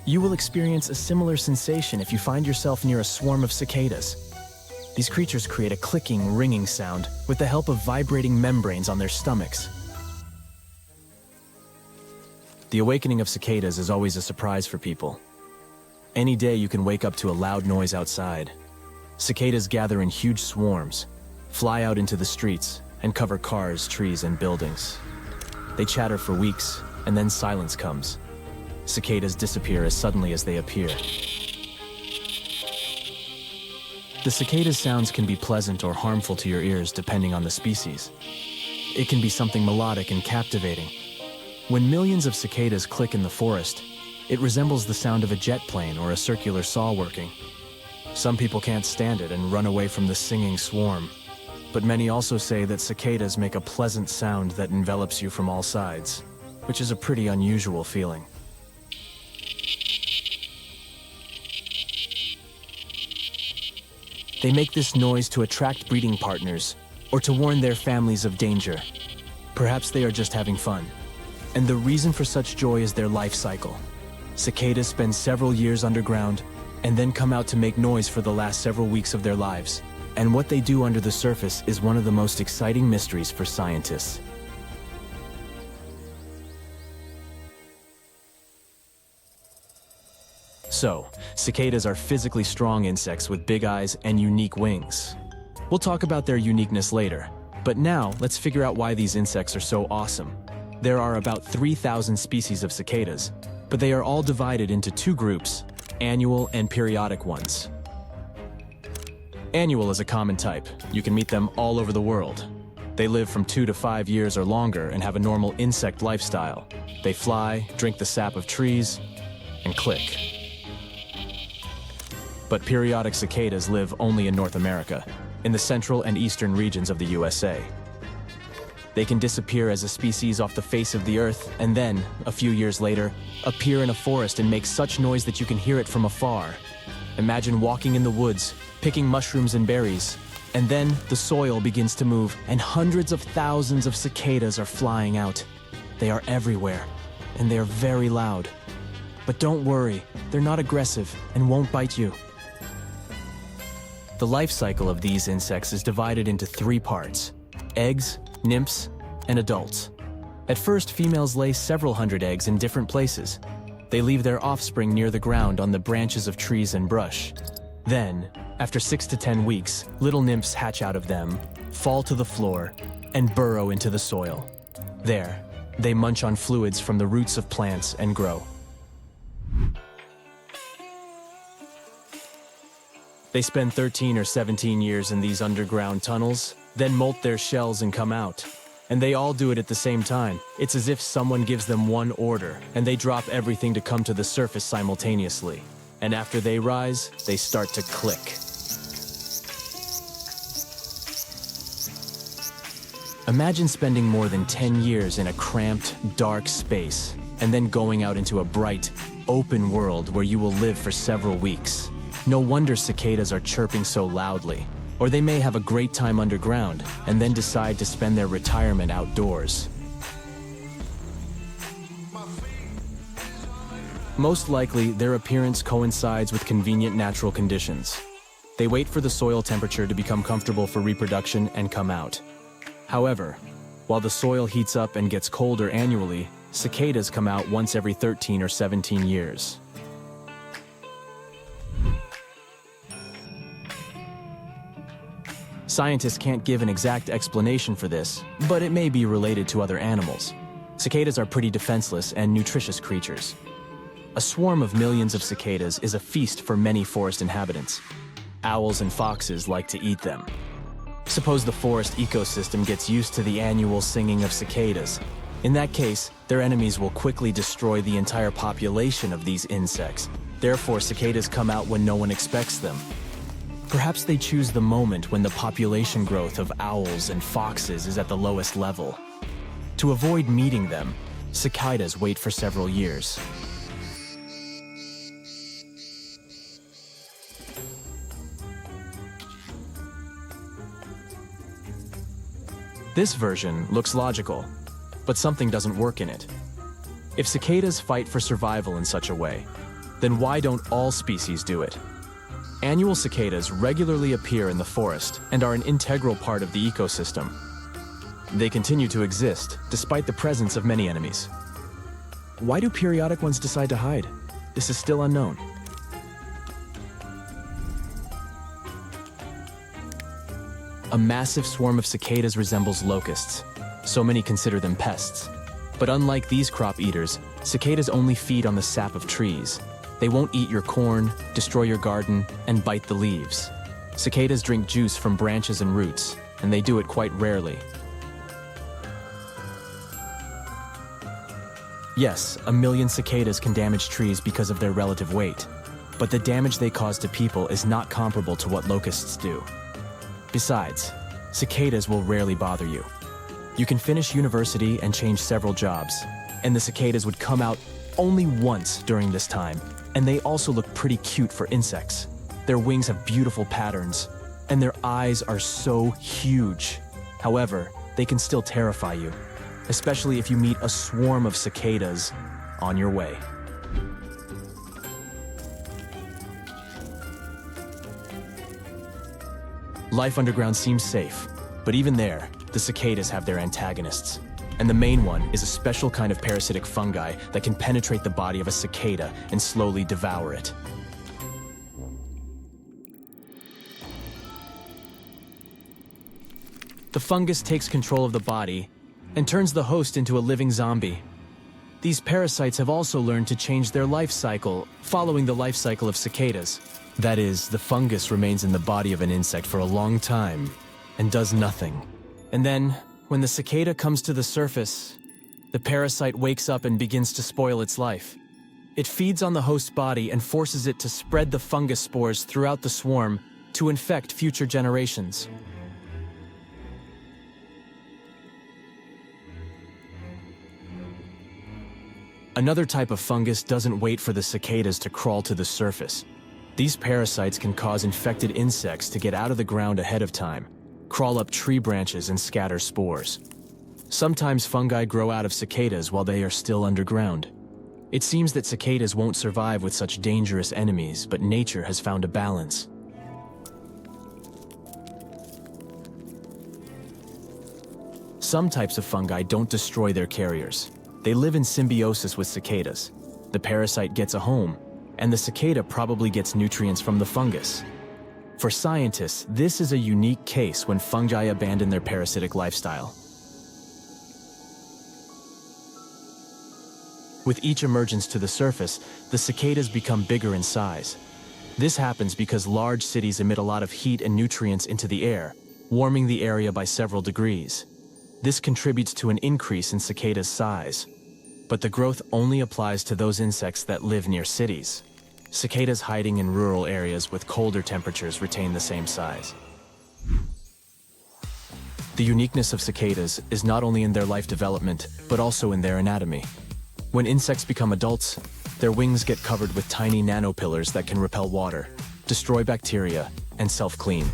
You will experience a similar sensation if you find yourself near a swarm of cicadas. These creatures create a clicking, ringing sound with the help of vibrating membranes on their stomachs. The awakening of cicadas is always a surprise for people. Any day you can wake up to a loud noise outside. Cicadas gather in huge swarms, fly out into the streets, and cover cars, trees, and buildings. They chatter for weeks, and then silence comes. Cicadas disappear as suddenly as they appear. The cicada's sounds can be pleasant or harmful to your ears depending on the species. It can be something melodic and captivating. When millions of cicadas click in the forest, it resembles the sound of a jet plane or a circular saw working. Some people can't stand it and run away from the singing swarm. But many also say that cicadas make a pleasant sound that envelops you from all sides, which is a pretty unusual feeling. They make this noise to attract breeding partners or to warn their families of danger. Perhaps they are just having fun. And the reason for such joy is their life cycle. Cicadas spend several years underground and then come out to make noise for the last several weeks of their lives. And what they do under the surface is one of the most exciting mysteries for scientists. So, cicadas are physically strong insects with big eyes and unique wings. We'll talk about their uniqueness later, but now let's figure out why these insects are so awesome. There are about 3,000 species of cicadas, but they are all divided into two groups, annual and periodic ones. Annual is a common type. You can meet them all over the world. They live from 2 to 5 years or longer and have a normal insect lifestyle. They fly, drink the sap of trees, and click. But periodic cicadas live only in North America, in the central and eastern regions of the USA. They can disappear as a species off the face of the earth and then, a few years later, appear in a forest and make such noise that you can hear it from afar. Imagine walking in the woods, picking mushrooms and berries, and then the soil begins to move and hundreds of thousands of cicadas are flying out. They are everywhere, and they are very loud. But don't worry, they're not aggressive and won't bite you. The life cycle of these insects is divided into 3 parts: eggs, nymphs, and adults. At first, females lay several hundred eggs in different places. They leave their offspring near the ground on the branches of trees and brush. Then, after 6 to 10 weeks, little nymphs hatch out of them, fall to the floor, and burrow into the soil. There, they munch on fluids from the roots of plants and grow. They spend 13 or 17 years in these underground tunnels, then molt their shells and come out. And they all do it at the same time. It's as if someone gives them one order, and they drop everything to come to the surface simultaneously. And after they rise, they start to click. Imagine spending more than 10 years in a cramped, dark space, and then going out into a bright, open world where you will live for several weeks. No wonder cicadas are chirping so loudly. Or they may have a great time underground and then decide to spend their retirement outdoors. Most likely, their appearance coincides with convenient natural conditions. They wait for the soil temperature to become comfortable for reproduction and come out. However, while the soil heats up and gets colder annually, cicadas come out once every 13 or 17 years. Scientists can't give an exact explanation for this, but it may be related to other animals. Cicadas are pretty defenseless and nutritious creatures. A swarm of millions of cicadas is a feast for many forest inhabitants. Owls and foxes like to eat them. Suppose the forest ecosystem gets used to the annual singing of cicadas. In that case, their enemies will quickly destroy the entire population of these insects. Therefore, cicadas come out when no one expects them. Perhaps they choose the moment when the population growth of owls and foxes is at the lowest level. To avoid meeting them, cicadas wait for several years. This version looks logical, but something doesn't work in it. If cicadas fight for survival in such a way, then why don't all species do it? Annual cicadas regularly appear in the forest and are an integral part of the ecosystem. They continue to exist despite the presence of many enemies. Why do periodic ones decide to hide? This is still unknown. A massive swarm of cicadas resembles locusts. So many consider them pests. But unlike these crop eaters, cicadas only feed on the sap of trees. They won't eat your corn, destroy your garden, and bite the leaves. Cicadas drink juice from branches and roots, and they do it quite rarely. Yes, 1 million cicadas can damage trees because of their relative weight, but the damage they cause to people is not comparable to what locusts do. Besides, cicadas will rarely bother you. You can finish university and change several jobs, and the cicadas would come out only once during this time, and they also look pretty cute for insects. Their wings have beautiful patterns, and their eyes are so huge. However, they can still terrify you, especially if you meet a swarm of cicadas on your way. Life underground seems safe, but even there, the cicadas have their antagonists. And the main one is a special kind of parasitic fungi that can penetrate the body of a cicada and slowly devour it. The fungus takes control of the body and turns the host into a living zombie. These parasites have also learned to change their life cycle, following the life cycle of cicadas. That is, the fungus remains in the body of an insect for a long time and does nothing. And then, when the cicada comes to the surface, the parasite wakes up and begins to spoil its life. It feeds on the host's body and forces it to spread the fungus spores throughout the swarm to infect future generations. Another type of fungus doesn't wait for the cicadas to crawl to the surface. These parasites can cause infected insects to get out of the ground ahead of time, crawl up tree branches and scatter spores. Sometimes fungi grow out of cicadas while they are still underground. It seems that cicadas won't survive with such dangerous enemies, but nature has found a balance. Some types of fungi don't destroy their carriers. They live in symbiosis with cicadas. The parasite gets a home, and the cicada probably gets nutrients from the fungus. For scientists, this is a unique case when fungi abandon their parasitic lifestyle. With each emergence to the surface, the cicadas become bigger in size. This happens because large cities emit a lot of heat and nutrients into the air, warming the area by several degrees. This contributes to an increase in cicadas' size. But the growth only applies to those insects that live near cities. Cicadas hiding in rural areas with colder temperatures retain the same size. The uniqueness of cicadas is not only in their life development, but also in their anatomy. When insects become adults, their wings get covered with tiny nanopillars that can repel water, destroy bacteria, and self-clean.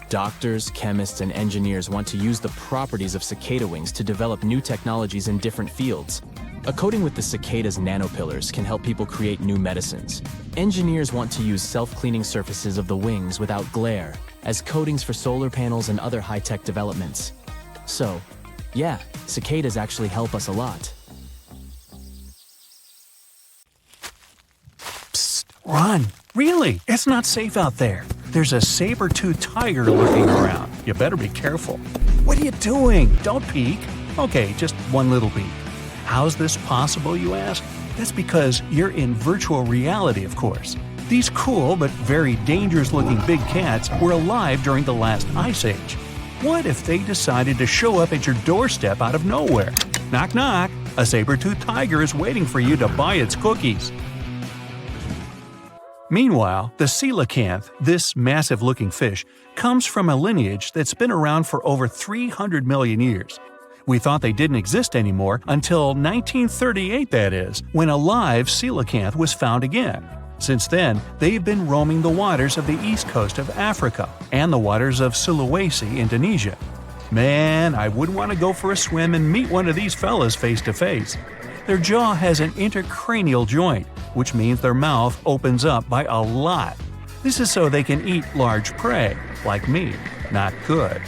Doctors, chemists, and engineers want to use the properties of cicada wings to develop new technologies in different fields. A coating with the cicada's nanopillars can help people create new medicines. Engineers want to use self-cleaning surfaces of the wings without glare as coatings for solar panels and other high-tech developments. So, yeah, cicadas actually help us a lot. Psst, run! Really, it's not safe out there. There's a saber-toothed tiger lurking around. You better be careful. What are you doing? Don't peek. Okay, just one little peek. How's this possible, you ask? That's because you're in virtual reality, of course. These cool but very dangerous-looking big cats were alive during the last ice age. What if they decided to show up at your doorstep out of nowhere? Knock knock, a saber-toothed tiger is waiting for you to buy its cookies. Meanwhile, the coelacanth, this massive-looking fish, comes from a lineage that's been around for over 300 million years. We thought they didn't exist anymore until 1938, that is, when a live coelacanth was found again. Since then, they've been roaming the waters of the east coast of Africa and the waters of Sulawesi, Indonesia. Man, I wouldn't want to go for a swim and meet one of these fellas face to face. Their jaw has an intercranial joint, which means their mouth opens up by a lot. This is so they can eat large prey, like me. Not good.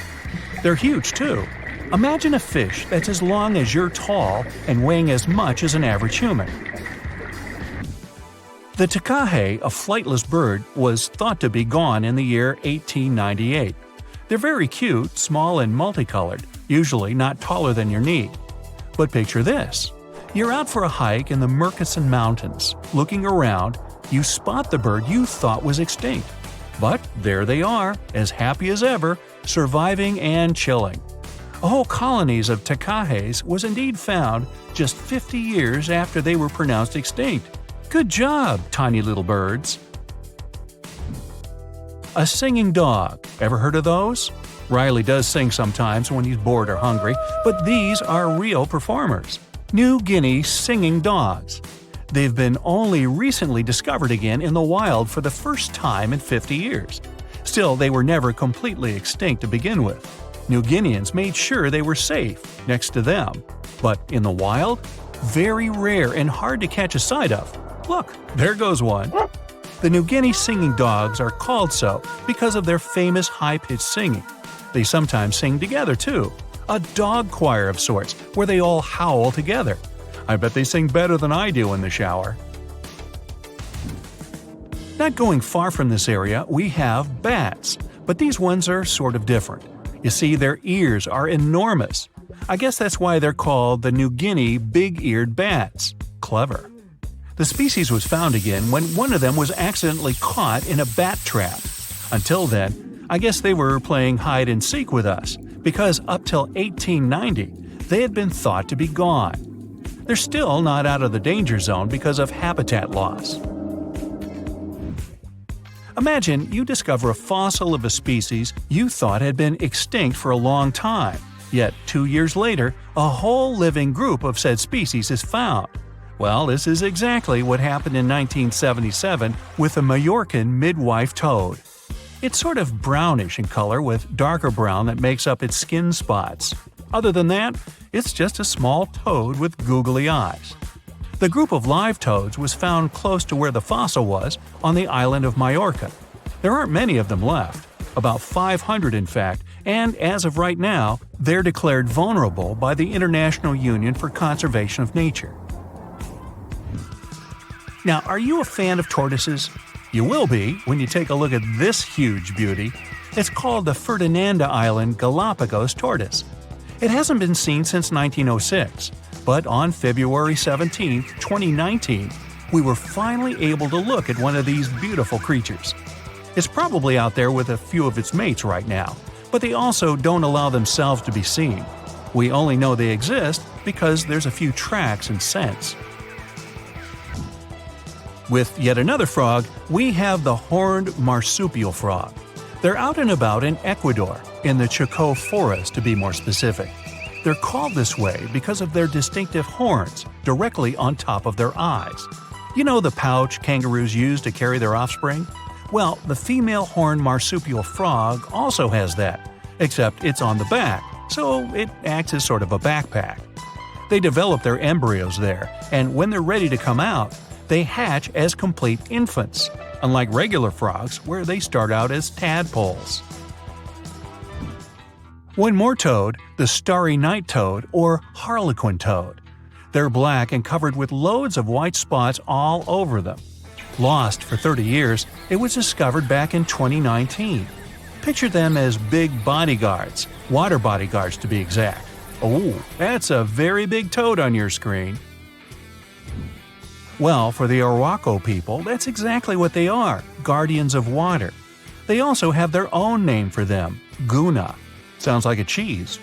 They're huge, too. Imagine a fish that's as long as you're tall and weighing as much as an average human. The takahe, a flightless bird, was thought to be gone in the year 1898. They're very cute, small and multicolored, usually not taller than your knee. But picture this. You're out for a hike in the Murchison Mountains. Looking around, you spot the bird you thought was extinct. But there they are, as happy as ever, surviving and chilling. A whole colonies of takahes was indeed found just 50 years after they were pronounced extinct. Good job, tiny little birds. A singing dog. Ever heard of those? Riley does sing sometimes when he's bored or hungry, but these are real performers. New Guinea singing dogs. They've been only recently discovered again in the wild for the first time in 50 years. Still, they were never completely extinct to begin with. New Guineans made sure they were safe next to them. But in the wild, very rare and hard to catch a sight of. Look, there goes one. The New Guinea singing dogs are called so because of their famous high-pitched singing. They sometimes sing together, too. A dog choir of sorts, where they all howl together. I bet they sing better than I do in the shower. Not going far from this area, we have bats, but these ones are sort of different. You see, their ears are enormous. I guess that's why they're called the New Guinea big-eared bats. Clever. The species was found again when one of them was accidentally caught in a bat trap. Until then, I guess they were playing hide-and-seek with us, because up till 1890, they had been thought to be gone. They're still not out of the danger zone because of habitat loss. Imagine you discover a fossil of a species you thought had been extinct for a long time, yet 2 years later, a whole living group of said species is found. Well, this is exactly what happened in 1977 with the Majorcan midwife toad. It's sort of brownish in color with darker brown that makes up its skin spots. Other than that, it's just a small toad with googly eyes. The group of live toads was found close to where the fossil was, on the island of Majorca. There aren't many of them left, about 500 in fact, and as of right now, they're declared vulnerable by the International Union for Conservation of Nature. Now, are you a fan of tortoises? You will be when you take a look at this huge beauty. It's called the Ferdinanda Island Galapagos tortoise. It hasn't been seen since 1906, but on February 17, 2019, we were finally able to look at one of these beautiful creatures. It's probably out there with a few of its mates right now, but they also don't allow themselves to be seen. We only know they exist because there's a few tracks and scents. With yet another frog, we have the horned marsupial frog. They're out and about in Ecuador, in the Chocó Forest to be more specific. They're called this way because of their distinctive horns directly on top of their eyes. You know the pouch kangaroos use to carry their offspring? Well, the female horned marsupial frog also has that, except it's on the back, so it acts as sort of a backpack. They develop their embryos there, and when they're ready to come out, they hatch as complete infants, unlike regular frogs where they start out as tadpoles. One more toad, the starry night toad or harlequin toad. They're black and covered with loads of white spots all over them. Lost for 30 years, it was discovered back in 2019. Picture them as big bodyguards, water bodyguards to be exact. Oh, that's a very big toad on your screen. Well, for the Arhuaco people, that's exactly what they are, guardians of water. They also have their own name for them, Guna. Sounds like a cheese.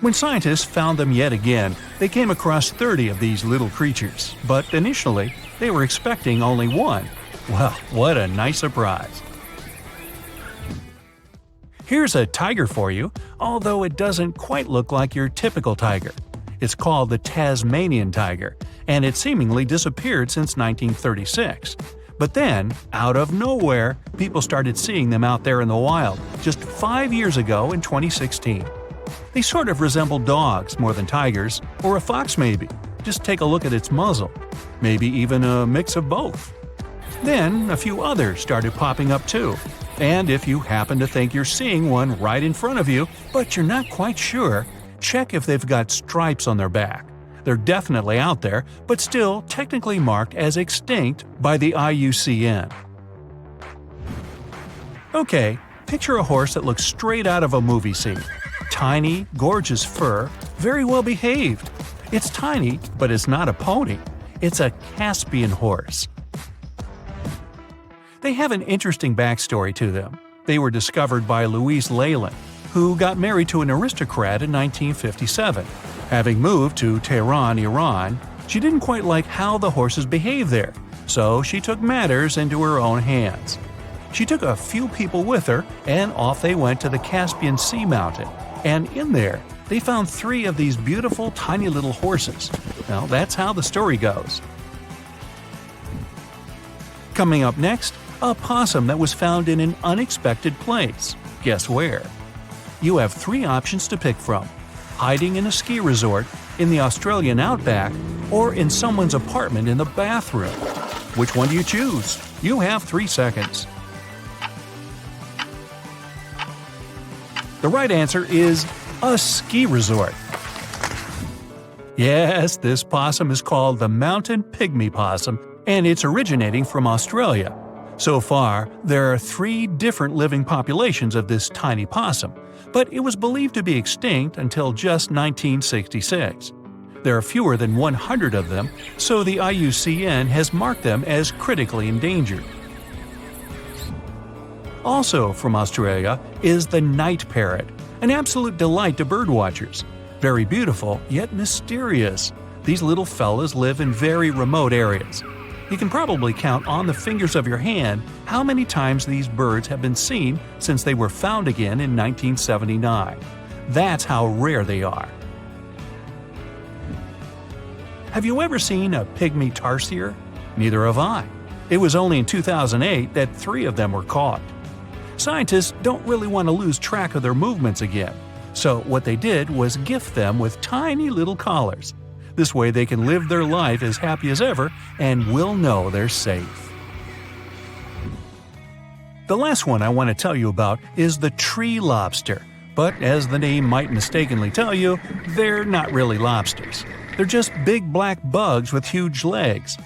When scientists found them yet again, they came across 30 of these little creatures, but initially, they were expecting only one. Well, what a nice surprise. Here's a tiger for you, although it doesn't quite look like your typical tiger. It's called the Tasmanian tiger, and it seemingly disappeared since 1936. But then, out of nowhere, people started seeing them out there in the wild just 5 years ago in 2016. They sort of resemble dogs more than tigers, or a fox maybe. Just take a look at its muzzle. Maybe even a mix of both. Then, a few others started popping up too. And if you happen to think you're seeing one right in front of you, but you're not quite sure, check if they've got stripes on their back. They're definitely out there, but still technically marked as extinct by the IUCN. Okay, picture a horse that looks straight out of a movie scene. Tiny, gorgeous fur, very well behaved. It's tiny, but it's not a pony. It's a Caspian horse. They have an interesting backstory to them. They were discovered by Louise Leyland, who got married to an aristocrat in 1957. Having moved to Tehran, Iran, she didn't quite like how the horses behaved there, so she took matters into her own hands. She took a few people with her, and off they went to the Caspian Sea mountain. And in there, they found 3 of these beautiful tiny little horses. Now, that's how the story goes. Coming up next, a possum that was found in an unexpected place. Guess where? You have 3 options to pick from: hiding in a ski resort, in the Australian outback, or in someone's apartment in the bathroom. Which one do you choose? You have 3 seconds. The right answer is a ski resort. Yes, this possum is called the mountain pygmy possum, and it's originating from Australia. So far, there are 3 different living populations of this tiny possum, but it was believed to be extinct until just 1966. There are fewer than 100 of them, so the IUCN has marked them as critically endangered. Also from Australia is the night parrot, an absolute delight to birdwatchers. Very beautiful, yet mysterious. These little fellas live in very remote areas. You can probably count on the fingers of your hand how many times these birds have been seen since they were found again in 1979. That's how rare they are. Have you ever seen a pygmy tarsier? Neither have I. It was only in 2008 that 3 of them were caught. Scientists don't really want to lose track of their movements again, So what they did was gift them with tiny little collars. This way they can live their life as happy as ever and will know they're safe. The last one I want to tell you about is the tree lobster. But as the name might mistakenly tell you, they're not really lobsters. They're just big black bugs with huge legs.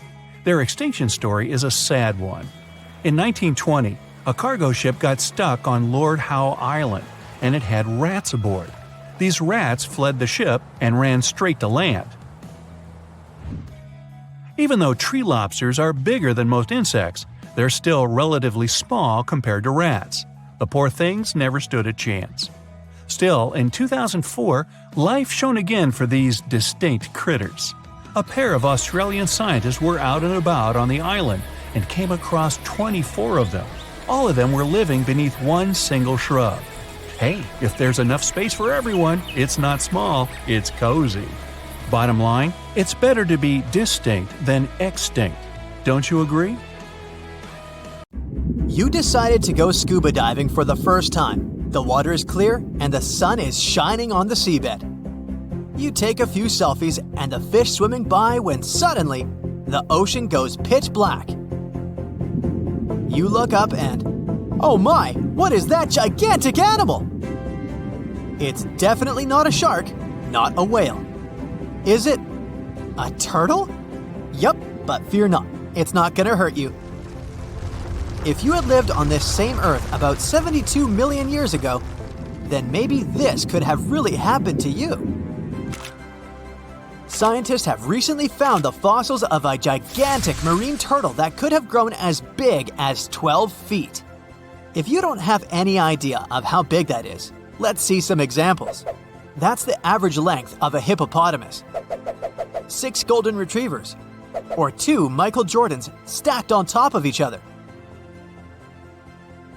Their extinction story is a sad one. In 1920, a cargo ship got stuck on Lord Howe Island, and it had rats aboard. These rats fled the ship and ran straight to land. Even though tree lobsters are bigger than most insects, they're still relatively small compared to rats. The poor things never stood a chance. Still, in 2004, life shone again for these distinct critters. A pair of Australian scientists were out and about on the island and came across 24 of them. All of them were living beneath one single shrub. Hey, if there's enough space for everyone, it's not small, it's cozy. Bottom line, it's better to be distinct than extinct. Don't you agree? You decided to go scuba diving for the first time. The water is clear and the sun is shining on the seabed. You take a few selfies and the fish swimming by when suddenly the ocean goes pitch black. You look up and, oh my, what is that gigantic animal? It's definitely not a shark, not a whale. Is it a turtle? Yup, but fear not, it's not gonna hurt you. If you had lived on this same Earth about 72 million years ago, then maybe this could have really happened to you. Scientists have recently found the fossils of a gigantic marine turtle that could have grown as big as 12 feet. If you don't have any idea of how big that is, let's see some examples. That's the average length of a hippopotamus, 6 golden retrievers, or 2 Michael Jordans stacked on top of each other.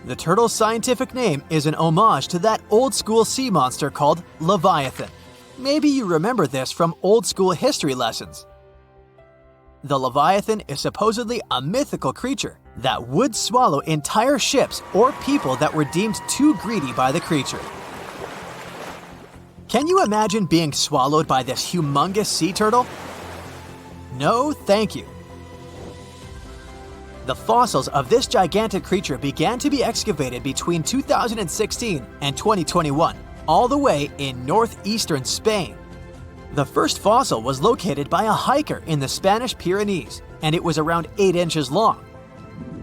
The turtle's scientific name is an homage to that old-school sea monster called Leviathan. Maybe you remember this from old-school history lessons. The Leviathan is supposedly a mythical creature that would swallow entire ships or people that were deemed too greedy by the creature. Can you imagine being swallowed by this humongous sea turtle? No, thank you. The fossils of this gigantic creature began to be excavated between 2016 and 2021, all the way in northeastern Spain. The first fossil was located by a hiker in the Spanish Piranhas, and it was around 8 inches long.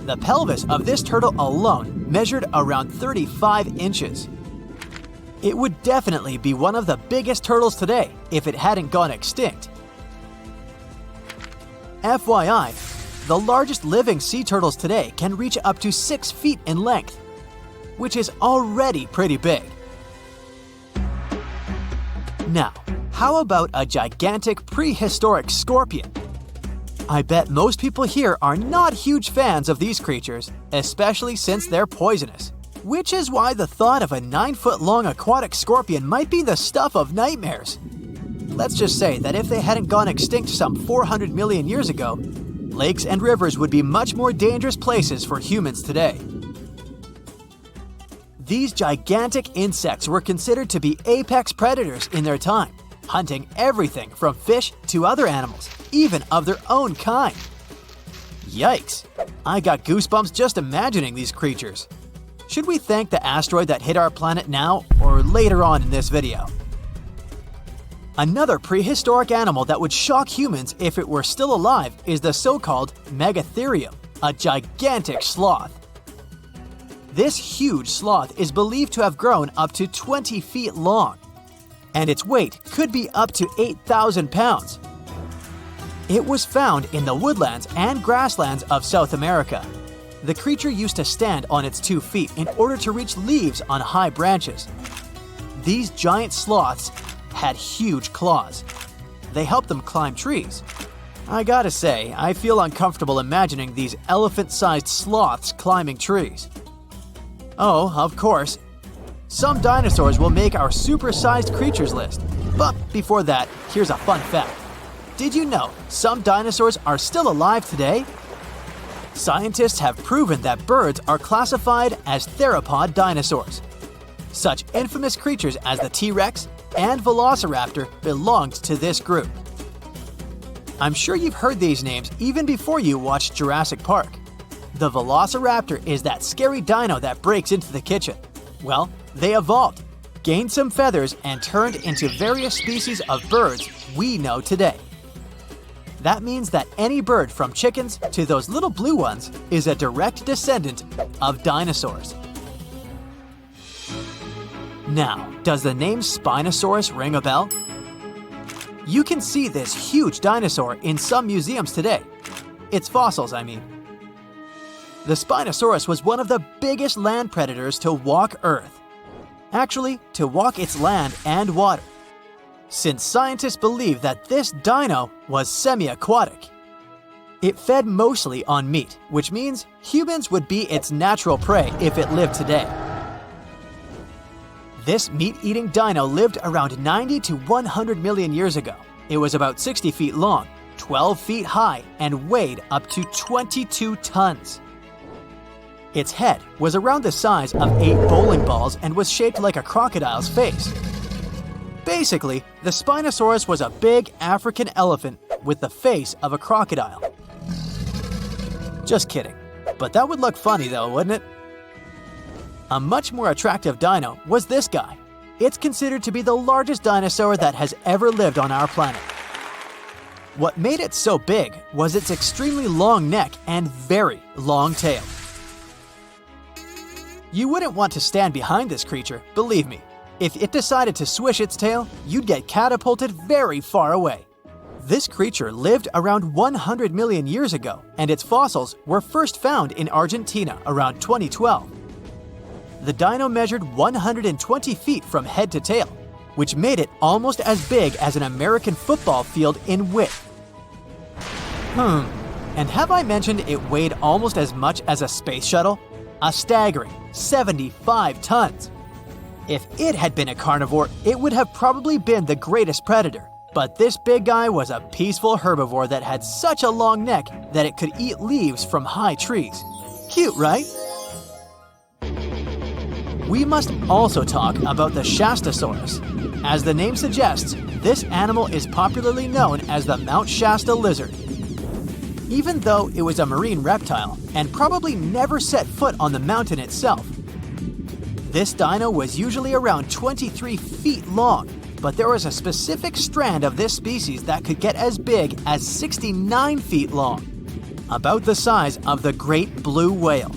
The pelvis of this turtle alone measured around 35 inches. It would definitely be one of the biggest turtles today if it hadn't gone extinct. FYI, the largest living sea turtles today can reach up to 6 feet in length, which is already pretty big. Now, how about a gigantic prehistoric scorpion? I bet most people here are not huge fans of these creatures, especially since they're poisonous, which is why the thought of a 9-foot-long aquatic scorpion might be the stuff of nightmares. Let's just say that if they hadn't gone extinct some 400 million years ago, lakes and rivers would be much more dangerous places for humans today. These gigantic insects were considered to be apex predators in their time, hunting everything from fish to other animals, even of their own kind. Yikes! I got goosebumps just imagining these creatures. Should we thank the asteroid that hit our planet now or later on in this video? Another prehistoric animal that would shock humans if it were still alive is the so-called megatherium, a gigantic sloth. This huge sloth is believed to have grown up to 20 feet long, and its weight could be up to 8,000 pounds. It was found in the woodlands and grasslands of South America. The creature used to stand on its 2 feet in order to reach leaves on high branches. These giant sloths had huge claws. They helped them climb trees. I gotta say, I feel uncomfortable imagining these elephant-sized sloths climbing trees. Oh, of course, some dinosaurs will make our super-sized creatures list. But before that, here's a fun fact. Did you know some dinosaurs are still alive today? Scientists have proven that birds are classified as theropod dinosaurs. Such infamous creatures as the T-Rex and Velociraptor belonged to this group. I'm sure you've heard these names even before you watched Jurassic Park. The Velociraptor is that scary dino that breaks into the kitchen. Well, they evolved, gained some feathers, and turned into various species of birds we know today. That means that any bird from chickens to those little blue ones is a direct descendant of dinosaurs. Now, does the name Spinosaurus ring a bell? You can see this huge dinosaur in some museums today. Its fossils, I mean. The Spinosaurus was one of the biggest land predators to walk Earth. Actually, to walk its land and water, since scientists believe that this dino was semi-aquatic. It fed mostly on meat, which means humans would be its natural prey if it lived today. This meat-eating dino lived around 90 to 100 million years ago. It was about 60 feet long, 12 feet high, and weighed up to 22 tons. Its head was around the size of 8 bowling balls and was shaped like a crocodile's face. Basically, the Spinosaurus was a big African elephant with the face of a crocodile. Just kidding. But that would look funny though, wouldn't it? A much more attractive dino was this guy. It's considered to be the largest dinosaur that has ever lived on our planet. What made it so big was its extremely long neck and very long tail. You wouldn't want to stand behind this creature, believe me. If it decided to swish its tail, you'd get catapulted very far away. This creature lived around 100 million years ago, and its fossils were first found in Argentina around 2012. The dino measured 120 feet from head to tail, which made it almost as big as an American football field in width. And have I mentioned it weighed almost as much as a space shuttle? A staggering 75 tons. If it had been a carnivore, it would have probably been the greatest predator. But this big guy was a peaceful herbivore that had such a long neck that it could eat leaves from high trees. Cute, right? We must also talk about the Shastasaurus. As the name suggests, this animal is popularly known as the Mount Shasta lizard. Even though it was a marine reptile and probably never set foot on the mountain itself, this dino was usually around 23 feet long, but there was a specific strand of this species that could get as big as 69 feet long, about the size of the great blue whale.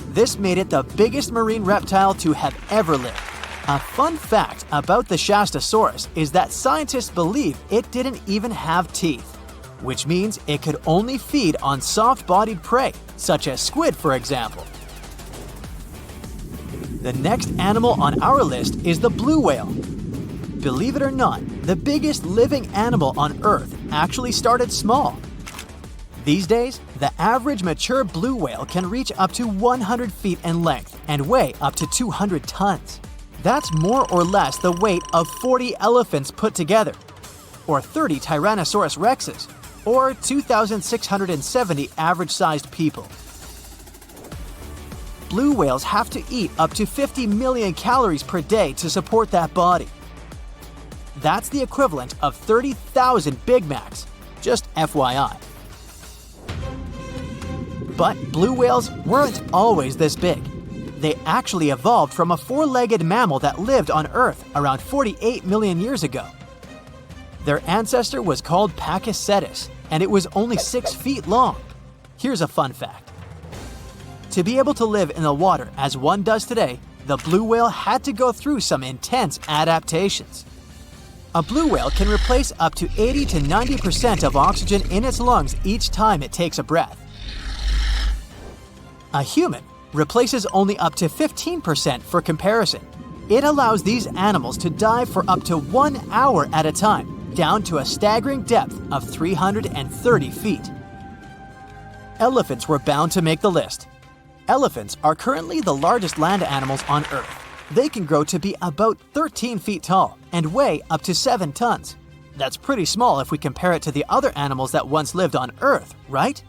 This made it the biggest marine reptile to have ever lived. A fun fact about the Shastasaurus is that scientists believe it didn't even have teeth, which means it could only feed on soft-bodied prey, such as squid, for example. The next animal on our list is the blue whale. Believe it or not, the biggest living animal on Earth actually started small. These days, the average mature blue whale can reach up to 100 feet in length and weigh up to 200 tons. That's more or less the weight of 40 elephants put together, or 30 Tyrannosaurus rexes, or 2,670 average-sized people. Blue whales have to eat up to 50 million calories per day to support that body. That's the equivalent of 30,000 Big Macs, just FYI. But blue whales weren't always this big. They actually evolved from a four-legged mammal that lived on Earth around 48 million years ago. Their ancestor was called Pakicetus, and it was only 6 feet long. Here's a fun fact. To be able to live in the water as one does today, the blue whale had to go through some intense adaptations. A blue whale can replace up to 80 to 90% of oxygen in its lungs each time it takes a breath. A human replaces only up to 15% for comparison. It allows these animals to dive for up to 1 hour at a time, down to a staggering depth of 330 feet. Elephants were bound to make the list. Elephants are currently the largest land animals on Earth. They can grow to be about 13 feet tall and weigh up to 7 tons. That's pretty small if we compare it to the other animals that once lived on Earth, right?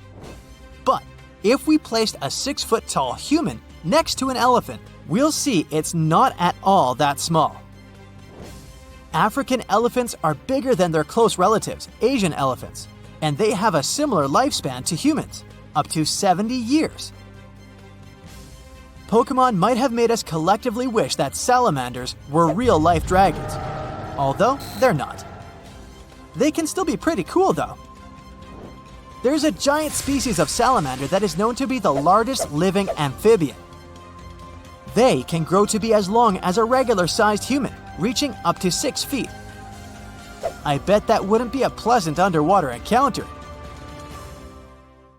But if we placed a 6-foot tall human next to an elephant, we'll see it's not at all that small. African elephants are bigger than their close relatives, Asian elephants, and they have a similar lifespan to humans, up to 70 years. Pokemon might have made us collectively wish that salamanders were real-life dragons, although they're not. They can still be pretty cool though. There's a giant species of salamander that is known to be the largest living amphibian. They can grow to be as long as a regular-sized human, reaching up to 6 feet. I bet that wouldn't be a pleasant underwater encounter,